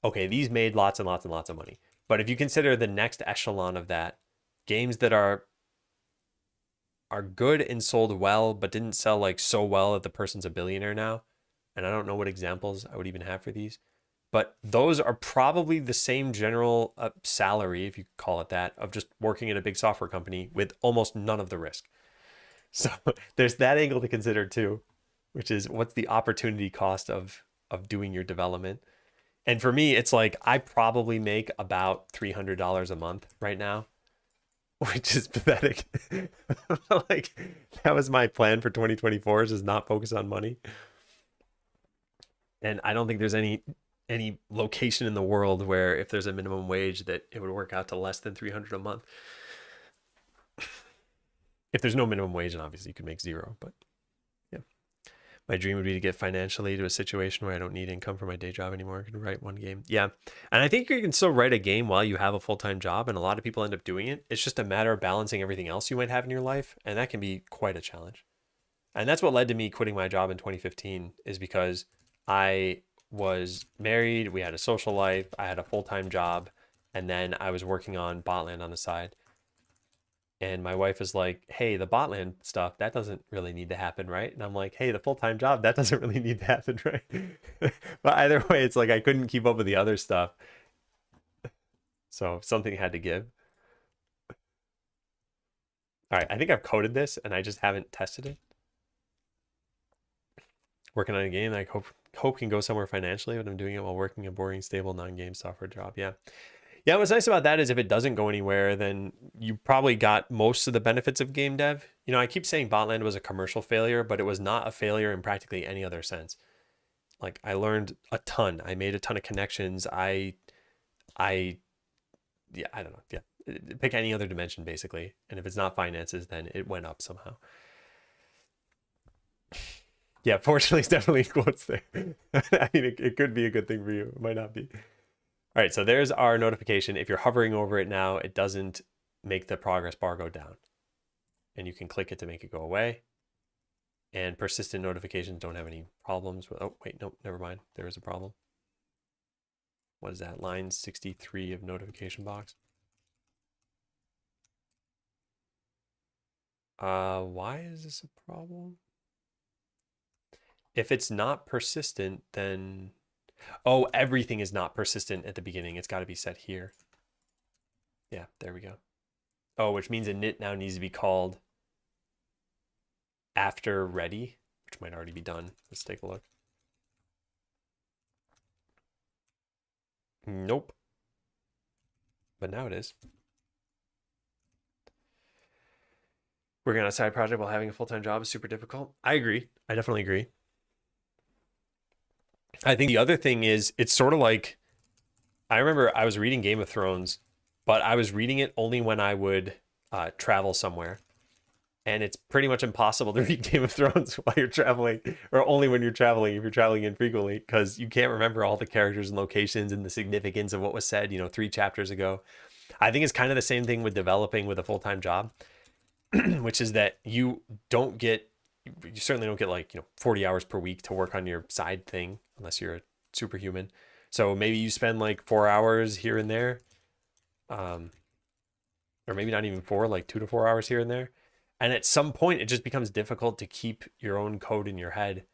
okay, these made lots and lots and lots of money. But if you consider the next echelon of that, games that are good and sold well, but didn't sell like so well that the person's a billionaire now, and I don't know what examples I would even have for these, but those are probably the same general salary, if you call it that, of just working at a big software company with almost none of the risk. So there's that angle to consider too, which is what's the opportunity cost of doing your development. And for me, it's like I probably make about $300 a month right now, which is pathetic. Like that was my plan for 2024 is just not focus on money. And I don't think there's any location in the world where if there's a minimum wage that it would work out to less than 300 a month. If there's no minimum wage, and obviously you could make zero, but yeah. My dream would be to get financially to a situation where I don't need income for my day job anymore. I can write one game. Yeah. And I think you can still write a game while you have a full-time job, and a lot of people end up doing it. It's just a matter of balancing everything else you might have in your life, and that can be quite a challenge. And that's what led to me quitting my job in 2015 is because I was married, we had a social life, I had a full-time job, and then I was working on Botland on the side. And my wife is like, hey, the Botland stuff, that doesn't really need to happen, right? And I'm like, hey, the full-time job, that doesn't really need to happen, right? But either way, it's like I couldn't keep up with the other stuff. So something had to give. All right, I think I've coded this and I just haven't tested it. Working on a game that I hope can go somewhere financially, but I'm doing it while working a boring, stable, non-game software job. Yeah. Yeah, what's nice about that is if it doesn't go anywhere, then you probably got most of the benefits of game dev. You know, I keep saying Botland was a commercial failure, but it was not a failure in practically any other sense. Like I learned a ton. I made a ton of connections. Yeah, I don't know. Yeah. Pick any other dimension basically. And if it's not finances, then it went up somehow. Yeah, fortunately, it's definitely quotes there. I mean, it could be a good thing for you. It might not be. All right, so there's our notification. If you're hovering over it now, it doesn't make the progress bar go down. And you can click it to make it go away. And persistent notifications don't have any problems with, oh, wait, no, never mind. There is a problem. What is that? Line 63 of notification box. Why is this a problem? If it's not persistent, then, oh, everything is not persistent at the beginning. It's got to be set here. Yeah, there we go. Oh, which means init now needs to be called after ready, which might already be done. Let's take a look. Nope. But now it is. Working on a side project while having a full-time job is super difficult. I agree. I definitely agree. I think the other thing is it's sort of like, I remember I was reading Game of Thrones, but I was reading it only when I would travel somewhere. And it's pretty much impossible to read Game of Thrones while you're traveling, or only when you're traveling, if you're traveling infrequently, because you can't remember all the characters and locations and the significance of what was said, 3 chapters ago. I think it's kind of the same thing with developing with a full-time job, which is that you certainly don't get like 40 hours per week to work on your side thing unless you're a superhuman. So maybe you spend like 4 hours here and there, or maybe not even 4, like 2 to 4 hours here and there. And at some point, it just becomes difficult to keep your own code in your head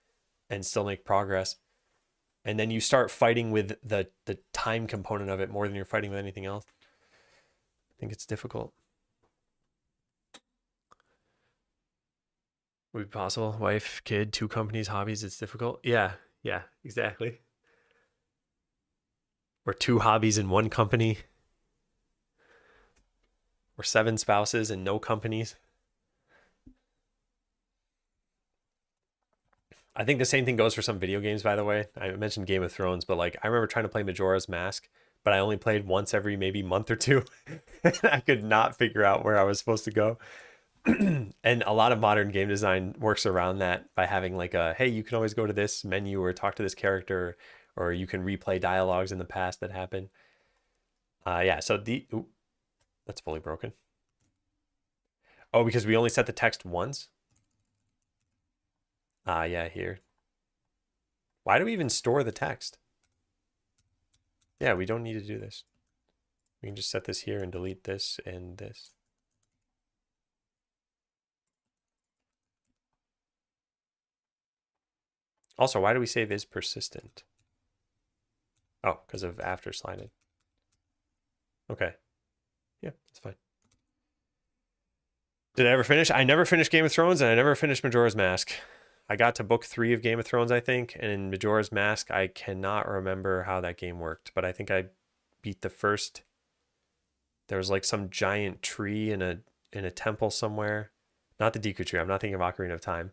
and still make progress. And then you start fighting with the time component of it more than you're fighting with anything else. I think it's difficult. Would it be possible? Wife, kid, 2 companies, hobbies, it's difficult. Yeah, exactly. Or 2 hobbies in 1 company. Or 7 spouses and no companies. I think the same thing goes for some video games, by the way. I mentioned Game of Thrones, but like I remember trying to play Majora's Mask, but I only played once every maybe month or two. I could not figure out where I was supposed to go. And a lot of modern game design works around that by having like a, hey, you can always go to this menu or talk to this character, or you can replay dialogues in the past that happened. Yeah, so ooh, that's fully broken. Oh, because we only set the text once? Yeah, here. Why do we even store the text? Yeah, we don't need to do this. We can just set this here and delete this and this. Also, why do we save is persistent? Oh, because of after sliding. Okay. Yeah, that's fine. Did I ever finish? I never finished Game of Thrones, and I never finished Majora's Mask. I got to book 3 of Game of Thrones, I think, and in Majora's Mask, I cannot remember how that game worked, but I think I beat the first. There was like some giant tree in a temple somewhere. Not the Deku tree. I'm not thinking of Ocarina of Time.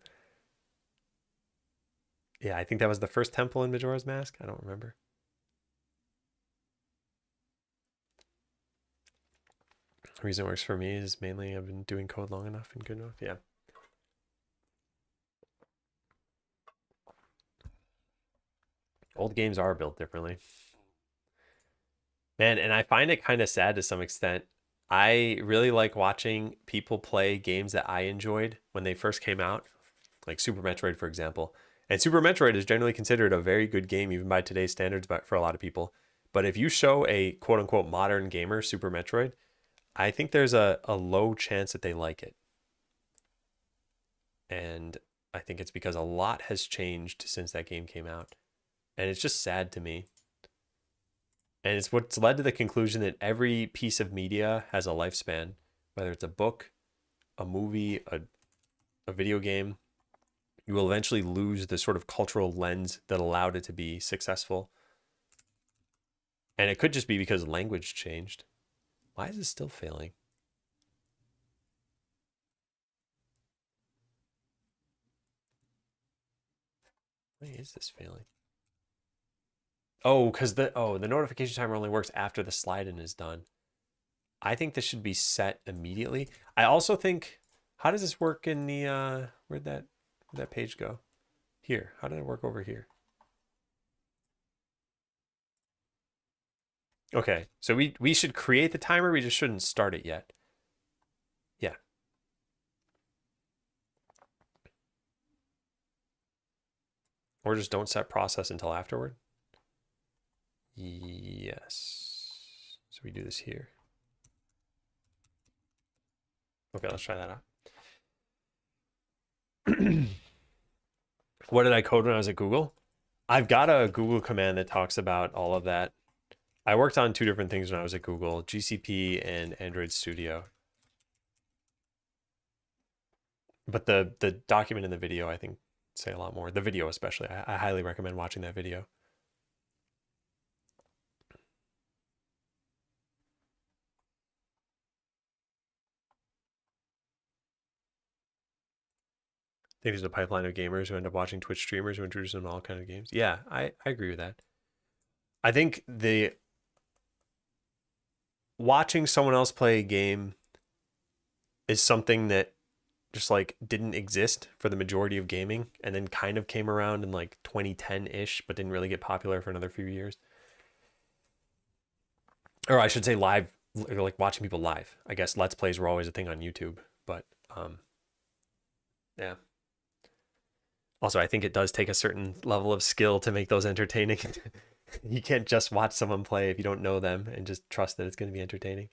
Yeah, I think that was the first temple in Majora's Mask. I don't remember. The reason it works for me is mainly I've been doing code long enough and good enough. Yeah. Old games are built differently. Man, and I find it kind of sad to some extent. I really like watching people play games that I enjoyed when they first came out, like Super Metroid, for example. And Super Metroid is generally considered a very good game, even by today's standards, but for a lot of people. But if you show a quote unquote modern gamer Super Metroid, I think there's a low chance that they like it. And I think it's because a lot has changed since that game came out. And it's just sad to me. And it's what's led to the conclusion that every piece of media has a lifespan, whether it's a book, a movie, a video game. You will eventually lose the sort of cultural lens that allowed it to be successful. And it could just be because language changed. Why is it still failing? Why is this failing? Oh, because the notification timer only works after the slide-in is done. I think this should be set immediately. I also think, how does this work in the where'd that page go? Here. How did it work over here? Okay, so we should create the timer, we just shouldn't start it yet. Yeah. Or just don't set process until afterward. Yes. So we do this here. Okay, let's try that out. What did I code when I was at Google? I've got a Google command that talks about all of that. I worked on 2 different things when I was at Google, GCP and Android Studio. But the document in the video, I think, say a lot more. The video especially. I highly recommend watching that video. I think there's a pipeline of gamers who end up watching Twitch streamers who introduce them to all kinds of games. Yeah, I agree with that. I think watching someone else play a game is something that just like didn't exist for the majority of gaming and then kind of came around in like 2010-ish, but didn't really get popular for another few years. Or I should say live, like watching people live. I guess Let's Plays were always a thing on YouTube, but yeah. Also, I think it does take a certain level of skill to make those entertaining. You can't just watch someone play if you don't know them and just trust that it's going to be entertaining.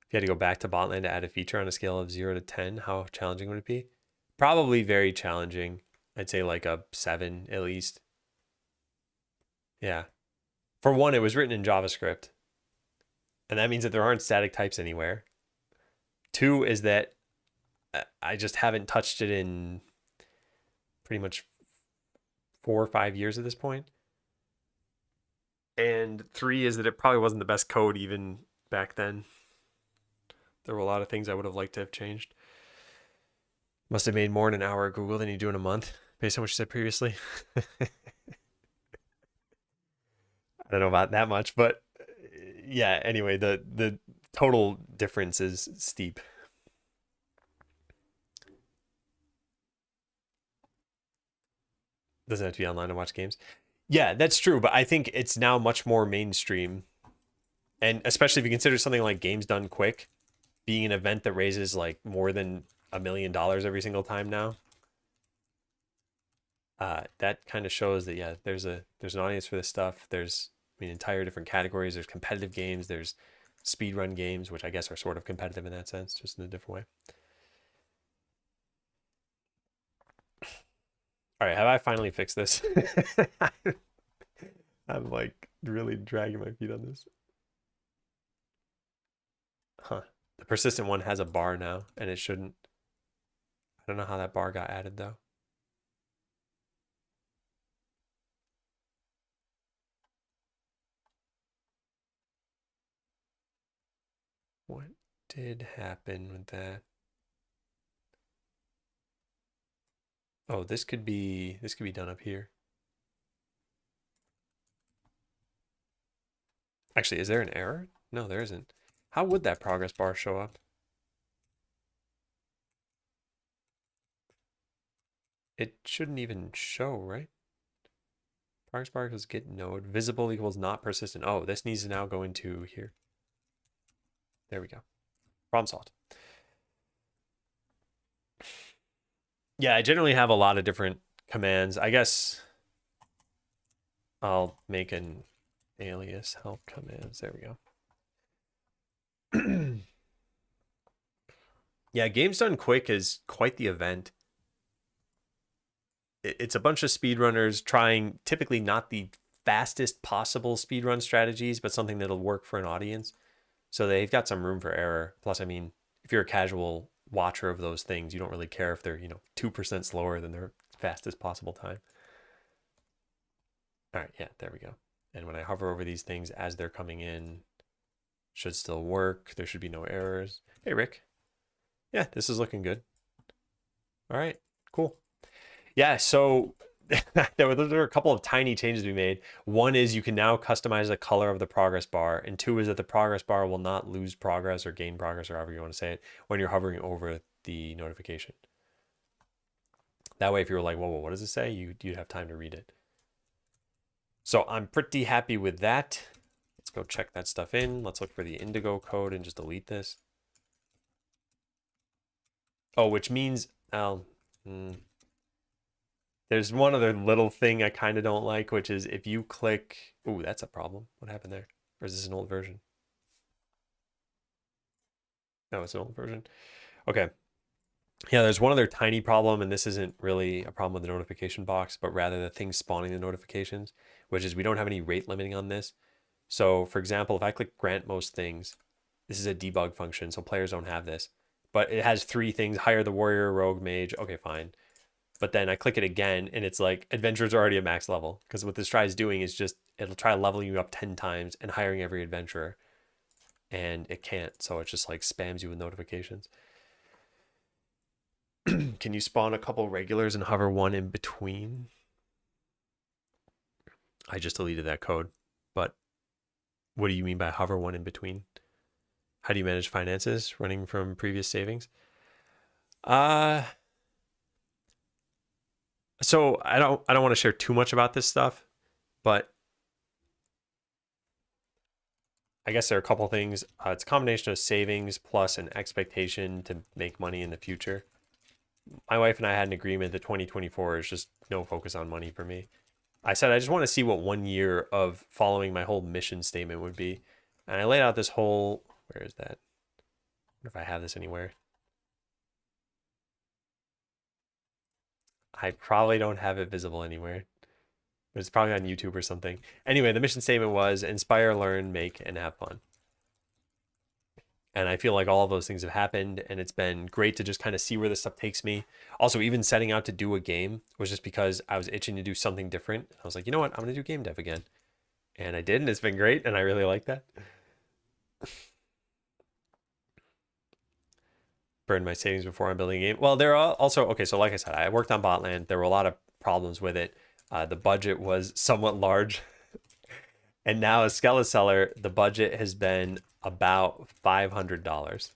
If you had to go back to Botland to add a feature on a scale of 0 to 10, how challenging would it be? Probably very challenging. I'd say like a 7 at least. Yeah. For one, it was written in JavaScript. And that means that there aren't static types anywhere. 2 is that I just haven't touched it in pretty much 4 or 5 years at this point. And 3 is that it probably wasn't the best code even back then. There were a lot of things I would have liked to have changed. Must have made more in an hour at Google than you do in a month, based on what you said previously. I don't know about that much, but yeah, anyway, the total difference is steep. Doesn't have to be online to watch games. Yeah, that's true, but I think it's now much more mainstream. And especially if you consider something like Games Done Quick being an event that raises like more than $1 million every single time now. That kind of shows that yeah, there's an audience for this stuff. There's entire different categories. There's competitive games, there's speedrun games, which I guess are sort of competitive in that sense, just in a different way. All right, have I finally fixed this? I'm like really dragging my feet on this. Huh. The persistent one has a bar now, and it shouldn't. I don't know how that bar got added though. What did happen with that? Oh, this could be done up here. Actually, is there an error? No, there isn't. How would that progress bar show up? It shouldn't even show, right? Progress bar equals get node. Visible equals not persistent. Oh, this needs to now go into here. There we go. Problem solved. Yeah, I generally have a lot of different commands. I guess I'll make an alias help commands. There we go. Yeah, Games Done Quick is quite the event. It's a bunch of speedrunners trying typically not the fastest possible speedrun strategies, but something that'll work for an audience. So they've got some room for error. Plus, I mean, if you're a casual watcher of those things, you don't really care if they're, 2% slower than their fastest possible time. All right, yeah, there we go. And when I hover over these things as they're coming in, should still work. There should be no errors. Hey, Rick. Yeah, this is looking good. All right, cool. Yeah, so there were a couple of tiny changes we made. One is you can now customize the color of the progress bar, and two is that the progress bar will not lose progress or gain progress, or however you want to say it, when you're hovering over the notification. That way, if you were like, whoa, what does it say? You'd have time to read it. So I'm pretty happy with that. Let's go check that stuff in. Let's look for the Indigo code and just delete this. Oh, which means there's one other little thing I kind of don't like, which is if you click... Ooh, that's a problem. What happened there? Or is this an old version? No, it's an old version. Okay. Yeah, there's one other tiny problem, and this isn't really a problem with the notification box, but rather the thing spawning the notifications, which is we don't have any rate limiting on this. So, for example, if I click grant most things, this is a debug function, so players don't have this. But it has 3 things: hire the warrior, rogue, mage. Okay, fine. But then I click it again, and it's like adventurers are already at max level. Because what this try is doing is just, it'll try leveling you up 10 times and hiring every adventurer. And it can't, so it just like spams you with notifications. Can you spawn a couple regulars and hover one in between? I just deleted that code. But what do you mean by hover one in between? How do you manage finances running from previous savings? So I don't want to share too much about this stuff, but I guess there are a couple things. It's a combination of savings plus an expectation to make money in the future. My wife and I had an agreement that 2024 is just no focus on money for me. I said I just want to see what 1 year of following my whole mission statement would be. And I laid out this whole, where is that? I wonder if I have this anywhere. I probably don't have it visible anywhere. But it's probably on YouTube or something. Anyway, the mission statement was inspire, learn, make, and have fun. And I feel like all of those things have happened, and it's been great to just kind of see where this stuff takes me. Also, even setting out to do a game was just because I was itching to do something different. I was like, you know what? I'm going to do game dev again. And I did, and it's been great, and I really like that. burned my savings before I'm building a game. Well, there are also, okay, so like I said, I worked on Botland. There were a lot of problems with it. The budget was somewhat large. And now as Skeleseller, the budget has been about $500.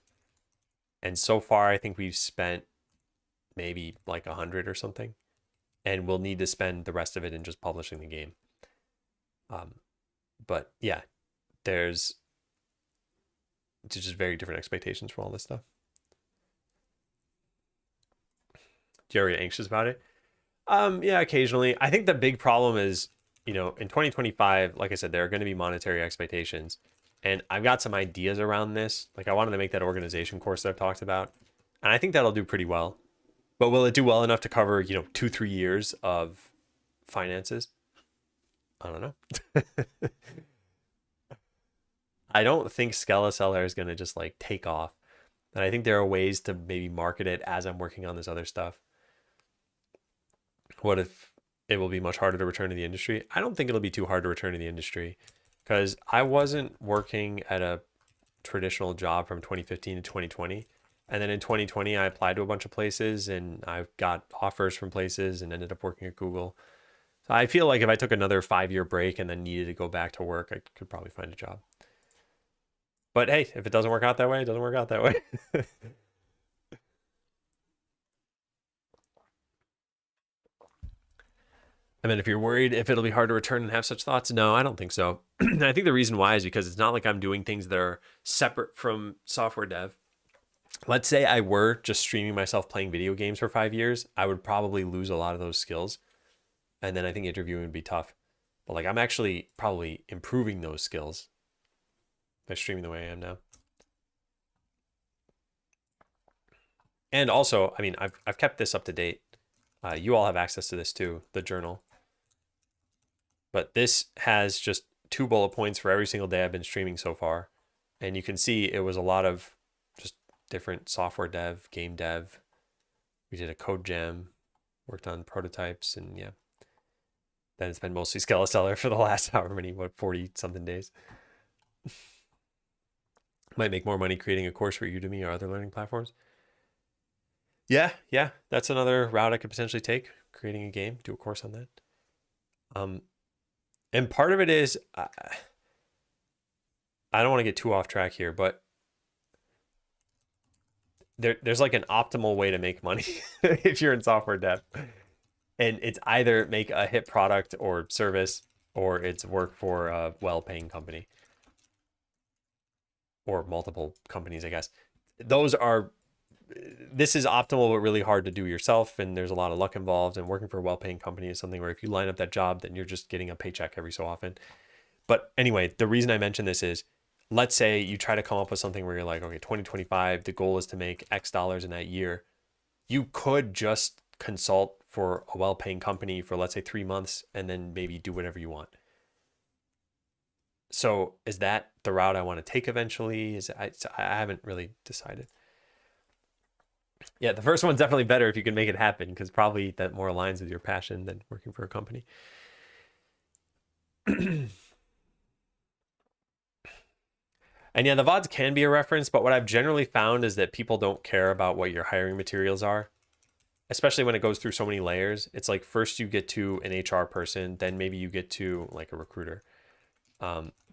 And so far, I think we've spent maybe like 100 or something. And we'll need to spend the rest of it in just publishing the game. But yeah, there's just very different expectations for all this stuff. Do you ever get anxious about it? Yeah, occasionally. I think the big problem is, in 2025, like I said, there are going to be monetary expectations. And I've got some ideas around this. Like I wanted to make that organization course that I've talked about. And I think that'll do pretty well. But will it do well enough to cover, 2-3 years of finances? I don't know. I don't think Skeleseller is going to just like take off. And I think there are ways to maybe market it as I'm working on this other stuff. What if it will be much harder to return to the industry? I don't think it'll be too hard to return to the industry because I wasn't working at a traditional job from 2015 to 2020. And then in 2020, I applied to a bunch of places and I got offers from places and ended up working at Google. So I feel like if I took another 5-year break and then needed to go back to work, I could probably find a job. But hey, if it doesn't work out that way, it doesn't work out that way. I mean, if you're worried if it'll be hard to return and have such thoughts, no, I don't think so. And I think the reason why is because it's not like I'm doing things that are separate from software dev. Let's say I were just streaming myself playing video games for 5 years, I would probably lose a lot of those skills. And then I think interviewing would be tough. But like I'm actually probably improving those skills by streaming the way I am now. And also, I mean, I've kept this up to date. You all have access to this too, the journal. But this has just 2 bullet points for every single day I've been streaming so far. And you can see it was a lot of just different software dev, game dev. We did a code jam, worked on prototypes, and yeah. Then it's been mostly Skeleseller for the last 40 something days. Might make more money creating a course for Udemy or other learning platforms. Yeah, that's another route I could potentially take, creating a game, do a course on that. And part of it is, I don't want to get too off track here, but there's like an optimal way to make money if you're in software dev. And it's either make a hit product or service, or it's work for a well-paying company. Or multiple companies, I guess. This is optimal, but really hard to do yourself. And there's a lot of luck involved. And working for a well-paying company is something where if you line up that job, then you're just getting a paycheck every so often. But anyway, the reason I mention this is, let's say you try to come up with something where you're like, okay, 2025, the goal is to make X dollars in that year. You could just consult for a well-paying company for, let's say, 3 months, and then maybe do whatever you want. So is that the route I want to take eventually? I haven't really decided. Yeah, the first one's definitely better if you can make it happen, because probably that more aligns with your passion than working for a company. And yeah, the VODs can be a reference, but what I've generally found is that people don't care about what your hiring materials are, especially when it goes through so many layers. It's like first you get to an HR person, then maybe you get to like a recruiter.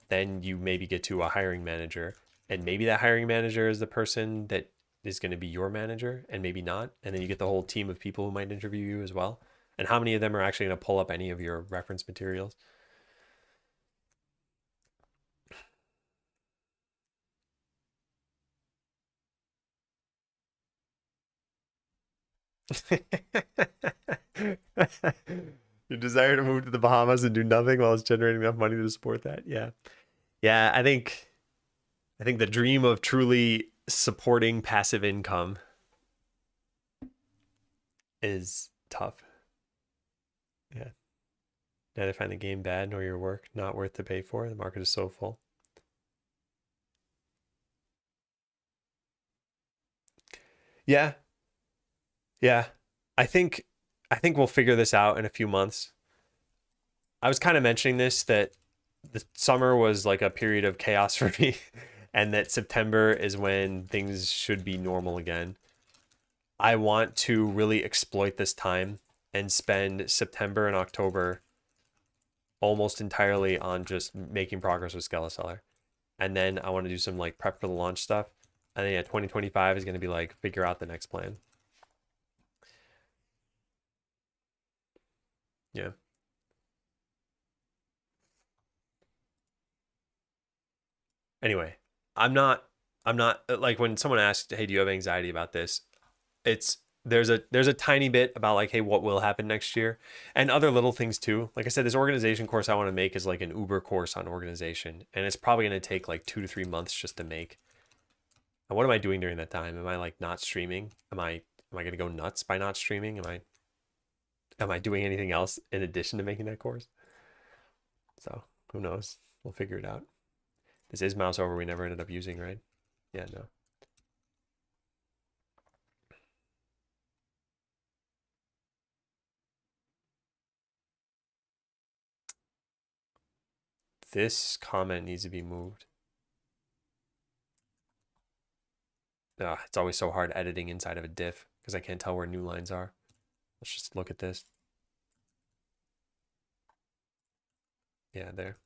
Then you maybe get to a hiring manager, and maybe that hiring manager is the person that is going to be your manager, and maybe not. And then you get the whole team of people who might interview you as well. And how many of them are actually going to pull up any of your reference materials? Your desire to move to the Bahamas and do nothing while it's generating enough money to support that. Yeah. I think the dream of truly supporting passive income is tough. Yeah. Neither find the game bad nor your work not worth to pay for. The market is so full. Yeah. I think we'll figure this out in a few months. I was kind of mentioning this, that the summer was like a period of chaos for me, and that September is when things should be normal again. I want to really exploit this time and spend September and October almost entirely on just making progress with Skeleseller. And then I want to do some like prep for the launch stuff. And then yeah, 2025 is going to be like figure out the next plan. Yeah. Anyway, I'm not like when someone asks, "Hey, do you have anxiety about this?" It's there's a tiny bit about like, "Hey, what will happen next year?" And other little things too. Like I said, this organization course I want to make is like an Uber course on organization, and it's probably going to take like 2 to 3 months just to make. And what am I doing during that time? Am I like not streaming? Am I going to go nuts by not streaming? Am I doing anything else in addition to making that course? So, who knows? We'll figure it out. This is mouse over we never ended up using, right? Yeah, no. This comment needs to be moved. It's always so hard editing inside of a diff because I can't tell where new lines are. Let's just look at this. Yeah, there.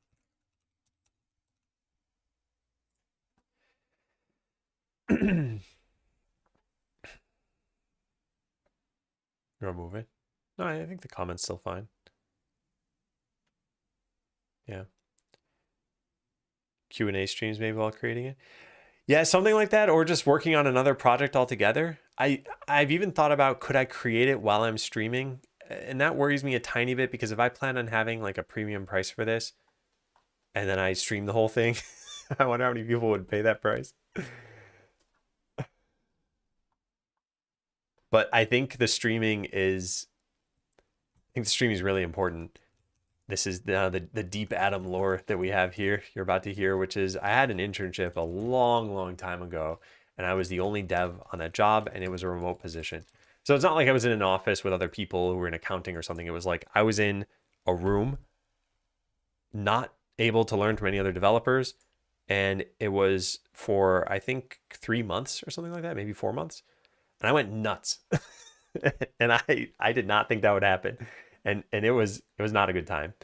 You want to move it? No, I think the comment's still fine. Yeah. Q&A streams maybe while creating it. Yeah, something like that, or just working on another project altogether. I've even thought about could I create it while I'm streaming? And that worries me a tiny bit because if I plan on having like a premium price for this and then I stream the whole thing, I wonder how many people would pay that price. But I think the streaming is really important. This is now the deep Adam lore that we have here. You're about to hear, which is I had an internship a long time ago, and I was the only dev on that job, and it was a remote position. So it's not like I was in an office with other people who were in accounting or something. It was like I was in a room, not able to learn from any other developers, and it was for I think 3 months or something like that, maybe 4 months, and I went nuts. And I did not think that would happen. And it was not a good time.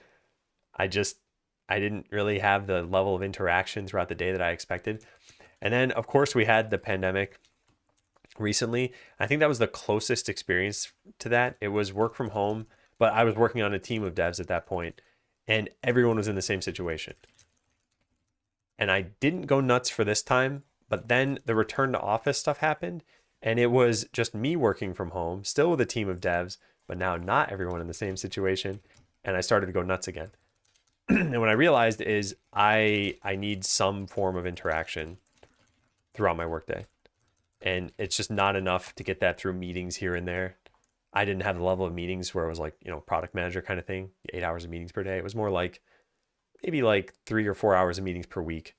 I didn't really have the level of interaction throughout the day that I expected. And then of course we had the pandemic recently. I think that was the closest experience to that. It was work from home, but I was working on a team of devs at that point, and everyone was in the same situation. And I didn't go nuts for this time, but then the return to office stuff happened, and it was just me working from home, still with a team of devs, but now not everyone in the same situation. And I started to go nuts again. And what I realized is I need some form of interaction throughout my workday. And it's just not enough to get that through meetings here and there. I didn't have the level of meetings where it was like, product manager kind of thing, 8 hours of meetings per day. It was more like maybe like 3 or 4 hours of meetings per week.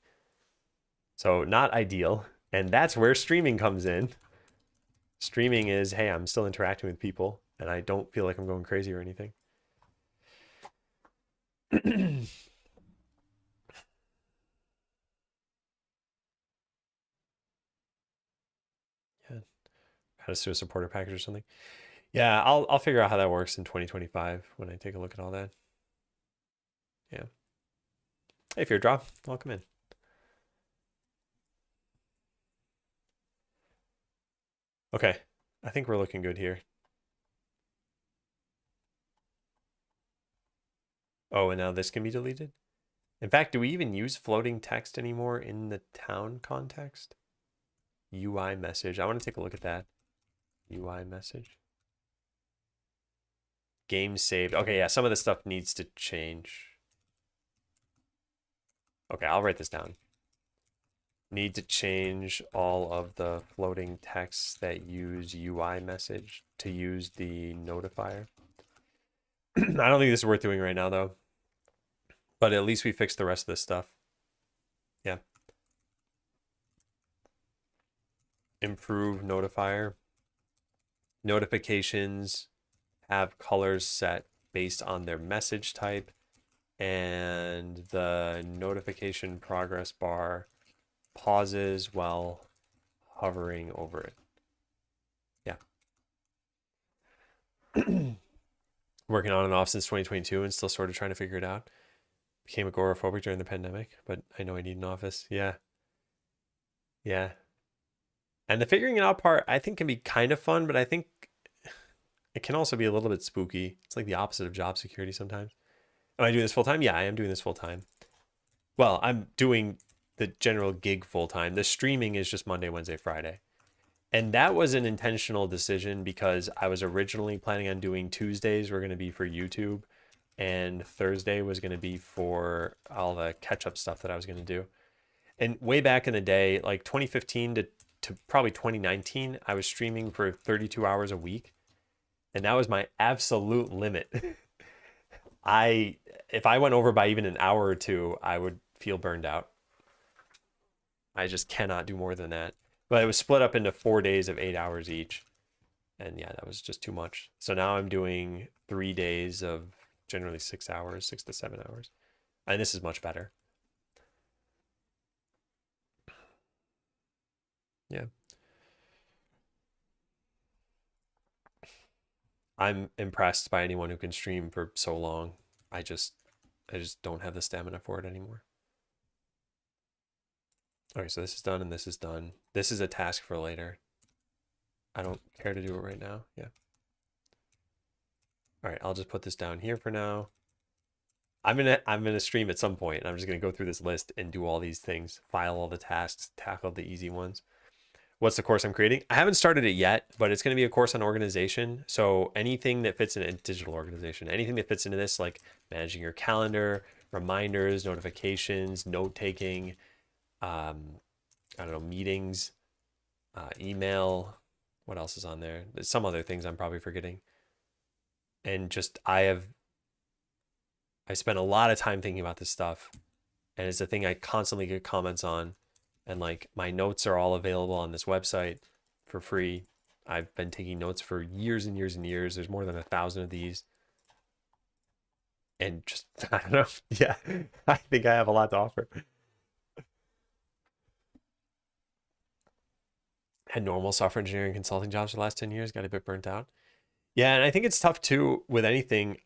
So not ideal. And that's where streaming comes in. Streaming is, hey, I'm still interacting with people and I don't feel like I'm going crazy or anything. Yeah. Add us to a supporter package or something. Yeah, I'll figure out how that works in 2025 when I take a look at all that. Yeah. Hey, Feardrop, welcome in. Okay, I think we're looking good here. Oh, and now this can be deleted? In fact, do we even use floating text anymore in the town context? UI message. I want to take a look at that. UI message. Game saved. Okay, yeah, some of this stuff needs to change. Okay, I'll write this down. Need to change all of the floating texts that use UI message to use the notifier. I don't think this is worth doing right now, though. But at least we fixed the rest of this stuff. Yeah. Improve notifier. Notifications have colors set based on their message type, and the notification progress bar pauses while hovering over it. Yeah. Working on and off since 2022 and still sort of trying to figure it out. Became agoraphobic during the pandemic, but I know I need an office. Yeah. Yeah. And the figuring it out part, I think, can be kind of fun, but I think it can also be a little bit spooky. It's like the opposite of job security sometimes. Am I doing this full time? Yeah, I am doing this full time. Well, I'm doing the general gig full time. The streaming is just Monday, Wednesday, Friday. And that was an intentional decision because I was originally planning on doing Tuesdays were going to be for YouTube and Thursday was going to be for all the catch up stuff that I was going to do. And way back in the day, like 2015 to probably 2019, I was streaming for 32 hours a week. And that was my absolute limit. If I went over by even an hour or two, I would feel burned out. I just cannot do more than that. But it was split up into 4 days of 8 hours each. And yeah, that was just too much. So now I'm doing 3 days of generally 6 hours, 6 to 7 hours. And this is much better. Yeah. I'm impressed by anyone who can stream for so long. I just don't have the stamina for it anymore. Okay, so this is done and this is done. This is a task for later. I don't care to do it right now. Yeah. All right, I'll just put this down here for now. I'm gonna stream at some point, and I'm just gonna go through this list and do all these things, file all the tasks, tackle the easy ones. What's the course I'm creating? I haven't started it yet, but it's going to be a course on organization. So anything that fits in a digital organization, anything that fits into this, like managing your calendar, reminders, notifications, note taking, I don't know, meetings, email. What else is on there? There's some other things I'm probably forgetting. And just I spent a lot of time thinking about this stuff, and it's a thing I constantly get comments on. And like my notes are all available on this website for free. I've been taking notes for years and years and years. There's more than 1,000 of these. And just, I don't know. Yeah, I think I have a lot to offer. Had normal software engineering consulting jobs for the last 10 years, got a bit burnt out. Yeah, and I think it's tough too with anything.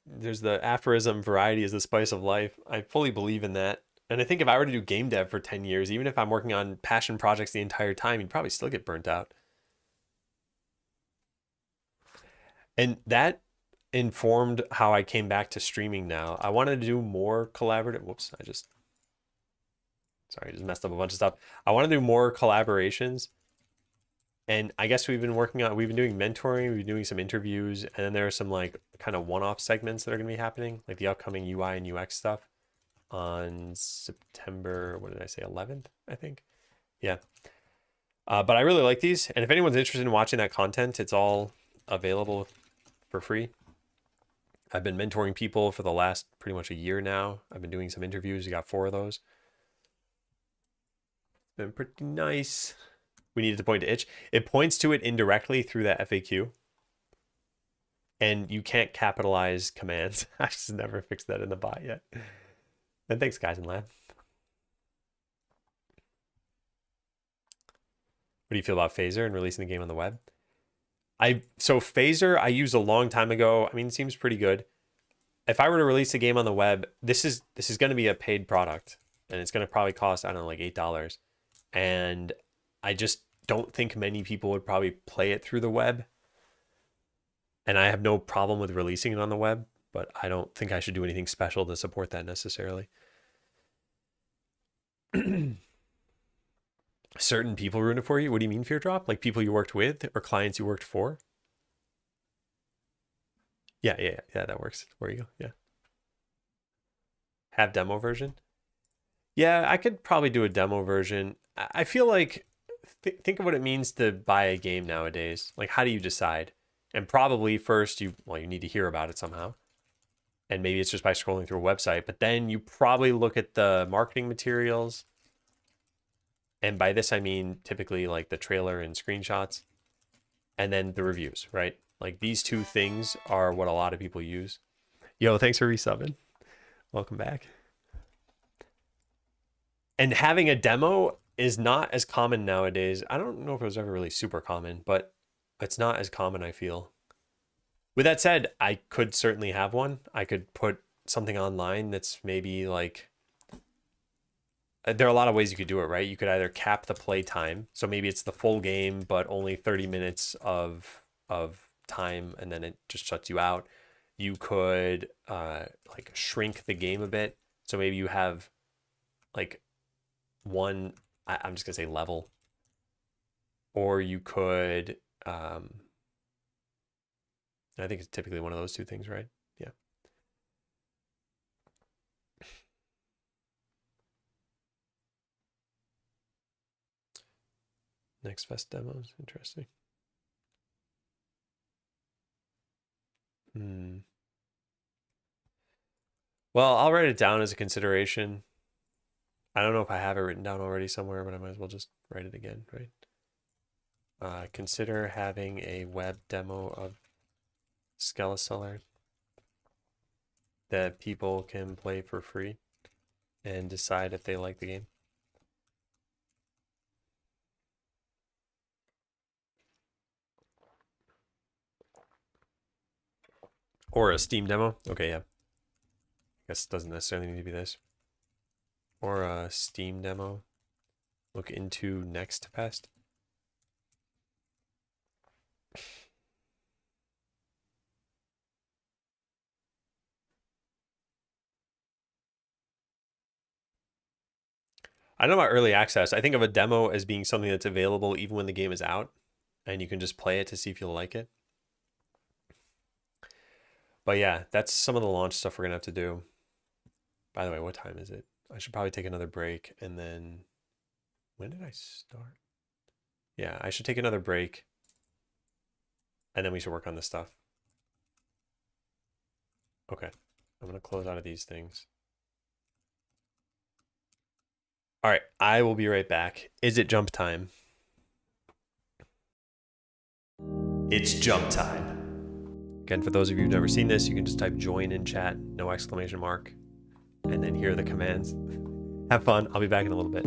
There's the aphorism, variety is the spice of life. I fully believe in that. And I think if I were to do game dev for 10 years, even if I'm working on passion projects the entire time, you'd probably still get burnt out. And that informed how I came back to streaming now. I wanted to do more collaborative. Whoops, I just messed up a bunch of stuff. I want to do more collaborations. And I guess we've been doing mentoring, we've been doing some interviews, and then there are some like kind of one-off segments that are going to be happening, like the upcoming UI and UX stuff on September, what did I say, 11th, I think. Yeah. But I really like these. And if anyone's interested in watching that content, it's all available for free. I've been mentoring people for the last pretty much a year now. I've been doing some interviews. We got 4 of those. It's been pretty nice. We needed to point to itch. It points to it indirectly through that FAQ. And you can't capitalize commands. I just never fixed that in the bot yet. And thanks, guys in lab. What do you feel about Phaser and releasing the game on the web? So Phaser I used a long time ago. I mean, it seems pretty good. If I were to release a game on the web, this is going to be a paid product, and it's going to probably cost, I don't know, like $8. And I just don't think many people would probably play it through the web. And I have no problem with releasing it on the web, but I don't think I should do anything special to support that necessarily. Certain people ruin it for you? What do you mean, fear drop? Like people you worked with or clients you worked for? Yeah, that works. Where you go? Yeah. Have demo version? Yeah, I could probably do a demo version. I feel like, think of what it means to buy a game nowadays. Like, how do you decide? And probably first you need to hear about it somehow. And maybe it's just by scrolling through a website, but then you probably look at the marketing materials. And by this, I mean typically like the trailer and screenshots, and then the reviews, right? Like these 2 things are what a lot of people use. Yo, thanks for resubbing. Welcome back. And having a demo is not as common nowadays. I don't know if it was ever really super common, but it's not as common, I feel. With that said, I could certainly have one. I could put something online that's maybe like, there are a lot of ways you could do it, right? You could either cap the play time, so maybe it's the full game, but only 30 minutes of time, and then it just shuts you out. You could like shrink the game a bit, so maybe you have like one, I'm just gonna say level, or you could, I think it's typically one of those two things, right? Yeah. Next Fest demos, interesting. Well, I'll write it down as a consideration. I don't know if I have it written down already somewhere, but I might as well just write it again, right? Consider having a web demo of Skeleseller that people can play for free and decide if they like the game. Or a Steam demo. Okay, yeah. I guess it doesn't necessarily need to be this. Or a Steam demo. Look into Next Fest. I don't know about early access. I think of a demo as being something that's available even when the game is out, and you can just play it to see if you'll like it. But yeah, that's some of the launch stuff we're gonna have to do. By the way, what time is it? I should probably take another break, and then when did I start? Yeah, I should take another break, and then we should work on this stuff. Okay, I'm gonna close out of these things. All right, I will be right back. Is it jump time? It's jump time. Again, for those of you who've never seen this, you can just type join in chat, no exclamation mark, and then hear the commands. Have fun. I'll be back in a little bit.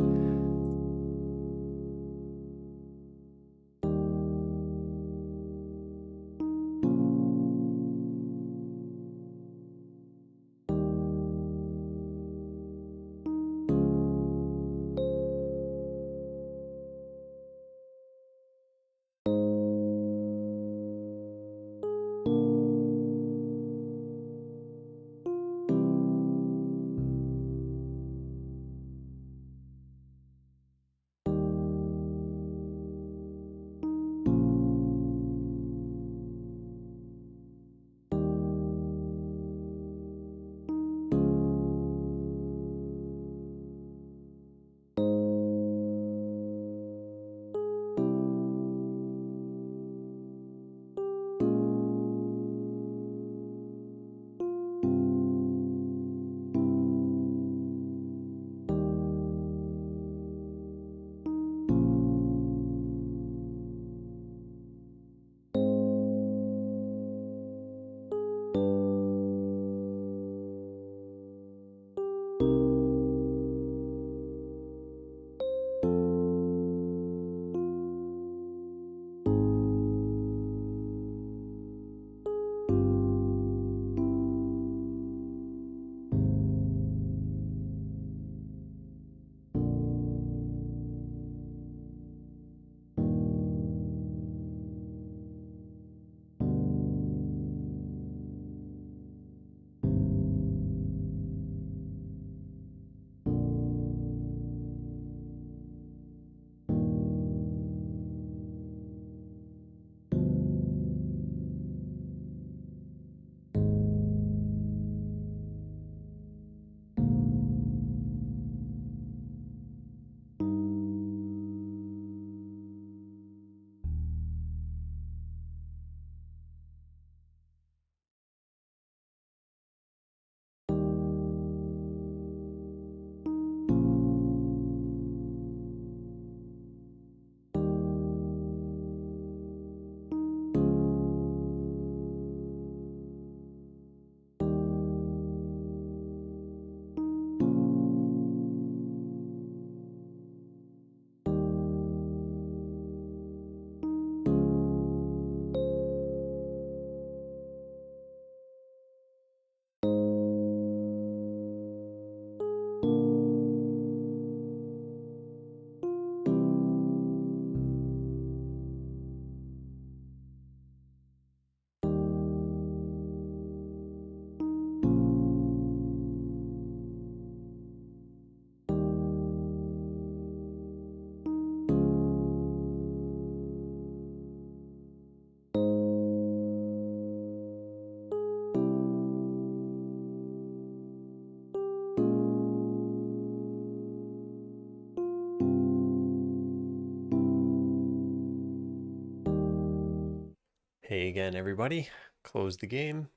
Hey again, everybody. Close the game.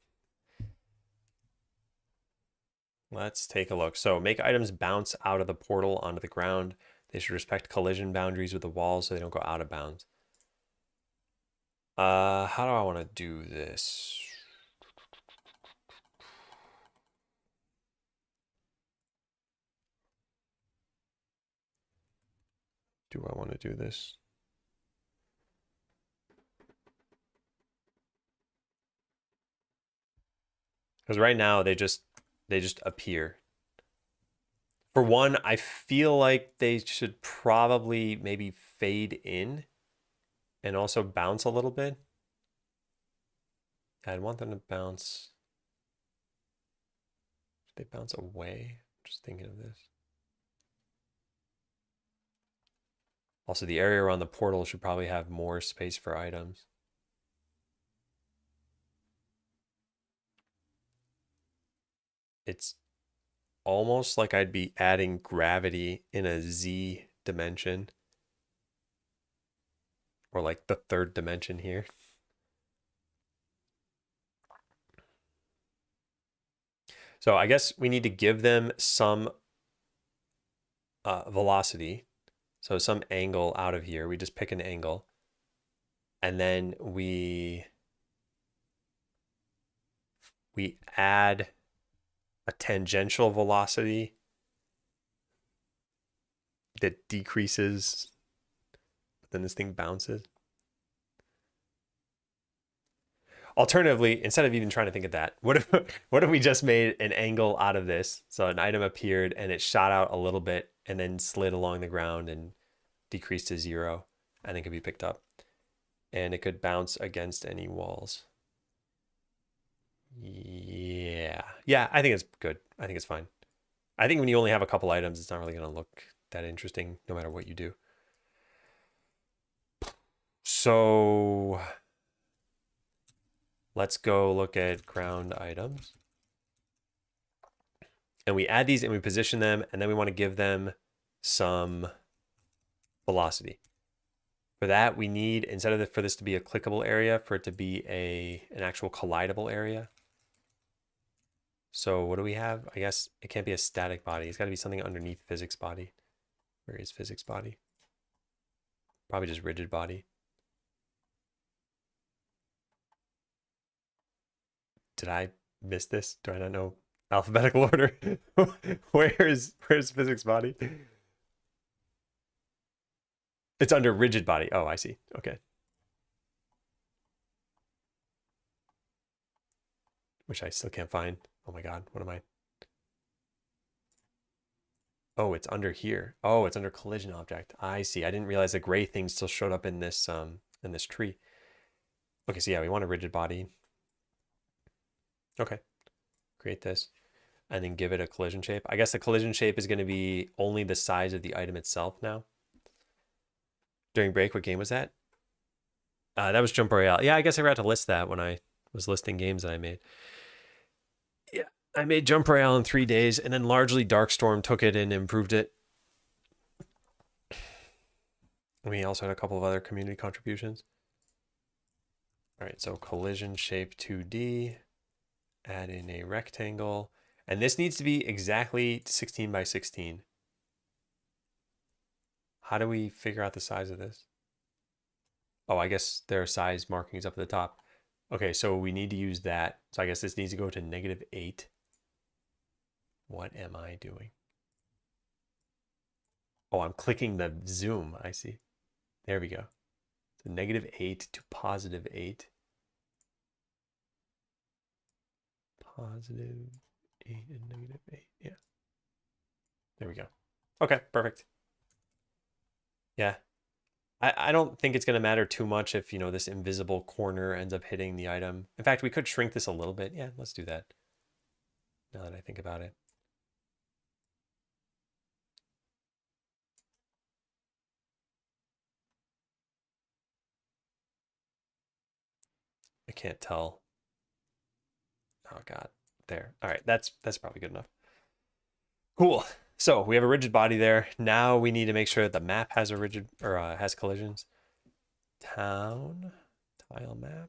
Let's take a look. So make items bounce out of the portal onto the ground. They should respect collision boundaries with the walls so they don't go out of bounds. How do I want to do this? Do I want to do this? Because right now they just appear. For one, I feel like they should probably maybe fade in and also bounce a little bit. I'd want them to bounce. Should they bounce away? I'm just thinking of this. Also, the area around the portal should probably have more space for items. It's almost like I'd be adding gravity in a Z dimension. Or like the third dimension here. So I guess we need to give them some velocity. So some angle out of here. We just pick an angle. And then we add a tangential velocity that decreases, but then this thing bounces. Alternatively, instead of even trying to think of that, what if we just made an angle out of this? So an item appeared and it shot out a little bit and then slid along the ground and decreased to 0 and then could be picked up. And it could bounce against any walls. Yeah, I think it's good. I think it's fine. I think when you only have a couple items, it's not really going to look that interesting no matter what you do. So let's go look at ground items. And we add these and we position them, and then we want to give them some velocity. For that, we need, instead of for this to be a clickable area, for it to be an actual collidable area. So what do we have? I guess it can't be a static body. It's got to be something underneath physics body. Where is physics body? Probably just rigid body. Did I miss this? Do I not know alphabetical order? Where's physics body? It's under rigid body. Oh, I see. Okay. Which I still can't find. Oh my God, what am I? Oh, it's under here. Oh, it's under collision object. I see. I didn't realize the gray thing still showed up in this tree. Okay, so yeah, we want a rigid body. Okay. Create this and then give it a collision shape. I guess the collision shape is going to be only the size of the item itself now. During break, what game was that? That was Jump Royale. Yeah, I guess I forgot to list that when I was listing games that I made. Yeah, I made Jump Royale in 3 days, and then largely Darkstorm took it and improved it. We also had a couple of other community contributions. All right, so collision shape 2D, add in a rectangle, and this needs to be exactly 16 by 16. How do we figure out the size of this? Oh, I guess there are size markings up at the top. Okay, so we need to use that. So I guess this needs to go to -8. What am I doing? Oh, I'm clicking the zoom. I see. There we go. So -8 to +8. +8 and -8. Yeah. There we go. Okay, perfect. Yeah. I don't think it's going to matter too much if, this invisible corner ends up hitting the item. In fact, we could shrink this a little bit. Yeah, let's do that. Now that I think about it. I can't tell. Oh God, there. All right, that's probably good enough. Cool. So we have a rigid body there. Now we need to make sure that the map has a rigid or has collisions. Town tile map.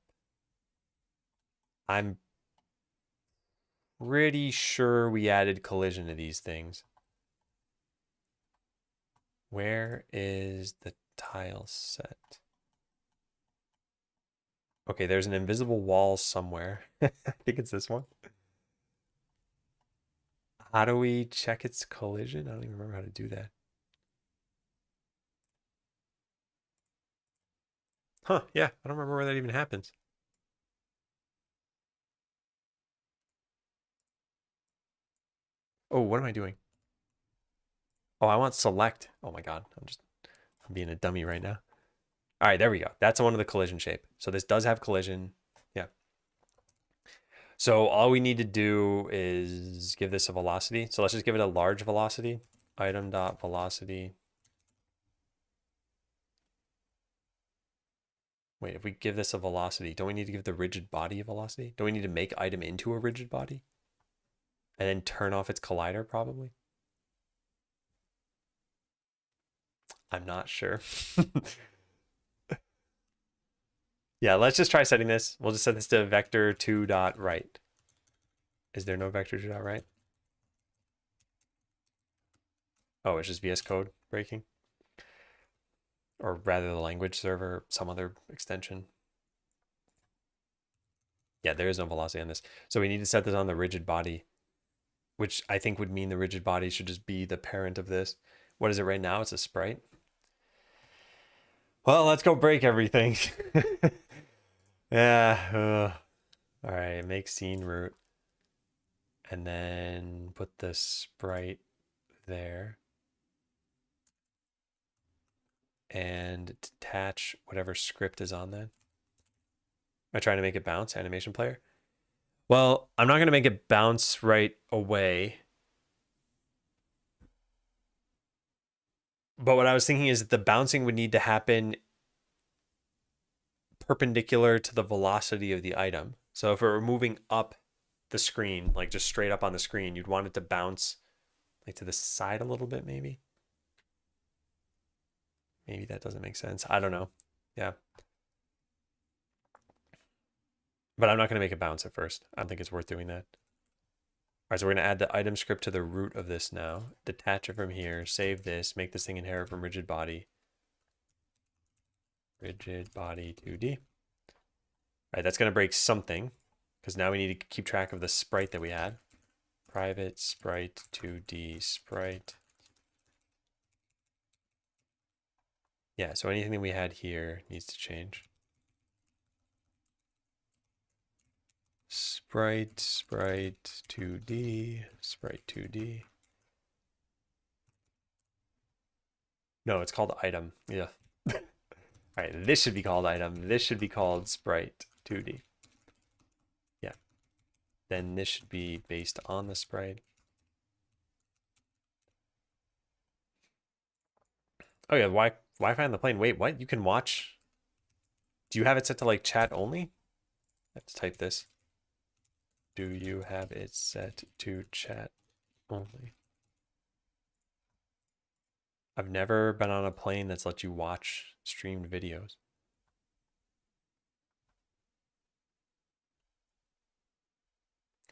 I'm pretty sure we added collision to these things. Where is the tile set? Okay, there's an invisible wall somewhere. I think it's this one. How do we check its collision? I don't even remember how to do that. Huh, yeah, I don't remember where that even happens. Oh, what am I doing? Oh, I want select. Oh my God, I'm being a dummy right now. All right, there we go. That's one of the collision shape. So this does have collision. Yeah. So all we need to do is give this a velocity. So let's just give it a large velocity. Item dot velocity. Wait, if we give this a velocity, don't we need to give the rigid body a velocity? Don't we need to make item into a rigid body? And then turn off its collider, probably? I'm not sure. Yeah, let's just try setting this. We'll just set this to vector 2 dot right. Is there no vector 2 dot right? Oh, it's just VS Code breaking. Or rather the language server, some other extension. Yeah, there is no velocity on this. So we need to set this on the rigid body, which I think would mean the rigid body should just be the parent of this. What is it right now? It's a sprite. Well, let's go break everything. Yeah. All right, make scene root. And then put the sprite there. And detach whatever script is on that. Am I trying to make it bounce, animation player? Well, I'm not going to make it bounce right away. But what I was thinking is that the bouncing would need to happen perpendicular to the velocity of the item. So if it were moving up the screen, like just straight up on the screen, you'd want it to bounce like to the side a little bit, maybe. Maybe that doesn't make sense. I don't know. Yeah. But I'm not going to make it bounce at first. I don't think it's worth doing that. All right, so we're going to add the item script to the root of this now. Detach it from here. Save this. Make this thing inherit from rigid body. Rigid body 2D. All right, that's going to break something because now we need to keep track of the sprite that we had. Private sprite 2D sprite. Yeah, so anything that we had here needs to change. Sprite 2D, sprite 2D. No, it's called item. Yeah. All right, this should be called item. This should be called sprite 2D. Yeah. Then this should be based on the sprite. Oh yeah, Wi-Fi on the plane. Wait, what? You can watch. Do you have it set to like chat only? Let's type this. Do you have it set to chat only? I've never been on a plane that's let you watch streamed videos.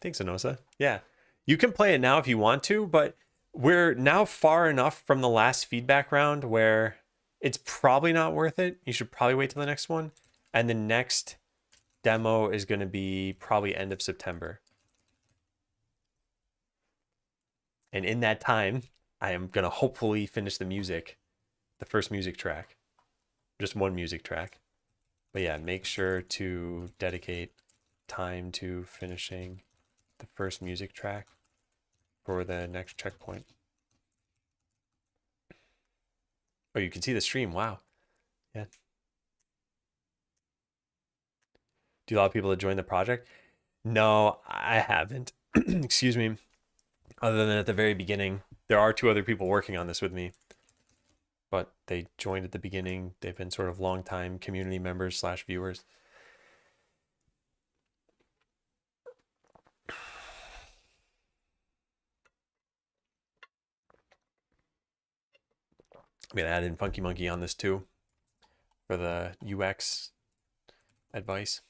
Thanks, Anosa. Yeah. You can play it now if you want to, but we're now far enough from the last feedback round where it's probably not worth it. You should probably wait till the next one. And the next demo is going to be probably end of September. And in that time, I am going to hopefully finish the music, the first music track, just one music track. But yeah, make sure to dedicate time to finishing the first music track for the next checkpoint. Oh, you can see the stream. Wow. Yeah. Do you allow people to join the project? No, I haven't. Excuse me. Other than at the very beginning, there are 2 other people working on this with me, but they joined at the beginning. They've been sort of long-time community members / viewers. I'm gonna add in Funky Monkey on this too for the UX advice.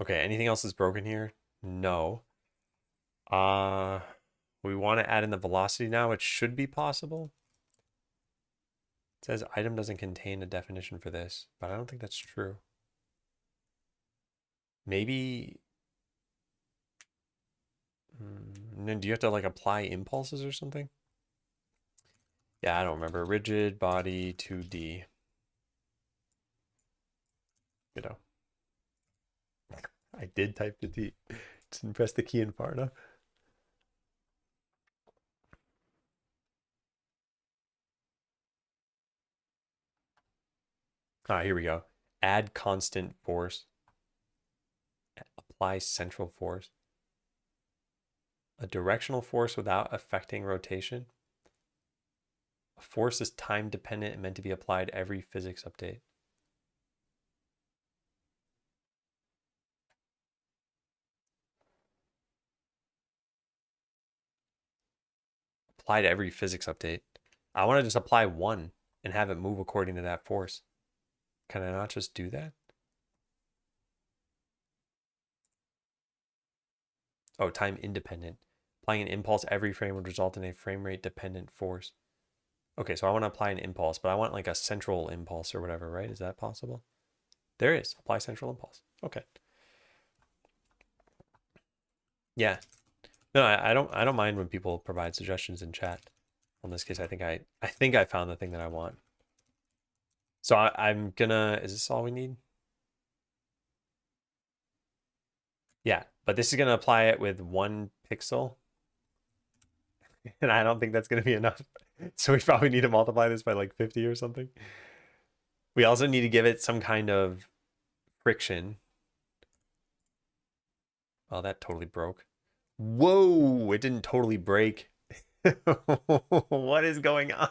Okay, anything else is broken here? No. Uh, we want to add in the velocity now. It should be possible. It says item doesn't contain a definition for this, but I don't think that's true. Maybe. And then do you have to like apply impulses or something? Yeah, I don't remember. Rigid body 2D. You know, I did type the D. Didn't press the key in far enough. Ah, here we go. Add constant force. Apply central force. A directional force without affecting rotation. A force is time dependent and meant to be applied every physics update. Applied every physics update. I want to just apply one and have it move according to that force. Can I not just do that? Oh, time independent. Applying an impulse every frame would result in a frame rate dependent force. Okay, so I want to apply an impulse, but I want like a central impulse or whatever, right? Is that possible? There is. Apply central impulse. Okay. Yeah. No, I don't mind when people provide suggestions in chat. In this case, I think I found the thing that I want. So I'm gonna, is this all we need? Yeah, but this is gonna apply it with 1 pixel. And I don't think that's gonna be enough. So we probably need to multiply this by like 50 or something. We also need to give it some kind of friction. Oh, that totally broke. Whoa, it didn't totally break. What is going on?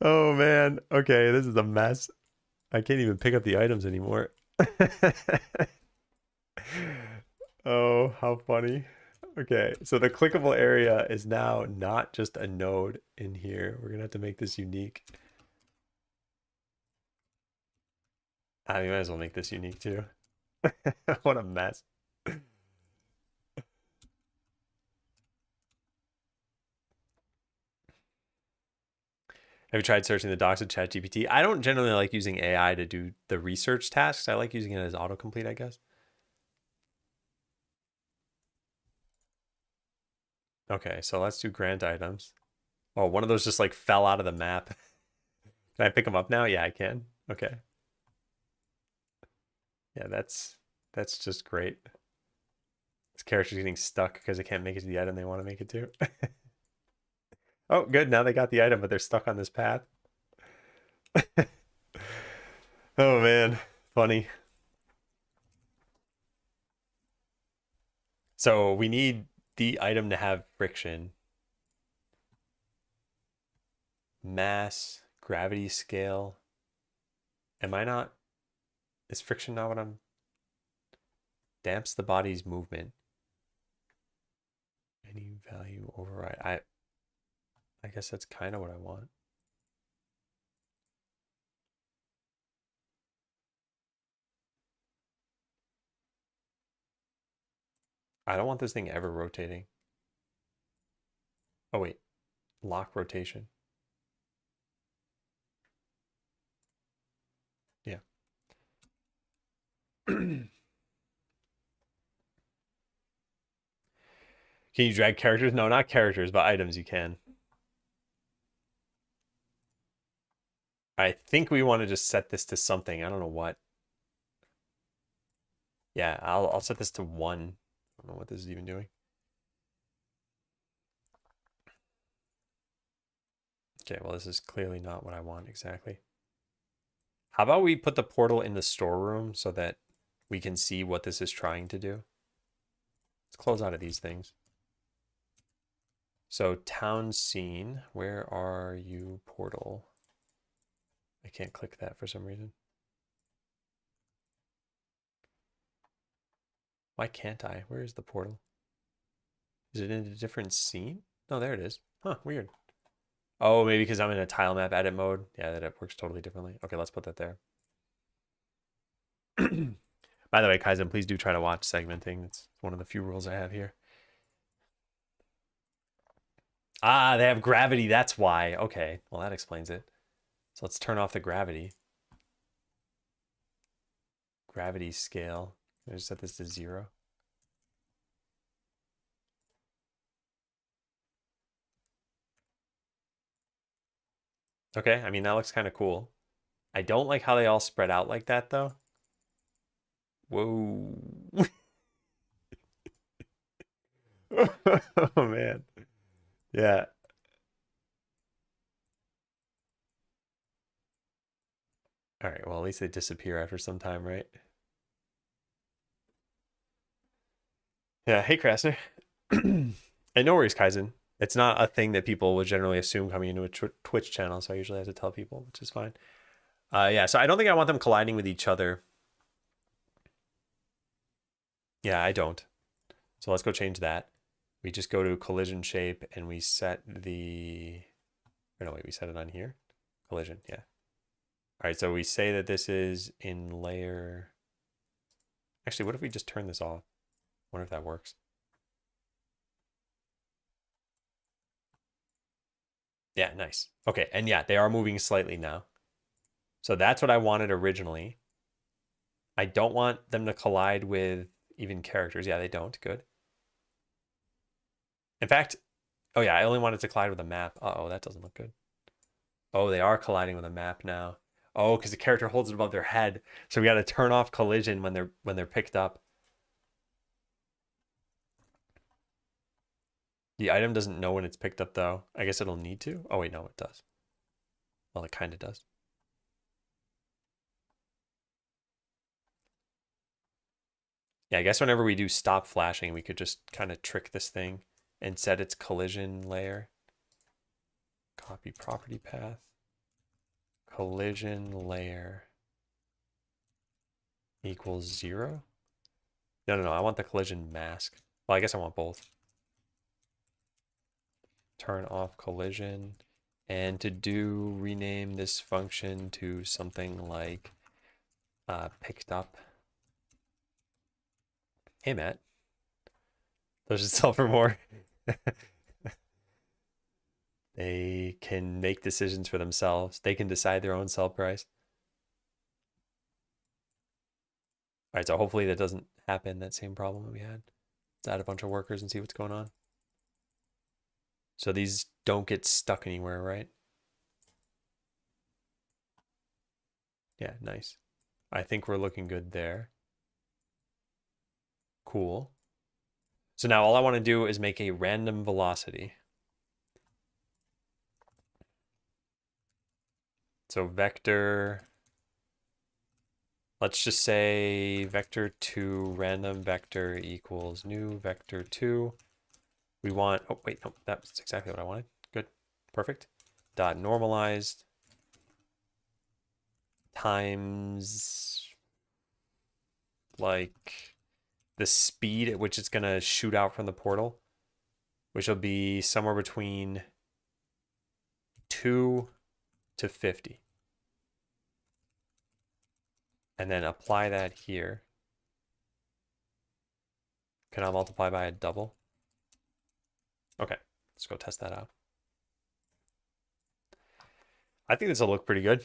Oh man. Okay, this is a mess. I can't even pick up the items anymore. Oh, how funny. Okay, so the clickable area is now not just a node in here. We're gonna have to make this unique. I might as well make this unique too. What a mess. Have you tried searching the docs with ChatGPT? I don't generally like using AI to do the research tasks. I like using it as autocomplete, I guess. Okay, so let's do grant items. Oh, one of those just like fell out of the map. Can I pick them up now? Yeah, I can. Okay. Yeah, that's just great. This character's getting stuck because they can't make it to the item they want to make it to. Oh, good. Now they got the item, but they're stuck on this path. Oh man, funny. So we need the item to have friction, mass, gravity scale. Am I not? Is friction not what I'm? Damps the body's movement. Any value override. I guess that's kind of what I want. I don't want this thing ever rotating. Oh wait, lock rotation. Yeah. Can you drag characters? No, not characters, but items you can. I think we want to just set this to something. I don't know what. Yeah, I'll set this to 1. I don't know what this is even doing. Okay, well, this is clearly not what I want exactly. How about we put the portal in the storeroom so that we can see what this is trying to do? Let's close out of these things. So town scene, where are you, portal? I can't click that for some reason. Why can't I? Where is the portal? Is it in a different scene? No, there it is. Huh, weird. Oh, maybe because I'm in a tile map edit mode. Yeah, that it works totally differently. Okay, let's put that there. By the way, Kaizen, please do try to watch segmenting. It's one of the few rules I have here. Ah, they have gravity. That's why. Okay, well, that explains it. So let's turn off the gravity. Gravity scale. I'll just set this to 0. Okay, I mean, that looks kind of cool. I don't like how they all spread out like that, though. Whoa. Oh, man. Yeah. All right, well, at least they disappear after some time, right? Yeah, hey, Krasner. And no worries, Kaizen. It's not a thing that people would generally assume coming into a Twitch channel, so I usually have to tell people, which is fine. Yeah, so I don't think I want them colliding with each other. Yeah, I don't. So let's go change that. We just go to collision shape and we set the... Or no, wait, we set it on here? Collision, yeah. All right, so we say that this is in layer... Actually, what if we just turn this off? I wonder if that works. Yeah, nice. Okay, and yeah, they are moving slightly now. So that's what I wanted originally. I don't want them to collide with even characters. Yeah, they don't. Good. In fact, oh yeah, I only wanted to collide with a map. Uh-oh, that doesn't look good. Oh, they are colliding with a map now. Oh, because the character holds it above their head. So we got to turn off collision when they're picked up. The item doesn't know when it's picked up though. I guess it'll need to. Oh wait, no, it does. Well, it kind of does. Yeah, I guess whenever we do stop flashing, we could just kind of trick this thing and set its collision layer. Copy property path. Collision layer equals 0. No, I want the collision mask. Well, I guess I want both. Turn off collision. And to do, rename this function to something like picked up. Hey, Matt. Those should sell for more. They can make decisions for themselves. They can decide their own sell price. All right, so hopefully that doesn't happen, that same problem that we had. Let's add a bunch of workers and see what's going on. So these don't get stuck anywhere, right? Yeah, nice. I think we're looking good there. Cool. So now all I want to do is make a random velocity. So vector, let's just say vector 2 random vector equals new vector 2. We want, oh wait, no, that's exactly what I wanted. Good, perfect. Dot normalized times like the speed at which it's going to shoot out from the portal, which will be somewhere between 2 to 50. And then apply that here. Can I multiply by a double? Okay, let's go test that out. I think this will look pretty good.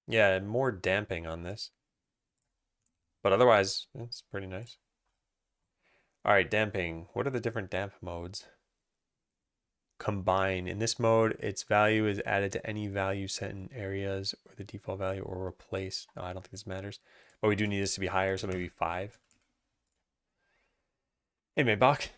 Yeah, more damping on this. But otherwise, it's pretty nice. All right, damping. What are the different damp modes? Combine. In this mode, its value is added to any value set in areas or the default value or replace. No, I don't think this matters. But we do need this to be higher, so maybe 5. Hey, Maybach.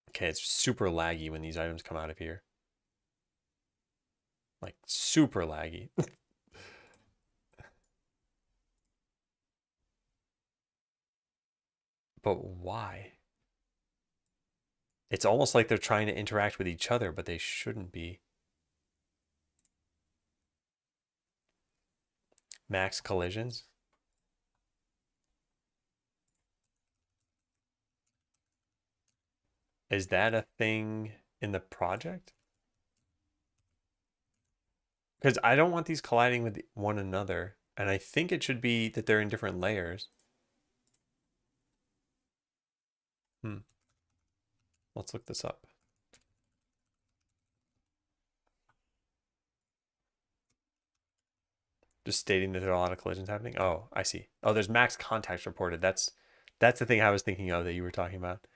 Okay, it's super laggy when these items come out of here. Like, super laggy. But why? It's almost like they're trying to interact with each other, but they shouldn't be. Max collisions. Is that a thing in the project? Because I don't want these colliding with one another. And I think it should be that they're in different layers. Let's look this up. Just stating that there are a lot of collisions happening. Oh, I see. Oh, there's max contacts reported. That's the thing I was thinking of that you were talking about.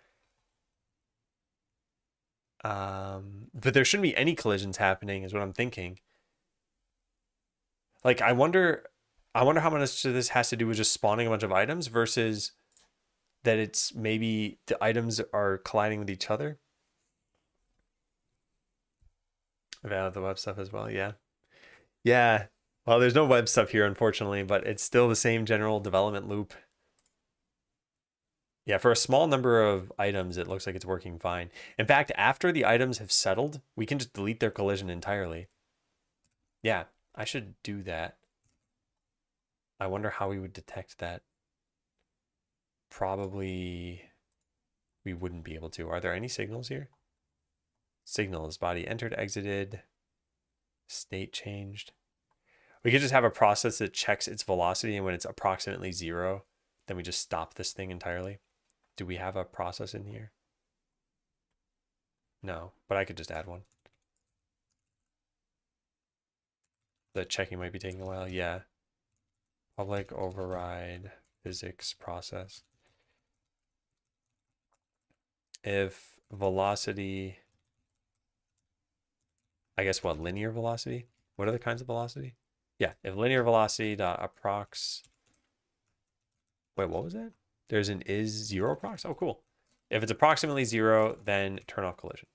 But there shouldn't be any collisions happening, is what I'm thinking. Like, I wonder how much of this has to do with just spawning a bunch of items versus that it's maybe the items are colliding with each other. I've added the web stuff as well. Yeah. Yeah. Well, there's no web stuff here, unfortunately, but it's still the same general development loop. Yeah, for a small number of items, it looks like it's working fine. In fact, after the items have settled, we can just delete their collision entirely. Yeah, I should do that. I wonder how we would detect that. Probably we wouldn't be able to. Are there any signals here? Signals, body entered, exited, state changed. We could just have a process that checks its velocity, and when it's approximately 0, then we just stop this thing entirely. Do we have a process in here? No, but I could just add one. The checking might be taking a while. Yeah. Public override physics process. If velocity, I guess what, linear velocity? What are the kinds of velocity? Yeah, if linear velocity dot approx. Wait, what was that? There's an is 0 approx? Oh, cool. If it's approximately 0, then turn off collision.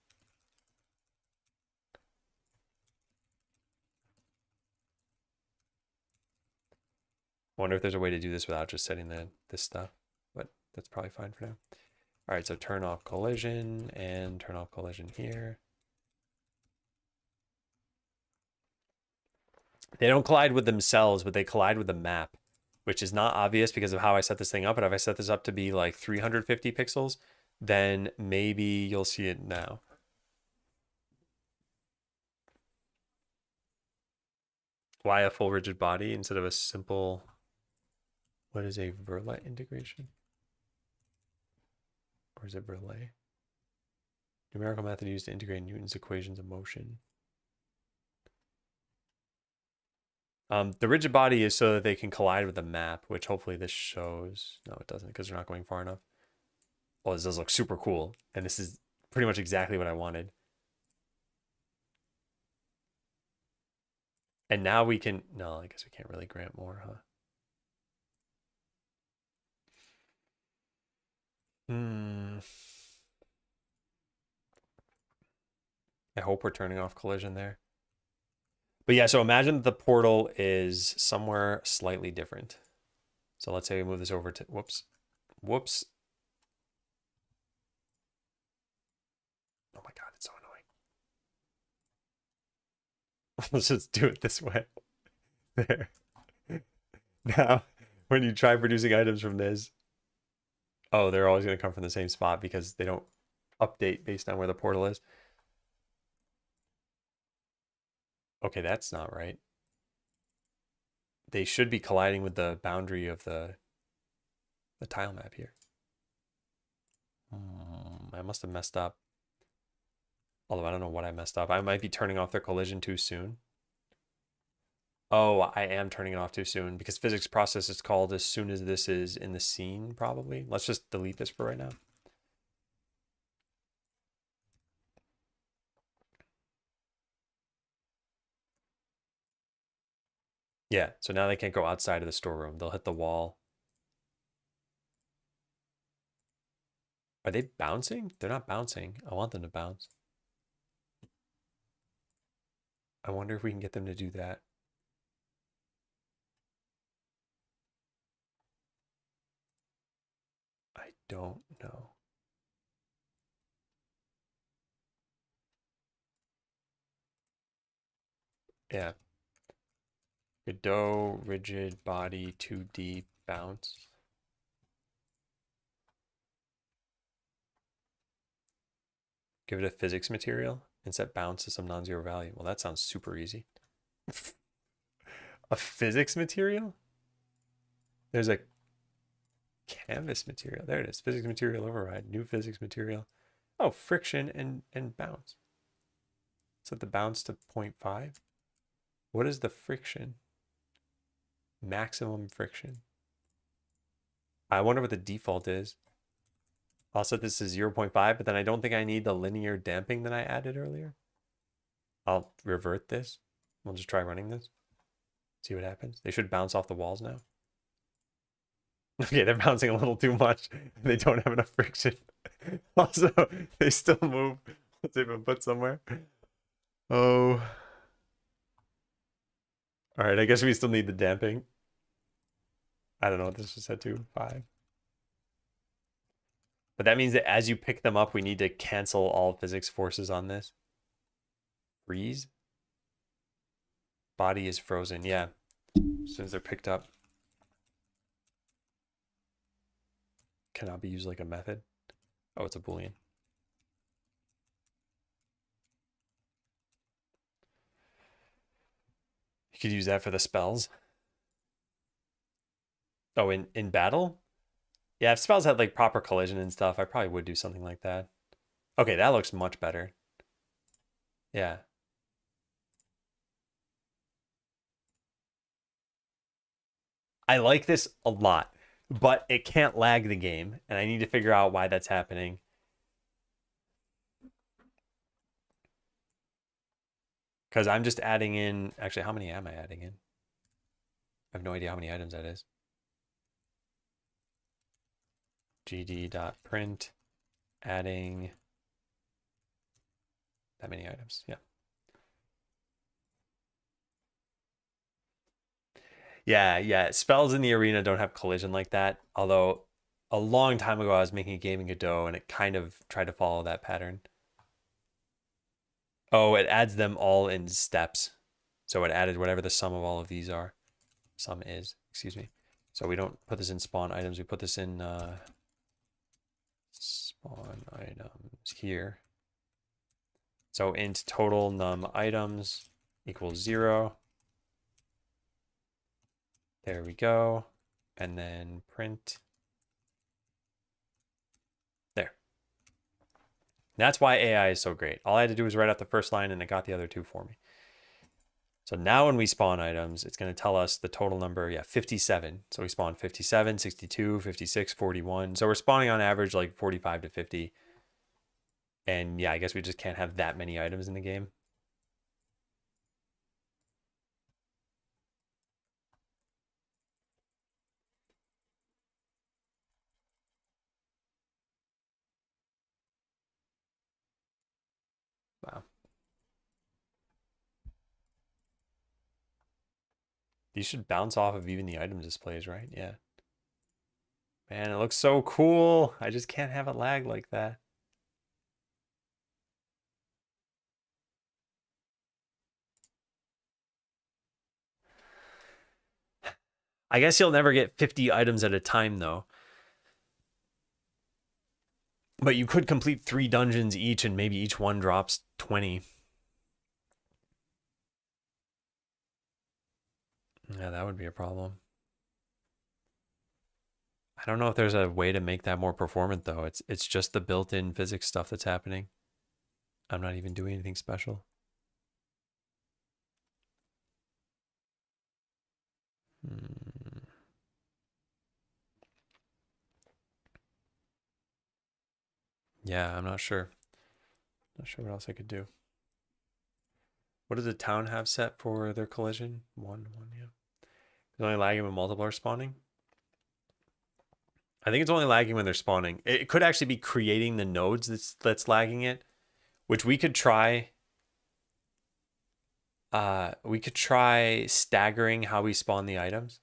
Wonder if there's a way to do this without just setting this stuff, but that's probably fine for now. All right, so turn off collision and turn off collision here. They don't collide with themselves, but they collide with the map, which is not obvious because of how I set this thing up. But if I set this up to be like 350 pixels, then maybe you'll see it now. Why a full rigid body instead of a simple, what is a Verlet integration? Or is it Verlet? Numerical method used to integrate Newton's equations of motion. The rigid body is so that they can collide with the map, which hopefully this shows. No, it doesn't because they're not going far enough. Oh, this does look super cool. And this is pretty much exactly what I wanted. And now we can, no, I guess we can't really grant more, huh? I hope we're turning off collision there. But yeah, so imagine the portal is somewhere slightly different. So let's say we move this over to, whoops. Oh my God, it's so annoying. Let's just do it this way. There. Now, when you try producing items from this, oh, they're always going to come from the same spot because they don't update based on where the portal is. Okay, that's not right. They should be colliding with the boundary of the tile map here. I must have messed up. Although I don't know what I messed up. I might be turning off their collision too soon. Oh, I am turning it off too soon because physics process is called as soon as this is in the scene, probably. Let's just delete this for right now. Yeah, so now they can't go outside of the storeroom. They'll hit the wall. Are they bouncing? They're not bouncing. I want them to bounce. I wonder if we can get them to do that. I don't know. Yeah. Godot, rigid, body, 2D, bounce. Give it a physics material and set bounds to some non-zero value. Well, that sounds super easy. A physics material? There's a canvas material. There it is. Physics material override. New physics material. Oh, friction and bounce. Set the bounce to 0.5. What is the friction? Maximum friction. I wonder what the default is. I'll set this to 0.5, but then I don't think I need the linear damping that I added earlier. I'll revert this. We'll just try running this. See what happens. They should bounce off the walls now. Okay, they're bouncing a little too much. They don't have enough friction. Also, they still move. Let's even put somewhere. Oh. All right, I guess we still need the damping. I don't know what this was set to. 5. But that means that as you pick them up, we need to cancel all physics forces on this. Freeze? Body is frozen. Yeah. As soon as they're picked up. Cannot be used like a method. Oh, it's a Boolean. You could use that for the spells. Oh, in battle? Yeah, if spells had like proper collision and stuff, I probably would do something like that. Okay, that looks much better. Yeah. I like this a lot, but it can't lag the game, and I need to figure out why that's happening. Because I'm just adding in, actually, how many am I adding in? I have no idea how many items that is. gd.print adding that many items. Yeah. Yeah. Spells in the arena don't have collision like that. Although a long time ago I was making a game in Godot and it kind of tried to follow that pattern. Oh, it adds them all in steps. So it added whatever the sum of all of these are. Sum is, excuse me. So we don't put this in spawn items. We put this in spawn items here. So int total num items equals 0. There we go. And then print. There. That's why AI is so great. All I had to do was write out the first line and it got the other two for me. So now when we spawn items, it's going to tell us the total number, 57. So we spawn 57, 62, 56, 41. So we're spawning on average like 45 to 50. And yeah, I guess we just can't have that many items in the game. Wow. These should bounce off of even the item displays, right? Yeah. Man, it looks so cool. I just can't have it lag like that. I guess you'll never get 50 items at a time, though. But you could complete 3 dungeons each, and maybe each one drops 20. Yeah, that would be a problem. I don't know if there's a way to make that more performant, though. It's just the built-in physics stuff that's happening. I'm not even doing anything special. Yeah, I'm not sure. Not sure what else I could do. What does the town have set for their collision? 1, yeah. It's only lagging when multiple are spawning. I think it's only lagging when they're spawning. It could actually be creating the nodes that's lagging it, which we could try. We could try staggering how we spawn the items.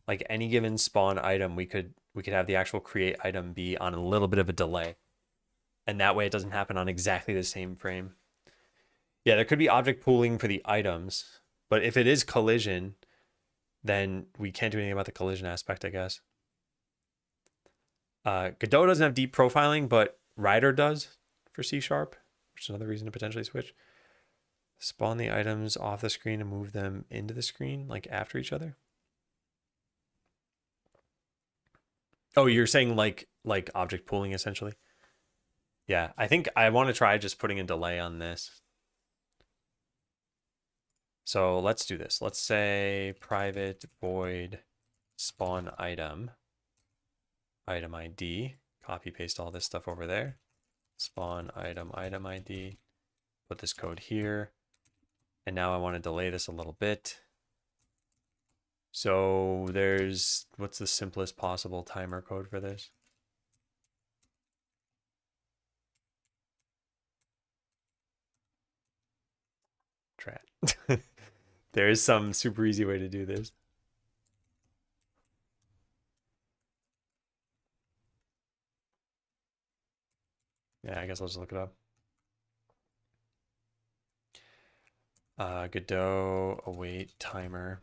Like any given spawn item, we could have the actual create item be on a little bit of a delay. And that way it doesn't happen on exactly the same frame. Yeah, there could be object pooling for the items, but if it is collision, then we can't do anything about the collision aspect, I guess. Godot doesn't have deep profiling, but Rider does for C#, which is another reason to potentially switch. Spawn the items off the screen and move them into the screen, like after each other. Oh, you're saying like object pooling essentially? Yeah, I think I want to try just putting a delay on this. So let's do this. Let's say private void spawn item ID, copy paste all this stuff over there. Spawn item ID, put this code here. And now I want to delay this a little bit. So what's the simplest possible timer code for this? Try it. There is some super easy way to do this. Yeah, I guess I'll just look it up. Godot await timer.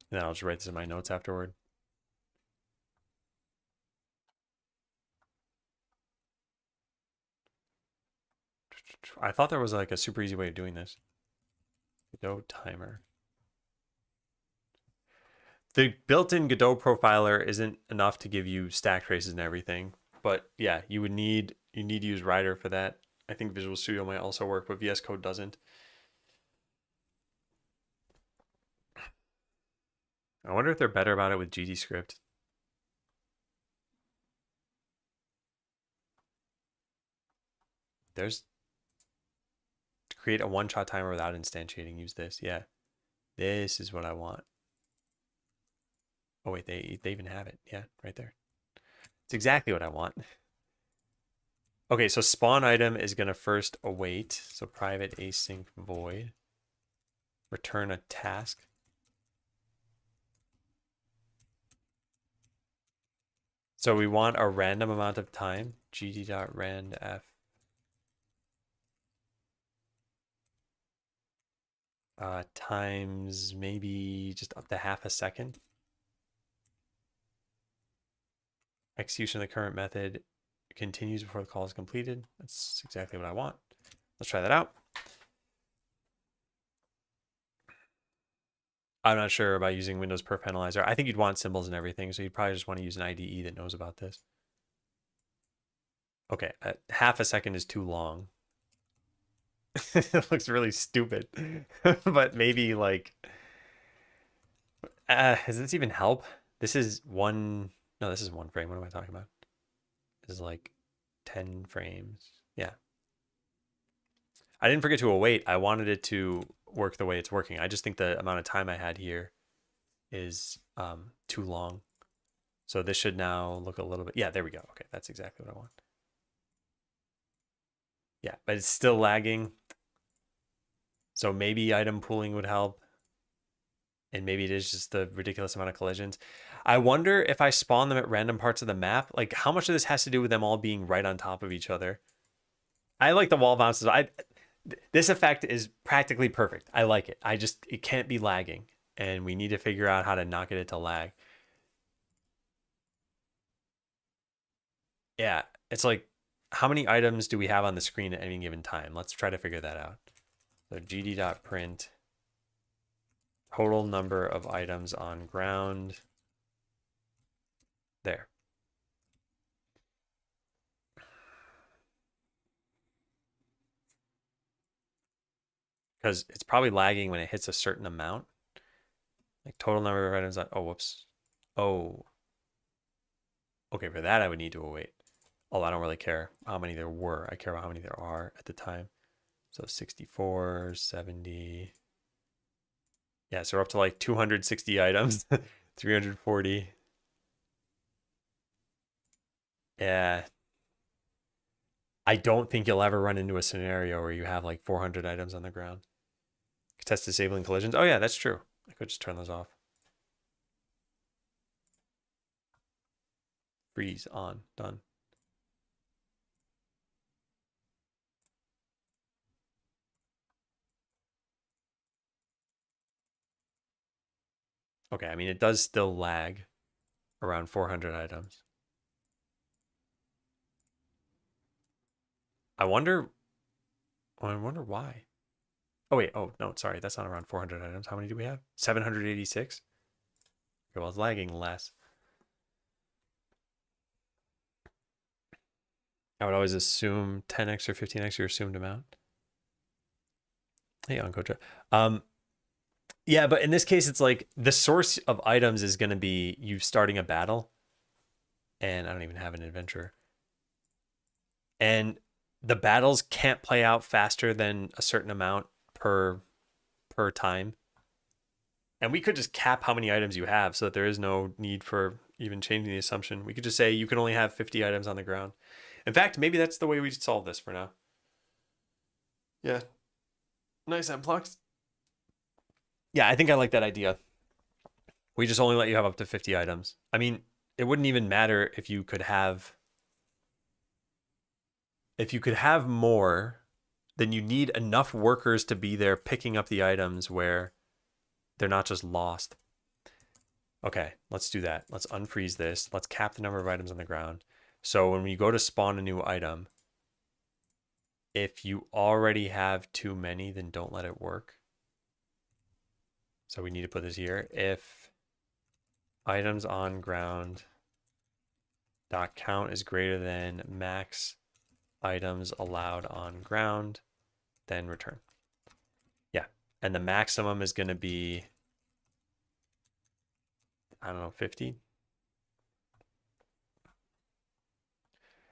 And then I'll just write this in my notes afterward. I thought there was like a super easy way of doing this. Godot timer. The built-in Godot profiler isn't enough to give you stack traces and everything, but yeah, you need to use Rider for that. I think Visual Studio might also work, but VS Code doesn't. I wonder if they're better about it with GDScript. There's to create a one-shot timer without instantiating. Use this. Yeah, this is what I want. Oh wait, they even have it. Yeah, right there. It's exactly what I want. Okay, so spawn item is gonna first await. So private async void. Return a task. So we want a random amount of time. gd.randf. Times maybe just up to half a second. Execution of the current method continues before the call is completed. That's exactly what I want. Let's try that out. I'm not sure about using Windows Perf Analyzer. I think you'd want symbols and everything, so you'd probably just want to use an IDE that knows about this. Okay, half a second is too long. It looks really stupid, but maybe like, does this even help? This is one, no, this is one frame. What am I talking about? This is like 10 frames. Yeah. I didn't forget to await. I wanted it to work the way it's working. I just think the amount of time I had here is too long. So this should now look a little bit, yeah, there we go. Okay, that's exactly what I want. Yeah, but it's still lagging. So maybe item pooling would help. And maybe it is just the ridiculous amount of collisions. I wonder if I spawn them at random parts of the map, like how much of this has to do with them all being right on top of each other. I like the wall bounces. This effect is practically perfect. I like it. It can't be lagging. And we need to figure out how to knock it into lag. Yeah, it's like, how many items do we have on the screen at any given time? Let's try to figure that out. So gd.print total number of items on ground. There. Because it's probably lagging when it hits a certain amount. Like total number of items on, oh, whoops. Oh. Okay, for that I would need to await. Oh, I don't really care how many there were. I care about how many there are at the time. So 64, 70. Yeah, so we're up to like 260 items. 340. Yeah. I don't think you'll ever run into a scenario where you have like 400 items on the ground. Test disabling collisions. Oh yeah, that's true. I could just turn those off. Freeze on. Done. Okay, I mean, it does still lag. around 400 items. I wonder why. Oh, wait. Oh, no, sorry. That's not around 400 items. How many do we have? 786? Okay, well, it's lagging less. I would always assume 10x or 15x your assumed amount. Hey, Uncoach. Yeah, but in this case, it's like the source of items is going to be you starting a battle. And I don't even have an adventure. And the battles can't play out faster than a certain amount per time. And we could just cap how many items you have so that there is no need for even changing the assumption. We could just say you can only have 50 items on the ground. In fact, maybe that's the way we solve this for now. Yeah. Nice unplugs. Yeah, I think I like that idea. We just only let you have up to 50 items. I mean, it wouldn't even matter if you could have more, then you need enough workers to be there picking up the items where they're not just lost. Okay, let's do that. Let's unfreeze this. Let's cap the number of items on the ground. So when we go to spawn a new item, if you already have too many, then don't let it work. So we need to put this here. If items on ground dot count is greater than max items allowed on ground, then return. Yeah, and the maximum is going to be, I don't know, 50.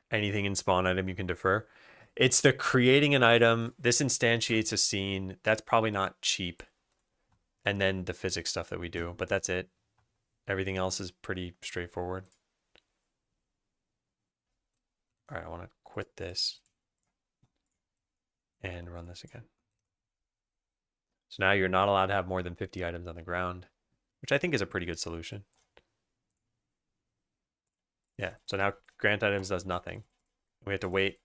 Anything in spawn item you can defer. It's the creating an item. This instantiates a scene. That's probably not cheap. And then the physics stuff that we do, but that's it. Everything else is pretty straightforward. All right, I want to quit this and run this again. So now you're not allowed to have more than 50 items on the ground, which I think is a pretty good solution. Yeah, so now grant items does nothing. We have to wait.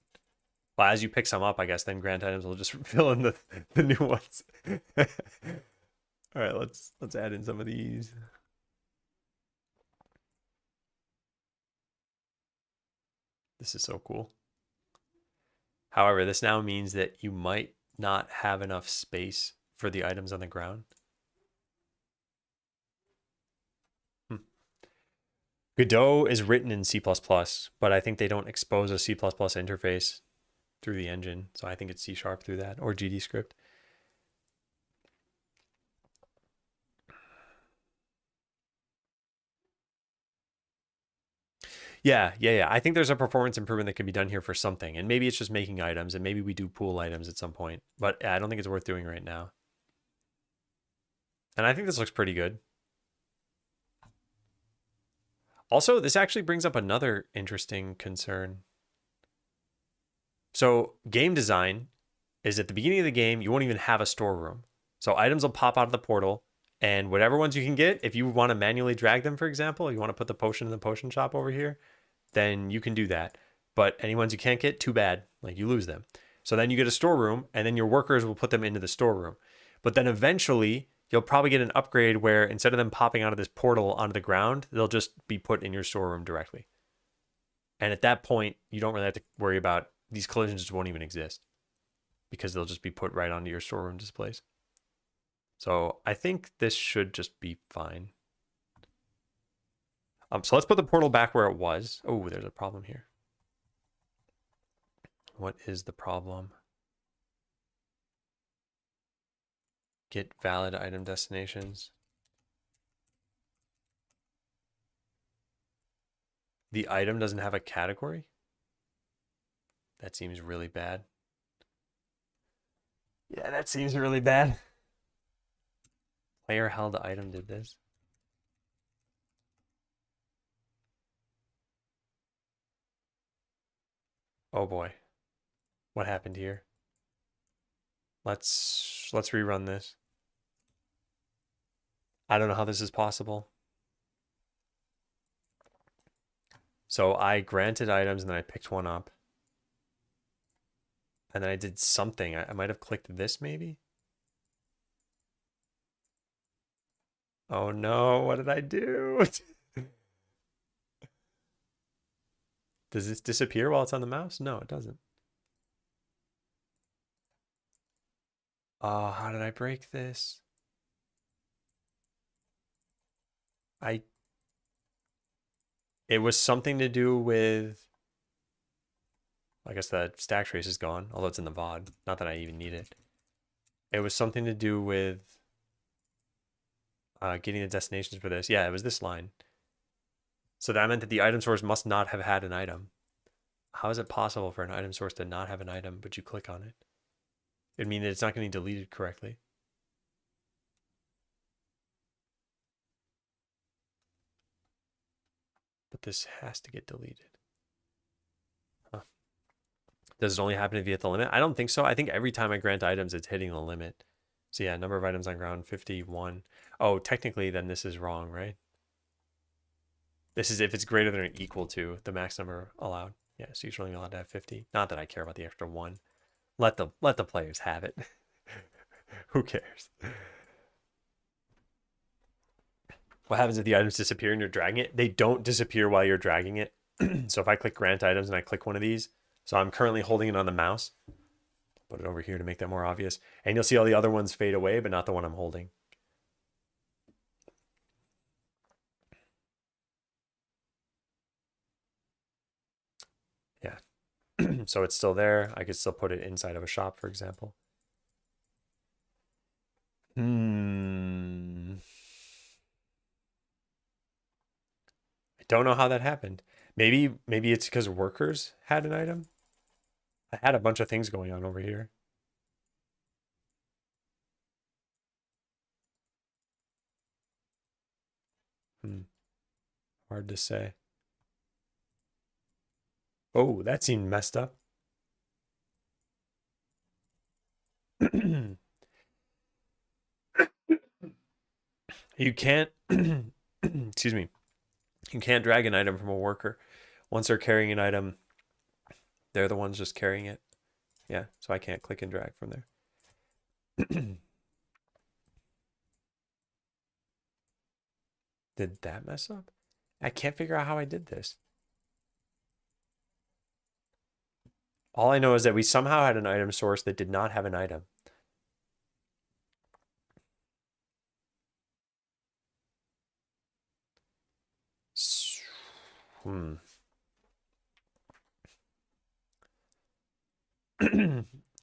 Well, as you pick some up, I guess, then grant items will just fill in the new ones. All right, let's add in some of these. This is so cool. However, this now means that you might not have enough space for the items on the ground. Godot is written in C++, but I think they don't expose a C++ interface through the engine. So I think it's C# through that, or GD script. Yeah. I think there's a performance improvement that could be done here for something. And maybe it's just making items, and maybe we do pool items at some point. But I don't think it's worth doing right now. And I think this looks pretty good. Also, this actually brings up another interesting concern. So game design is at the beginning of the game, you won't even have a storeroom. So items will pop out of the portal, and whatever ones you can get, if you want to manually drag them, for example, you want to put the potion in the potion shop over here, then you can do that. But any ones you can't get, too bad. Like, you lose them. So then you get a storeroom, and then your workers will put them into the storeroom. But then eventually, you'll probably get an upgrade where instead of them popping out of this portal onto the ground, they'll just be put in your storeroom directly. And at that point, you don't really have to worry about these collisions just won't even exist because they'll just be put right onto your storeroom displays. So I think this should just be fine. So let's put the portal back where it was. Oh, there's a problem here. What is the problem? Get valid item destinations. The item doesn't have a category? That seems really bad. Yeah, that seems really bad. Player held item did this. Oh boy. What happened here? Let's rerun this. I don't know how this is possible. So I granted items and then I picked one up. And then I did something. I might have clicked this maybe. Oh no, what did I do? Does this disappear while it's on the mouse? No, it doesn't. Oh, how did I break this? It was something to do with, I guess that stack trace is gone, although it's in the VOD. Not that I even need it. It was something to do with getting the destinations for this. Yeah, it was this line. So that meant that the item source must not have had an item. How is it possible for an item source to not have an item, but you click on it? It'd mean that it's not going to be deleted correctly. But this has to get deleted. Huh. Does it only happen if you hit the limit? I don't think so. I think every time I grant items, it's hitting the limit. So yeah, number of items on ground, 51. Oh, technically, then this is wrong, right? This is if it's greater than or equal to the max number allowed. Yeah, so you're only allowed to have 50. Not that I care about the extra one. Let the players have it. Who cares? What happens if the items disappear and you're dragging it? They don't disappear while you're dragging it. So if I click grant items and I click one of these, so I'm currently holding it on the mouse. Put it over here to make that more obvious. And you'll see all the other ones fade away, but not the one I'm holding. Yeah. So it's still there. I could still put it inside of a shop, for example. I don't know how that happened. Maybe it's because workers had an item. I had a bunch of things going on over here. Hard to say. Oh, that seemed messed up. You can't, excuse me, you can't drag an item from a worker. Once they're carrying an item, they're the ones just carrying it. Yeah, so I can't click and drag from there. Did that mess up? I can't figure out how I did this. All I know is that we somehow had an item source that did not have an item.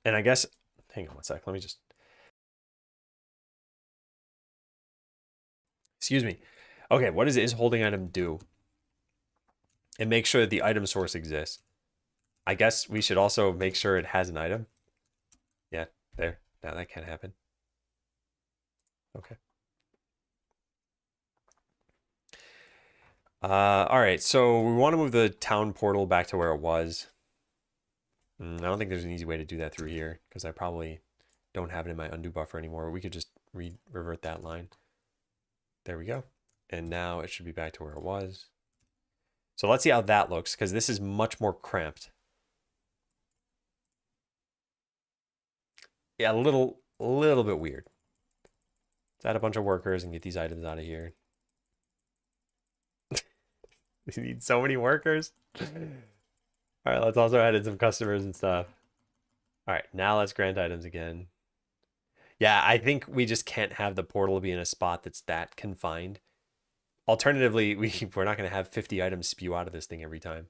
And I guess, hang on one sec. Let me just, excuse me. Okay, what does is holding item do? It makes sure that the item source exists. I guess we should also make sure it has an item. Yeah, there. Now that can't happen. Okay. All right, so we want to move the town portal back to where it was. I don't think there's an easy way to do that through here because I probably don't have it in my undo buffer anymore. We could just revert that line. There we go. And now it should be back to where it was. So let's see how that looks because this is much more cramped. Yeah, a little bit weird. Let's add a bunch of workers and get these items out of here. We need so many workers. All right, let's also add in some customers and stuff. All right, now let's grant items again. Yeah, I think we just can't have the portal be in a spot that's that confined. Alternatively, we're not going to have 50 items spew out of this thing every time.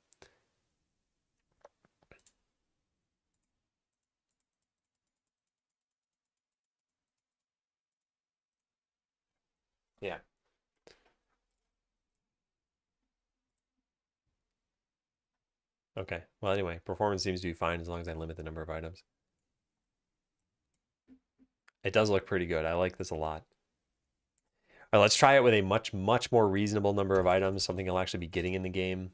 Yeah. Okay. Well, anyway, performance seems to be fine as long as I limit the number of items. It does look pretty good. I like this a lot. All right, let's try it with a much more reasonable number of items, something you'll actually be getting in the game.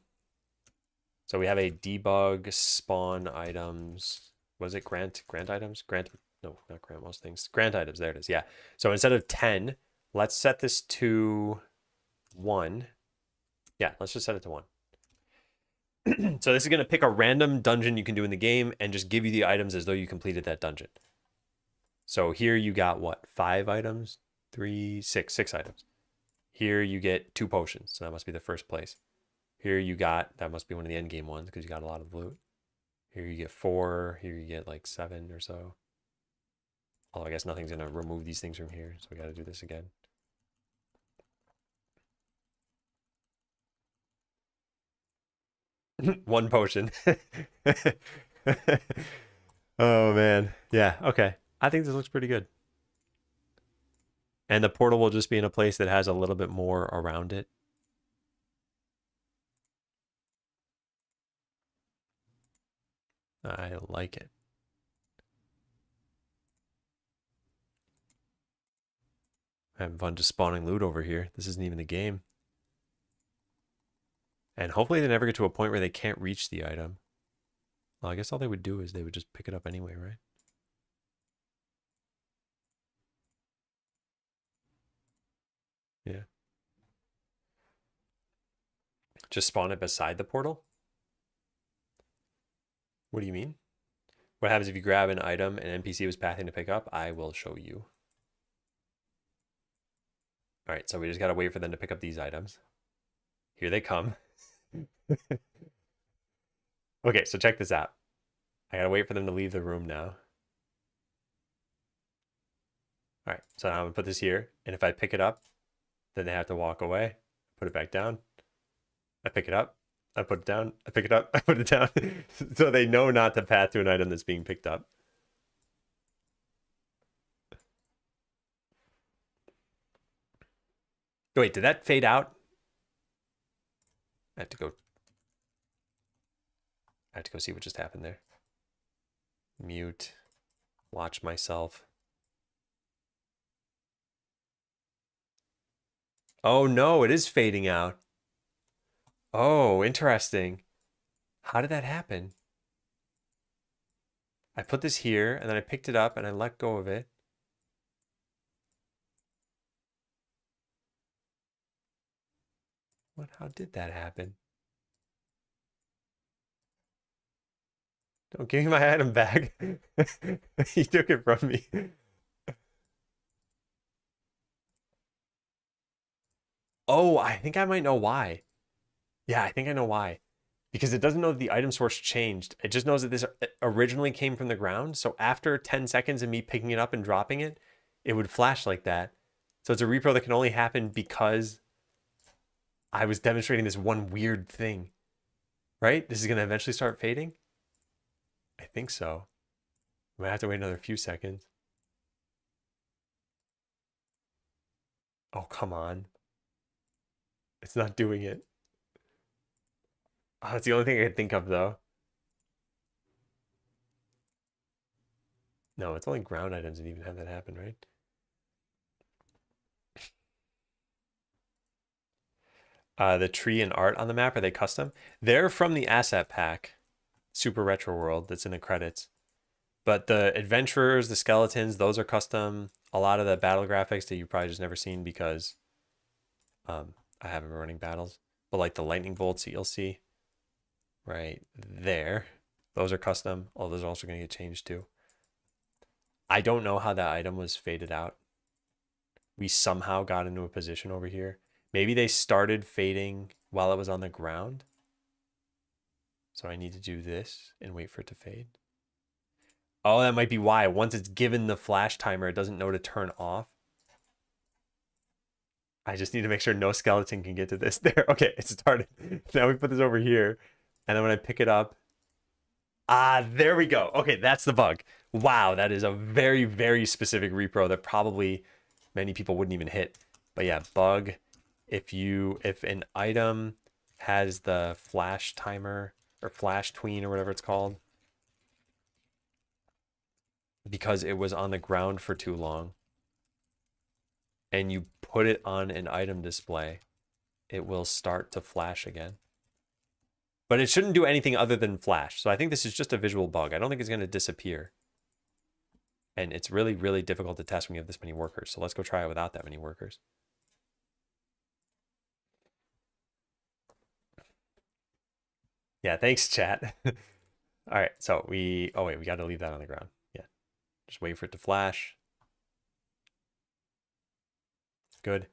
So we have a debug spawn items. Was it grant items? No, not grant most things. Grant items, there it is. Yeah. So instead of 10, let's set this to 1. Yeah, let's just set it to 1. So this is going to pick a random dungeon you can do in the game and just give you the items as though you completed that dungeon. So here you got what? 5 items? 6 items. Here you get 2 potions. So that must be the first place. Here you got, that must be one of the end game ones because you got a lot of loot. Here you get 4. Here you get like 7 or so. Although I guess nothing's going to remove these things from here, so we got to do this again. One potion. Oh, man. Yeah, okay. I think this looks pretty good. And the portal will just be in a place that has a little bit more around it. I like it. I'm having fun just spawning loot over here. This isn't even the game. And hopefully they never get to a point where they can't reach the item. Well, I guess all they would do is they would just pick it up anyway, right? Yeah. Just spawn it beside the portal? What do you mean? What happens if you grab an item an NPC was pathing to pick up? I will show you. All right, so we just got to wait for them to pick up these items. Here they come. Okay, so check this out. I got to wait for them to leave the room now. All right, so now I'm going to put this here. And if I pick it up, then they have to walk away. Put it back down. I pick it up. I put it down. I pick it up. I put it down. So they know not to path to an item that's being picked up. Wait, did that fade out? I have to go see what just happened there. Mute. Watch myself. Oh no, it is fading out. Oh, interesting. How did that happen? I put this here and then I picked it up and I let go of it. What? How did that happen? Don't give me my item back. He took it from me. Oh, I think I might know why. Yeah, I think I know why. Because it doesn't know that the item source changed. It just knows that this originally came from the ground. So after 10 seconds of me picking it up and dropping it, it would flash like that. So it's a repro that can only happen because I was demonstrating this one weird thing. Right? This is going to eventually start fading? I think so. I might have to wait another few seconds. Oh, come on. It's not doing it. Oh, that's the only thing I could think of, though. No, it's only ground items that even have that happen, right? The tree and art on the map, are they custom? They're from the asset pack, Super Retro World, that's in the credits. But the adventurers, the skeletons, those are custom. A lot of the battle graphics that you've probably just never seen because I haven't been running battles. But like the lightning bolts that you'll see right there, those are custom. Oh, those are also going to get changed too. I don't know how that item was faded out. We somehow got into a position over here. Maybe they started fading while it was on the ground. So I need to do this and wait for it to fade. Oh, that might be why. Once it's given the flash timer, it doesn't know to turn off. I just need to make sure no skeleton can get to this. There, okay, it started. Now we put this over here. And then when I pick it up, there we go. Okay, that's the bug. Wow, that is a very, very specific repro that probably many people wouldn't even hit. But yeah, bug. If an item has the flash timer or flash tween or whatever it's called, because it was on the ground for too long, and you put it on an item display, it will start to flash again. But it shouldn't do anything other than flash. So I think this is just a visual bug. I don't think it's going to disappear. And it's really, really difficult to test when you have this many workers. So let's go try it without that many workers. Yeah, thanks, chat. All right, so we got to leave that on the ground. Yeah, just wait for it to flash. Good.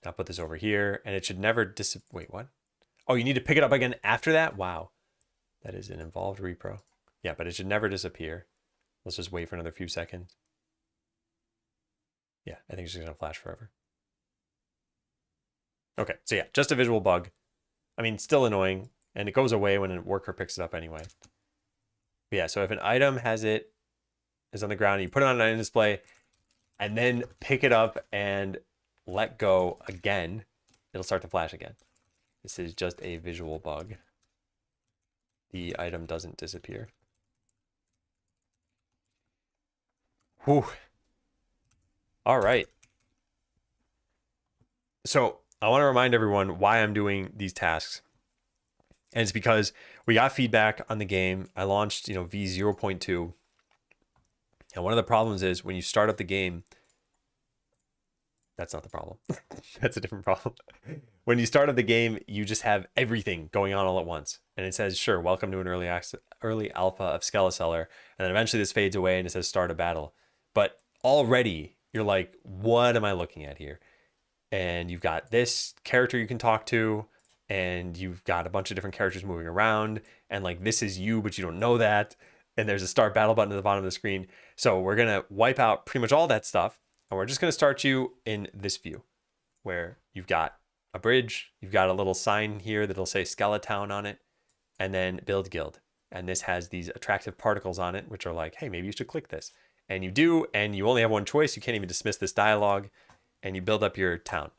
Now put this over here, and it should never wait, what? Oh, you need to pick it up again after that? Wow. That is an involved repro. Yeah, but it should never disappear. Let's just wait for another few seconds. Yeah, I think it's just going to flash forever. Okay, so yeah, just a visual bug. I mean, still annoying, and it goes away when a worker picks it up anyway. But yeah, so if an item is on the ground, you put it on an item display, and then pick it up and let go again, it'll start to flash again. This is just a visual bug. The item doesn't disappear. Whew. All right. So I want to remind everyone why I'm doing these tasks. And it's because we got feedback on the game. I launched, V0.2. And one of the problems is when you start up the game, that's not the problem. That's a different problem. When you start up the game, you just have everything going on all at once. And it says, sure, welcome to an early alpha of Skeleseller. And then eventually this fades away and it says start a battle. But already you're like, what am I looking at here? And you've got this character you can talk to, and you've got a bunch of different characters moving around, and like this is you, but you don't know that. And there's a start battle button at the bottom of the screen. So we're gonna wipe out pretty much all that stuff, and we're just gonna start you in this view where you've got a bridge, you've got a little sign here that'll say Skeletown on it, and then build guild. And this has these attractive particles on it, which are like, hey, maybe you should click this. And you do, and you only have one choice. You can't even dismiss this dialogue, and you build up your town.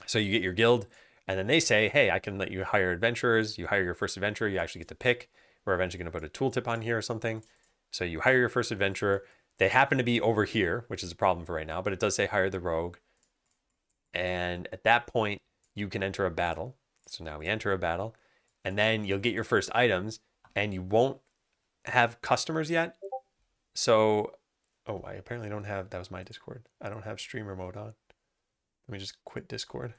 So you get your guild, and then they say, hey, I can let you hire adventurers. You hire your first adventurer. You actually get to pick. We're eventually going to put a tooltip on here or something. So you hire your first adventurer. They happen to be over here, which is a problem for right now, but it does say hire the rogue. And at that point, you can enter a battle. So now we enter a battle, and then you'll get your first items, and you won't have customers yet. So, oh, I apparently don't have, that was my Discord. I don't have streamer mode on. Let me just quit Discord.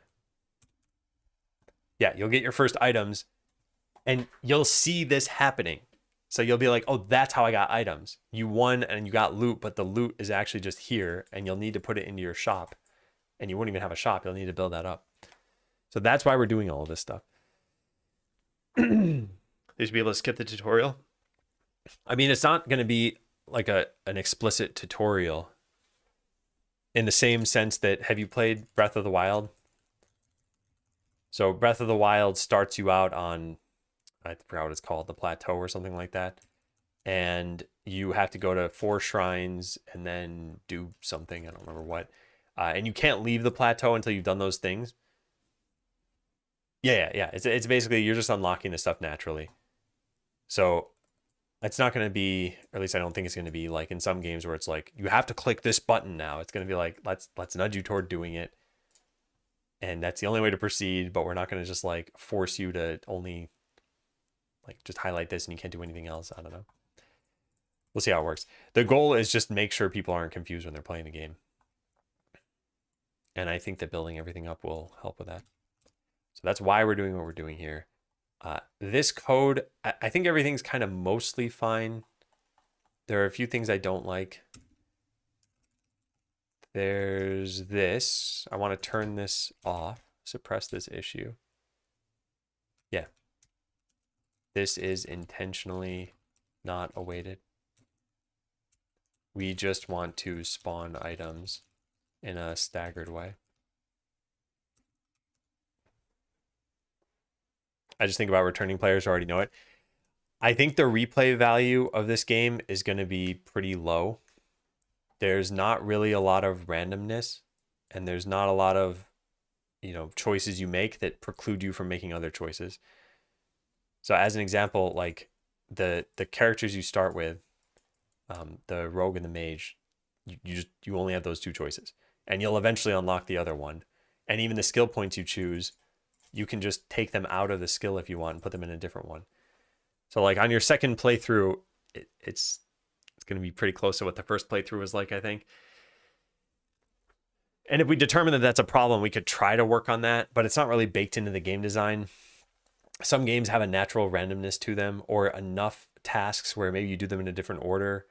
Yeah, you'll get your first items, and you'll see this happening. So you'll be like, oh, that's how I got items. You won and you got loot, but the loot is actually just here, and you'll need to put it into your shop. And you won't even have a shop. You'll need to build that up. So that's why we're doing all of this stuff. You should be able to skip the tutorial. I mean, it's not going to be like an explicit tutorial in the same sense that, have you played Breath of the Wild? So Breath of the Wild starts you out on, I forgot what it's called, the plateau or something like that. And you have to go to 4 shrines and then do something. I don't remember what. And you can't leave the plateau until you've done those things. Yeah. It's basically, you're just unlocking the stuff naturally. So it's not going to be, or at least I don't think it's going to be like in some games where it's like, you have to click this button now. It's going to be like, let's nudge you toward doing it. And that's the only way to proceed, but we're not going to just like force you to only like just highlight this and you can't do anything else. I don't know. We'll see how it works. The goal is just make sure people aren't confused when they're playing the game. And I think that building everything up will help with that. So that's why we're doing what we're doing here. This code, I think everything's kind of mostly fine. There are a few things I don't like. There's this. I want to turn this off, suppress this issue. Yeah. This is intentionally not awaited. We just want to spawn items in a staggered way. I just think about returning players who already know it. I think the replay value of this game is going to be pretty low. There's not really a lot of randomness, and there's not a lot of, choices you make that preclude you from making other choices. So as an example, like the characters you start with, the rogue and the mage, you only have those 2 choices, and you'll eventually unlock the other one. And even the skill points you choose, you can just take them out of the skill if you want and put them in a different one. So like on your second playthrough, it's going to be pretty close to what the first playthrough was like, I think. And if we determine that that's a problem, we could try to work on that, but it's not really baked into the game design. Some games have a natural randomness to them, or enough tasks where maybe you do them in a different order.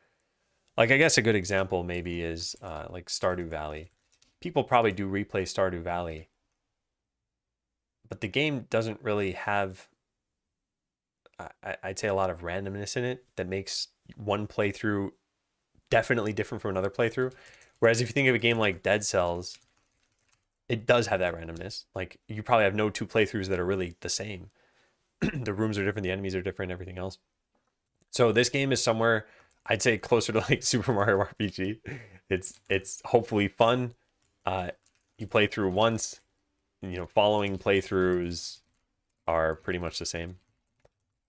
Like, I guess a good example maybe is like Stardew Valley. People probably do replay Stardew Valley, but the game doesn't really have, I'd say, a lot of randomness in it that makes one playthrough definitely different from another playthrough. Whereas if you think of a game like Dead Cells, it does have that randomness. Like you probably have no two playthroughs that are really the same. The rooms are different, the enemies are different, everything else. So this game is somewhere I'd say closer to like Super Mario RPG. It's hopefully fun. You play through once, following playthroughs are pretty much the same.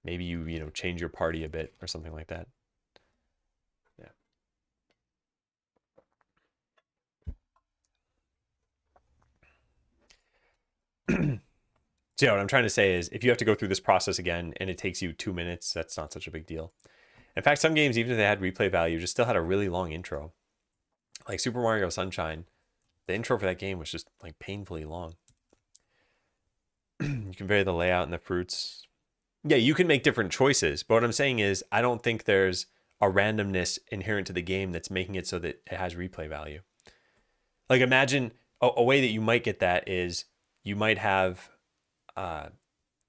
Maybe you change your party a bit or something like that. Yeah. So yeah, what I'm trying to say is if you have to go through this process again and it takes you 2 minutes, that's not such a big deal. In fact, some games, even if they had replay value, just still had a really long intro. Like Super Mario Sunshine, the intro for that game was just like painfully long. You can vary the layout and the fruits. Yeah, you can make different choices. But what I'm saying is, I don't think there's a randomness inherent to the game that's making it so that it has replay value. Like imagine a way that you might get that is you might have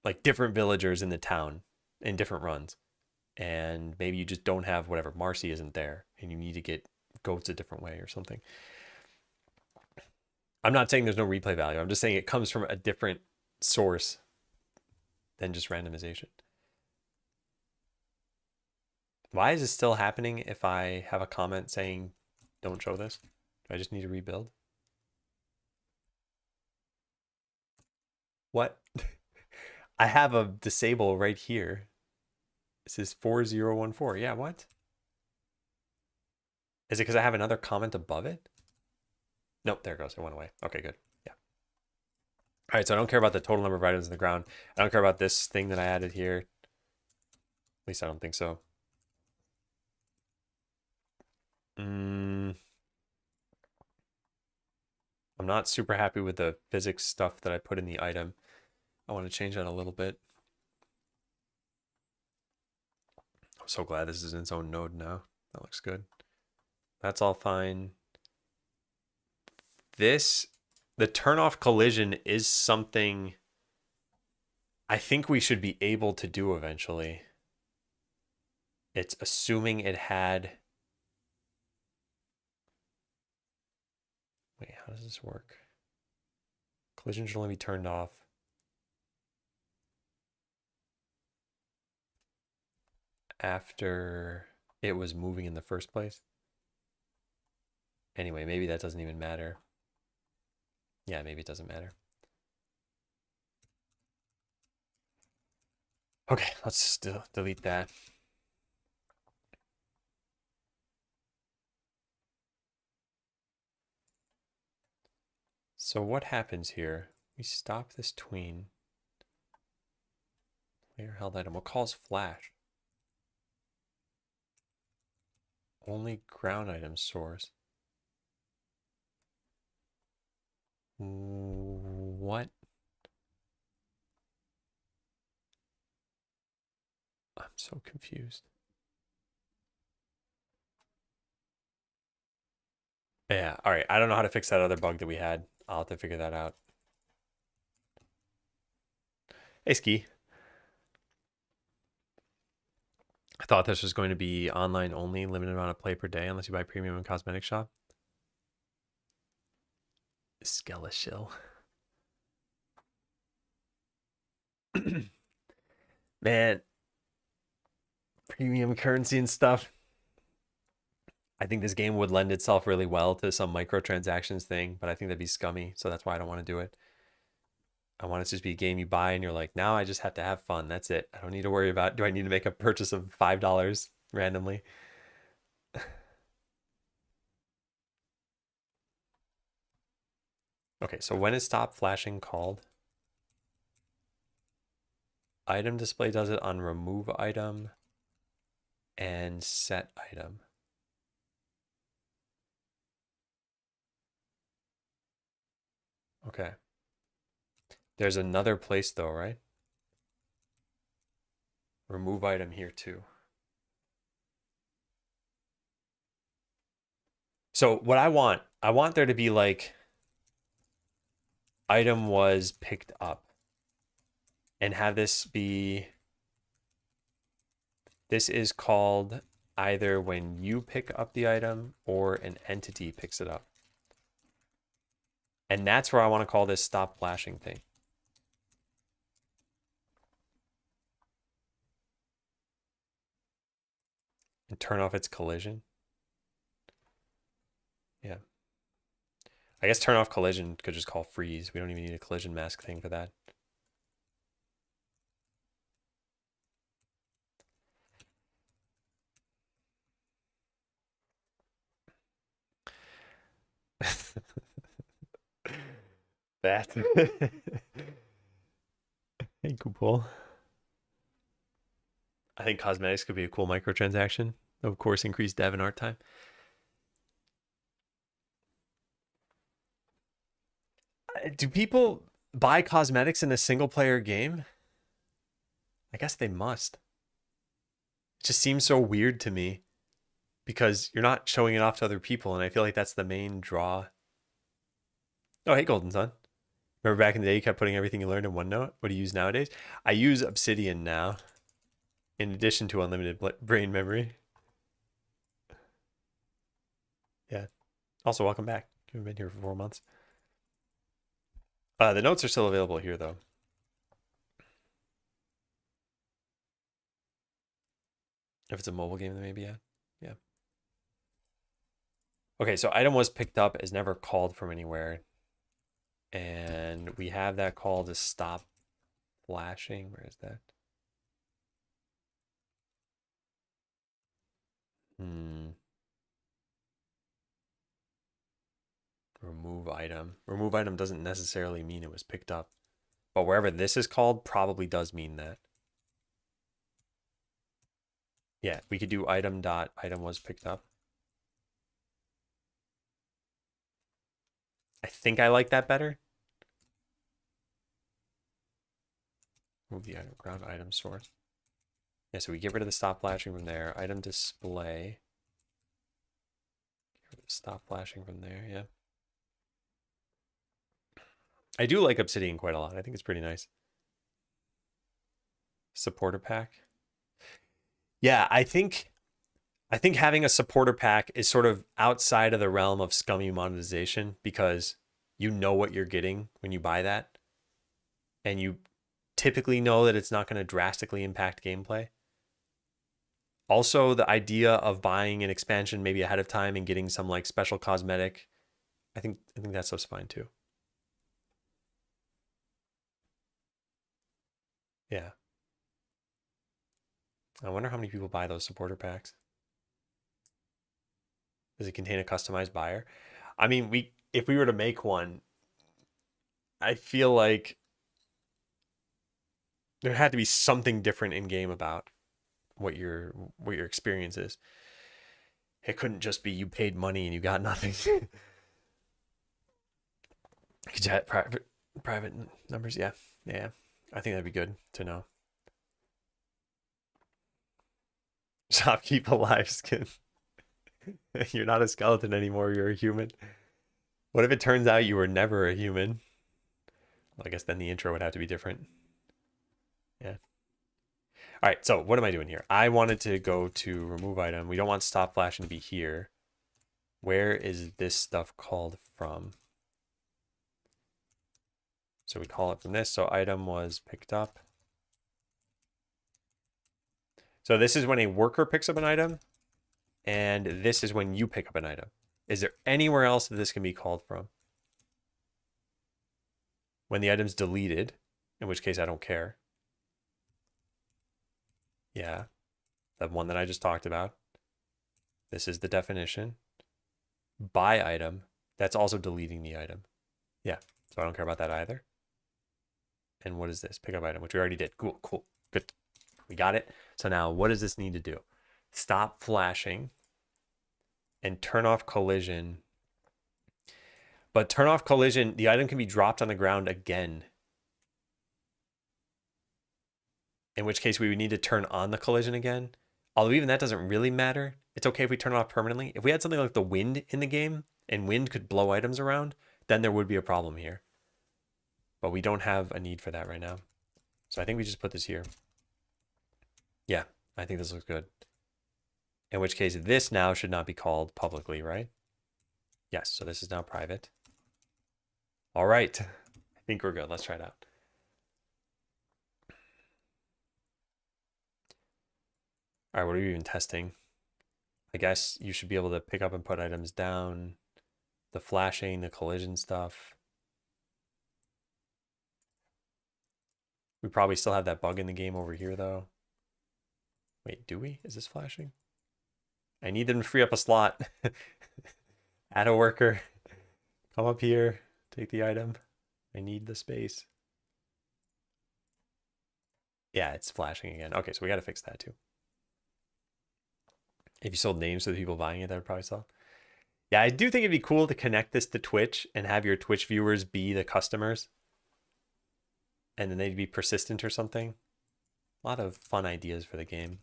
like different villagers in the town in different runs. And maybe you just don't have whatever, Marcy isn't there and you need to get goats a different way or something. I'm not saying there's no replay value. I'm just saying it comes from a different source than just randomization. Why is this still happening if I have a comment saying don't show this? Do I just need to rebuild? What? I have a disable right here. This is 4014. Yeah, what? Is it because I have another comment above it? Nope, there it goes. It went away. Okay, good. Yeah. All right, so I don't care about the total number of items in the ground. I don't care about this thing that I added here. At least I don't think so. I'm not super happy with the physics stuff that I put in the item. I want to change that a little bit. I'm so glad this is in its own node now. That looks good. That's all fine. The turn off collision is something I think we should be able to do eventually. It's assuming it had... Wait, how does this work? Collision should only be turned off after it was moving in the first place. Anyway, maybe that doesn't even matter. Yeah, maybe it doesn't matter. Okay, let's delete that. So what happens here? We stop this tween. Player held item. What calls flash? Only ground item source. What? I'm so confused. Yeah, all right. I don't know how to fix that other bug that we had. I'll have to figure that out. Hey, Ski. I thought this was going to be online only, limited amount of play per day, unless you buy premium in cosmetic shop. Skeleseller. Man, premium currency and stuff. I think this game would lend itself really well to some microtransactions thing, but I think that'd be scummy, so that's why I don't want to do it. I want it to just be a game you buy and you're like, now I just have to have fun. That's it. I don't need to worry about, do I need to make a purchase of $5 randomly? Okay, so when is stop flashing called? Item display does it on remove item and set item. Okay. There's another place though, right? Remove item here too. So what I want there to be like item was picked up. and have this be, this is called either when you pick up the item or an entity picks it up. And that's where I want to call this stop flashing thing. And turn off its collision. Yeah. I guess turn off collision could just call freeze. We don't even need a collision mask thing for that. That. Hey, cool. I think cosmetics could be a cool microtransaction. Of course, increase dev and art time. Do people buy cosmetics in a single player game? I guess they must. It just seems so weird to me because you're not showing it off to other people, and I feel like that's the main draw. Oh, hey, Golden Sun. Remember back in the day you kept putting everything you learned in OneNote? What do you use nowadays? I use Obsidian now, in addition to unlimited brain memory. Yeah. Also, welcome back. You've been here for 4 months. The notes are still available here, though. If it's a mobile game, then maybe, yeah. Yeah. Okay, so item was picked up is never called from anywhere. And we have that call to stop flashing. Where is that? Remove item. Remove item doesn't necessarily mean it was picked up. But wherever this is called probably does mean that. Yeah, we could do item dot item was picked up. I think I like that better. Move the item ground item source. Yeah, so we get rid of the stop flashing from there. Item display. Get rid of stop flashing from there, yeah. I do like Obsidian quite a lot. I think it's pretty nice. Supporter pack. Yeah, I think having a supporter pack is sort of outside of the realm of scummy monetization because you know what you're getting when you buy that. And you typically know that it's not going to drastically impact gameplay. Also, the idea of buying an expansion maybe ahead of time and getting some like special cosmetic, I think that stuff's fine too. Yeah. I wonder how many people buy those supporter packs. Does it contain a customized buyer? I mean, if we were to make one, I feel like there had to be something different in game about what your experience is. It couldn't just be you paid money and you got nothing. Jet private numbers, yeah. I think that'd be good to know. Shopkeep alive skin. You're not a skeleton anymore, you're a human. What if it turns out you were never a human? Well, I guess then the intro would have to be different. Yeah. All right, so what am I doing here? I wanted to go to remove item. We don't want stop flashing to be here. Where is this stuff called from? So we call it from this. So item was picked up. So this is when a worker picks up an item, and this is when you pick up an item. Is there anywhere else that this can be called from? When the item's deleted, in which case I don't care. Yeah, the one that I just talked about. This is the definition. Buy item, that's also deleting the item. Yeah, so I don't care about that either. And what is this? Pick up item, which we already did. Cool, good. We got it. So now what does this need to do? Stop flashing and turn off collision. But turn off collision, the item can be dropped on the ground again. In which case we would need to turn on the collision again. Although even that doesn't really matter. It's okay if we turn it off permanently. If we had something like the wind in the game and wind could blow items around, then there would be a problem here. But we don't have a need for that right now. So I think we just put this here. Yeah, I think this looks good. In which case, this now should not be called publicly, right? Yes, so this is now private. All right, I think we're good. Let's try it out. All right, what are we even testing? I guess you should be able to pick up and put items down, the flashing, the collision stuff. We probably still have that bug in the game over here, though. Wait, do we? Is this flashing? I need them to free up a slot. Add a worker. Come up here. Take the item. I need the space. Yeah, it's flashing again. Okay, so we got to fix that too. If you sold names to the people buying it, that would probably sell. Yeah, I do think it'd be cool to connect this to Twitch and have your Twitch viewers be the customers. And then they'd be persistent or something. A lot of fun ideas for the game.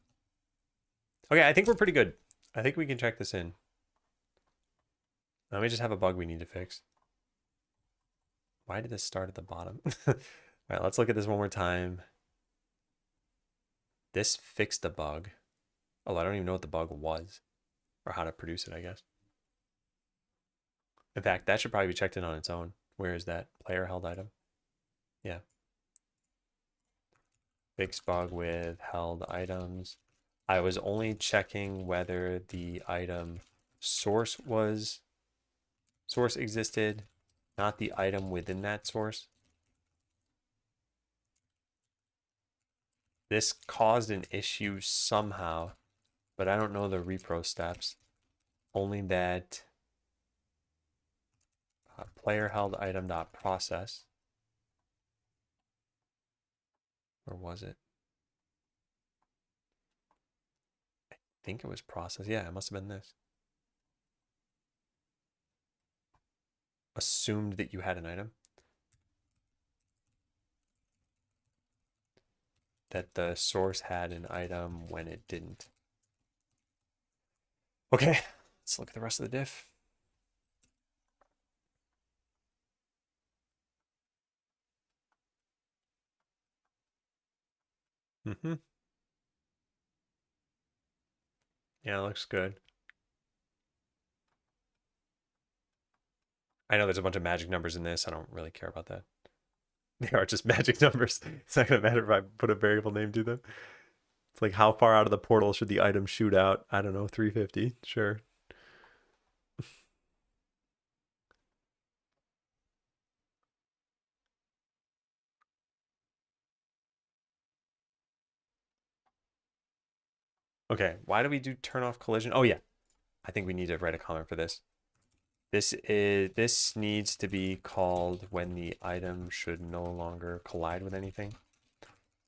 Okay, I think we're pretty good. I think we can check this in. Now we just have a bug we need to fix. Why did this start at the bottom? All right, let's look at this one more time. This fixed the bug. Oh, I don't even know what the bug was or how to produce it, I guess. In fact, that should probably be checked in on its own. Where is that? Player held item? Yeah. Fix bug with held items. I was only checking whether the item source existed, not the item within that source. This caused an issue somehow, but I don't know the repro steps. Only that player held item dot process. Or was it? I think it was process. Yeah, it must have been this. Assumed that you had an item. That the source had an item when it didn't. Okay, let's look at the rest of the diff. Yeah, it looks good. I know there's a bunch of magic numbers in this. I don't really care about that. They are just magic numbers. It's not going to matter if I put a variable name to them. It's like how far out of the portal should the item shoot out? I don't know, 350. Sure. Okay, why do we do turn off collision? Oh yeah, I think we need to write a comment for this. This needs to be called when the item should no longer collide with anything.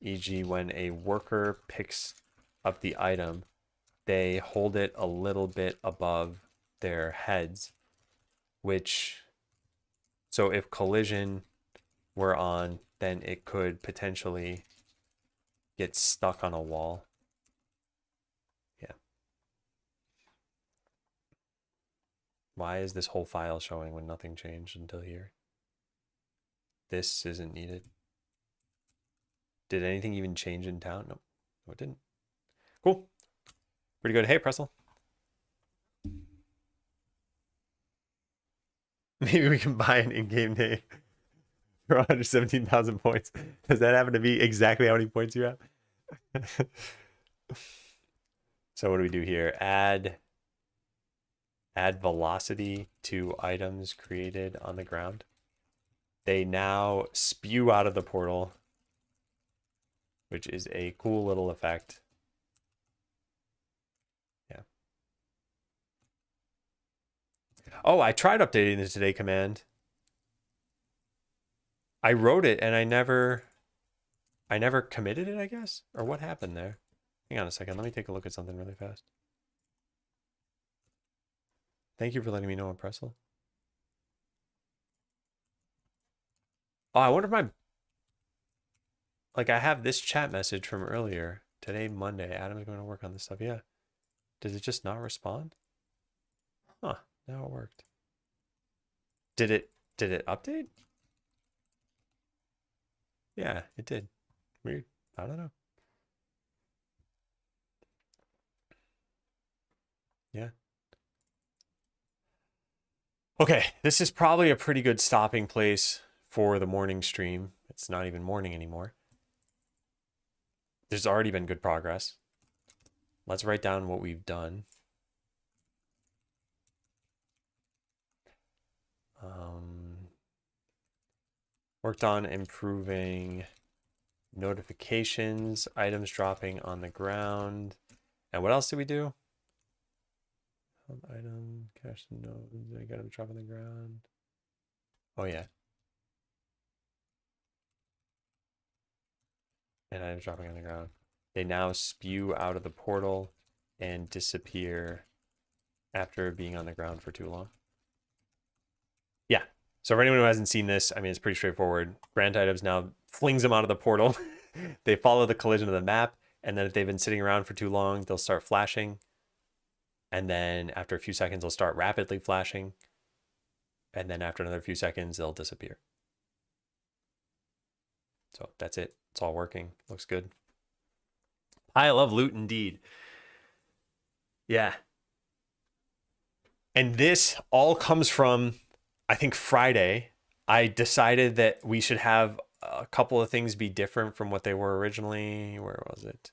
E.g., when a worker picks up the item, they hold it a little bit above their heads, so if collision were on, then it could potentially get stuck on a wall. Yeah. Why is this whole file showing when nothing changed until here? This isn't needed. Did anything even change in town? No, it didn't. Cool. Pretty good. Hey, Pressel. Maybe we can buy an in-game name for 117,000 points. Does that happen to be exactly how many points you have? So what do we do here? Add velocity to items created on the ground. They now spew out of the portal, which is a cool little effect. Yeah. Oh, I tried updating the today command. I wrote it and I never committed it, I guess? Or what happened there? Hang on a second. Let me take a look at something really fast. Thank you for letting me know, Pressel. Oh, I wonder if I have this chat message from earlier. Today, Monday. Adam's going to work on this stuff. Yeah. Did it just not respond? Huh. Now it worked. Did it update? Yeah, it did. Weird. I don't know. Yeah. Okay, this is probably a pretty good stopping place for the morning stream. It's not even morning anymore. There's already been good progress. Let's write down what we've done. Worked on improving notifications, items dropping on the ground. And what else did we do? Item, cache nodes, I got them drop on the ground. Oh yeah. And items dropping on the ground. They now spew out of the portal and disappear after being on the ground for too long. Yeah. So for anyone who hasn't seen this, I mean, it's pretty straightforward. Grant items now flings them out of the portal. They follow the collision of the map. And then if they've been sitting around for too long, they'll start flashing. And then after a few seconds, they'll start rapidly flashing. And then after another few seconds, they'll disappear. So that's it. It's all working. Looks good. I love loot indeed. Yeah. And this all comes from, I think, Friday. I decided that we should have a couple of things be different from what they were originally. Where was it?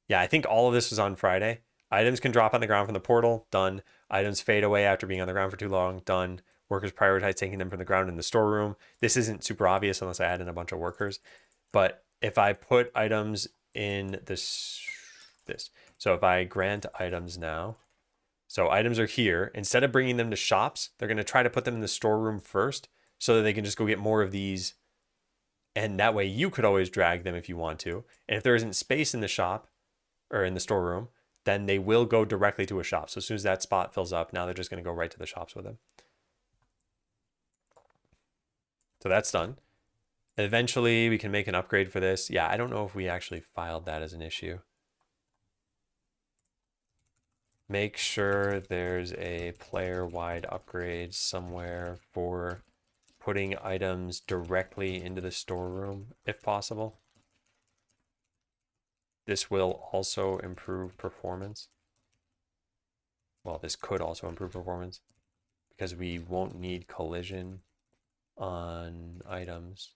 Yeah, I think all of this was on Friday. Items can drop on the ground from the portal, done. Items fade away after being on the ground for too long, done. Workers prioritize taking them from the ground in the storeroom. This isn't super obvious unless I add in a bunch of workers. But if I put items in this. So if I grant items now, so items are here. Instead of bringing them to shops, they're going to try to put them in the storeroom first so that they can just go get more of these. And that way you could always drag them if you want to. And if there isn't space in the shop or in the storeroom, then they will go directly to a shop. So as soon as that spot fills up, now they're just going to go right to the shops with them. So that's done. Eventually, we can make an upgrade for this. Yeah, I don't know if we actually filed that as an issue. Make sure there's a player-wide upgrade somewhere for putting items directly into the storeroom, if possible. This will also improve performance. Well, this could also improve performance because we won't need collision on items.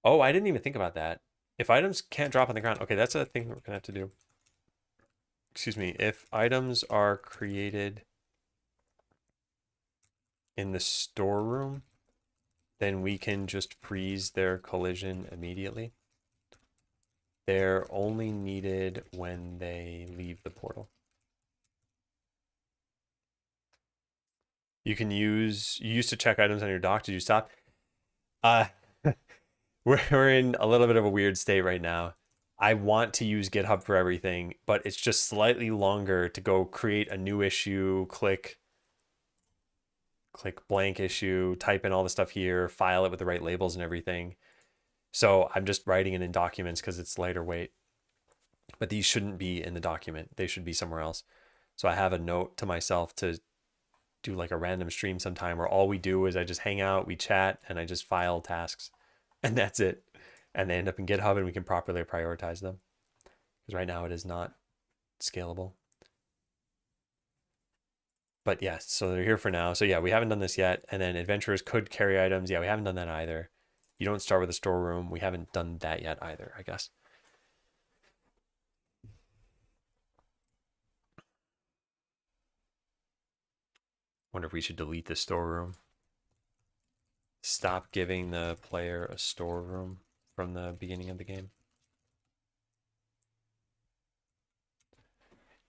Oh, I didn't even think about that. If items can't drop on the ground, okay, that's a thing we're gonna have to do. Excuse me, if items are created in the storeroom, then we can just freeze their collision immediately. They're only needed when they leave the portal. You used to check items on your dock. Did you stop? We're in a little bit of a weird state right now. I want to use GitHub for everything, but it's just slightly longer to go create a new issue, click blank issue, type in all the stuff here, file it with the right labels and everything. So I'm just writing it in documents because it's lighter weight. But these shouldn't be in the document. They should be somewhere else. So I have a note to myself to do like a random stream sometime where all we do is I just hang out, we chat, and I just file tasks. And that's it. And they end up in GitHub and we can properly prioritize them. Because right now it is not scalable. But yes, so they're here for now. So yeah, we haven't done this yet. And then adventurers could carry items. Yeah, we haven't done that either. You don't start with a storeroom. We haven't done that yet either, I guess. Wonder if we should delete the storeroom. Stop giving the player a storeroom from the beginning of the game.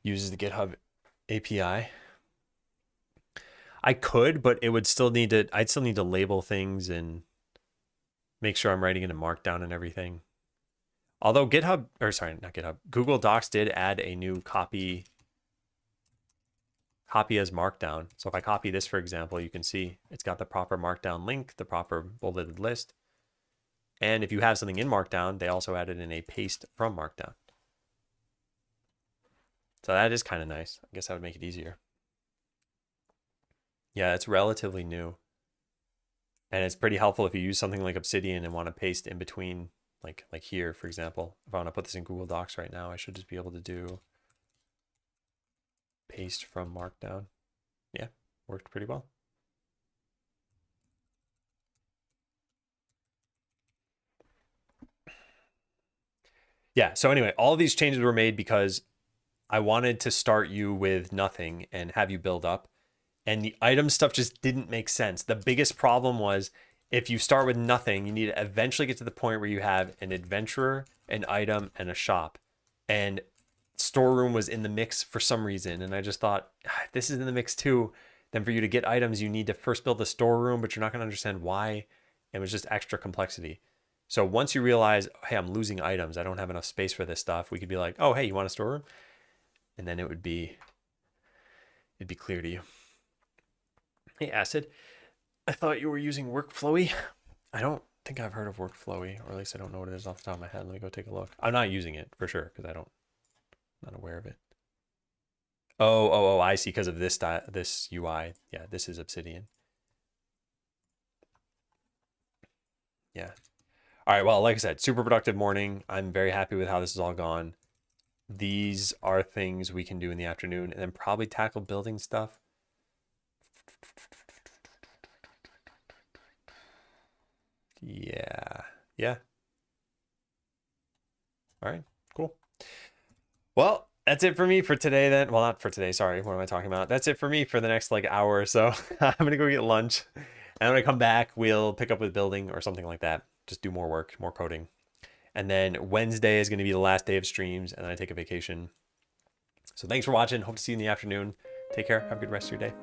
Uses the GitHub API. I could, but it would still need to, I'd still need to label things and make sure I'm writing it in Markdown and everything. Although GitHub, or sorry, not GitHub, Google Docs did add a new copy as Markdown. So if I copy this, for example, you can see it's got the proper Markdown link, the proper bulleted list. And if you have something in Markdown, they also added in a paste from Markdown. So that is kind of nice. I guess that would make it easier. Yeah, it's relatively new. And it's pretty helpful if you use something like Obsidian and want to paste in between Like here, for example, if I want to put this in Google Docs right now, I should just be able to do paste from Markdown. Yeah, worked pretty well. Yeah, so anyway, all of these changes were made because I wanted to start you with nothing and have you build up. And the item stuff just didn't make sense. The biggest problem was if you start with nothing, you need to eventually get to the point where you have an adventurer, an item, and a shop. And storeroom was in the mix for some reason. And I just thought, if this is in the mix too, then for you to get items, you need to first build the storeroom, but you're not going to understand why. It was just extra complexity. So once you realize, hey, I'm losing items, I don't have enough space for this stuff, we could be like, oh, hey, you want a storeroom? And then it'd be clear to you. Hey, Acid, I thought you were using Workflowy. I don't think I've heard of Workflowy, or at least I don't know what it is off the top of my head. Let me go take a look. I'm not using it for sure because I'm not aware of it. Oh, I see, because of this UI. Yeah, this is Obsidian. Yeah. All right, well, like I said, super productive morning. I'm very happy with how this has all gone. These are things we can do in the afternoon, and then probably tackle building stuff. Yeah. All right, cool. Well, that's it for me for today then. Well, not for today, sorry. What am I talking about? That's it for me for the next like hour or so. I'm gonna go get lunch. And when I come back, we'll pick up with building or something like that. Just do more work, more coding. And then Wednesday is gonna be the last day of streams, and then I take a vacation. So thanks for watching. Hope to see you in the afternoon. Take care. Have a good rest of your day.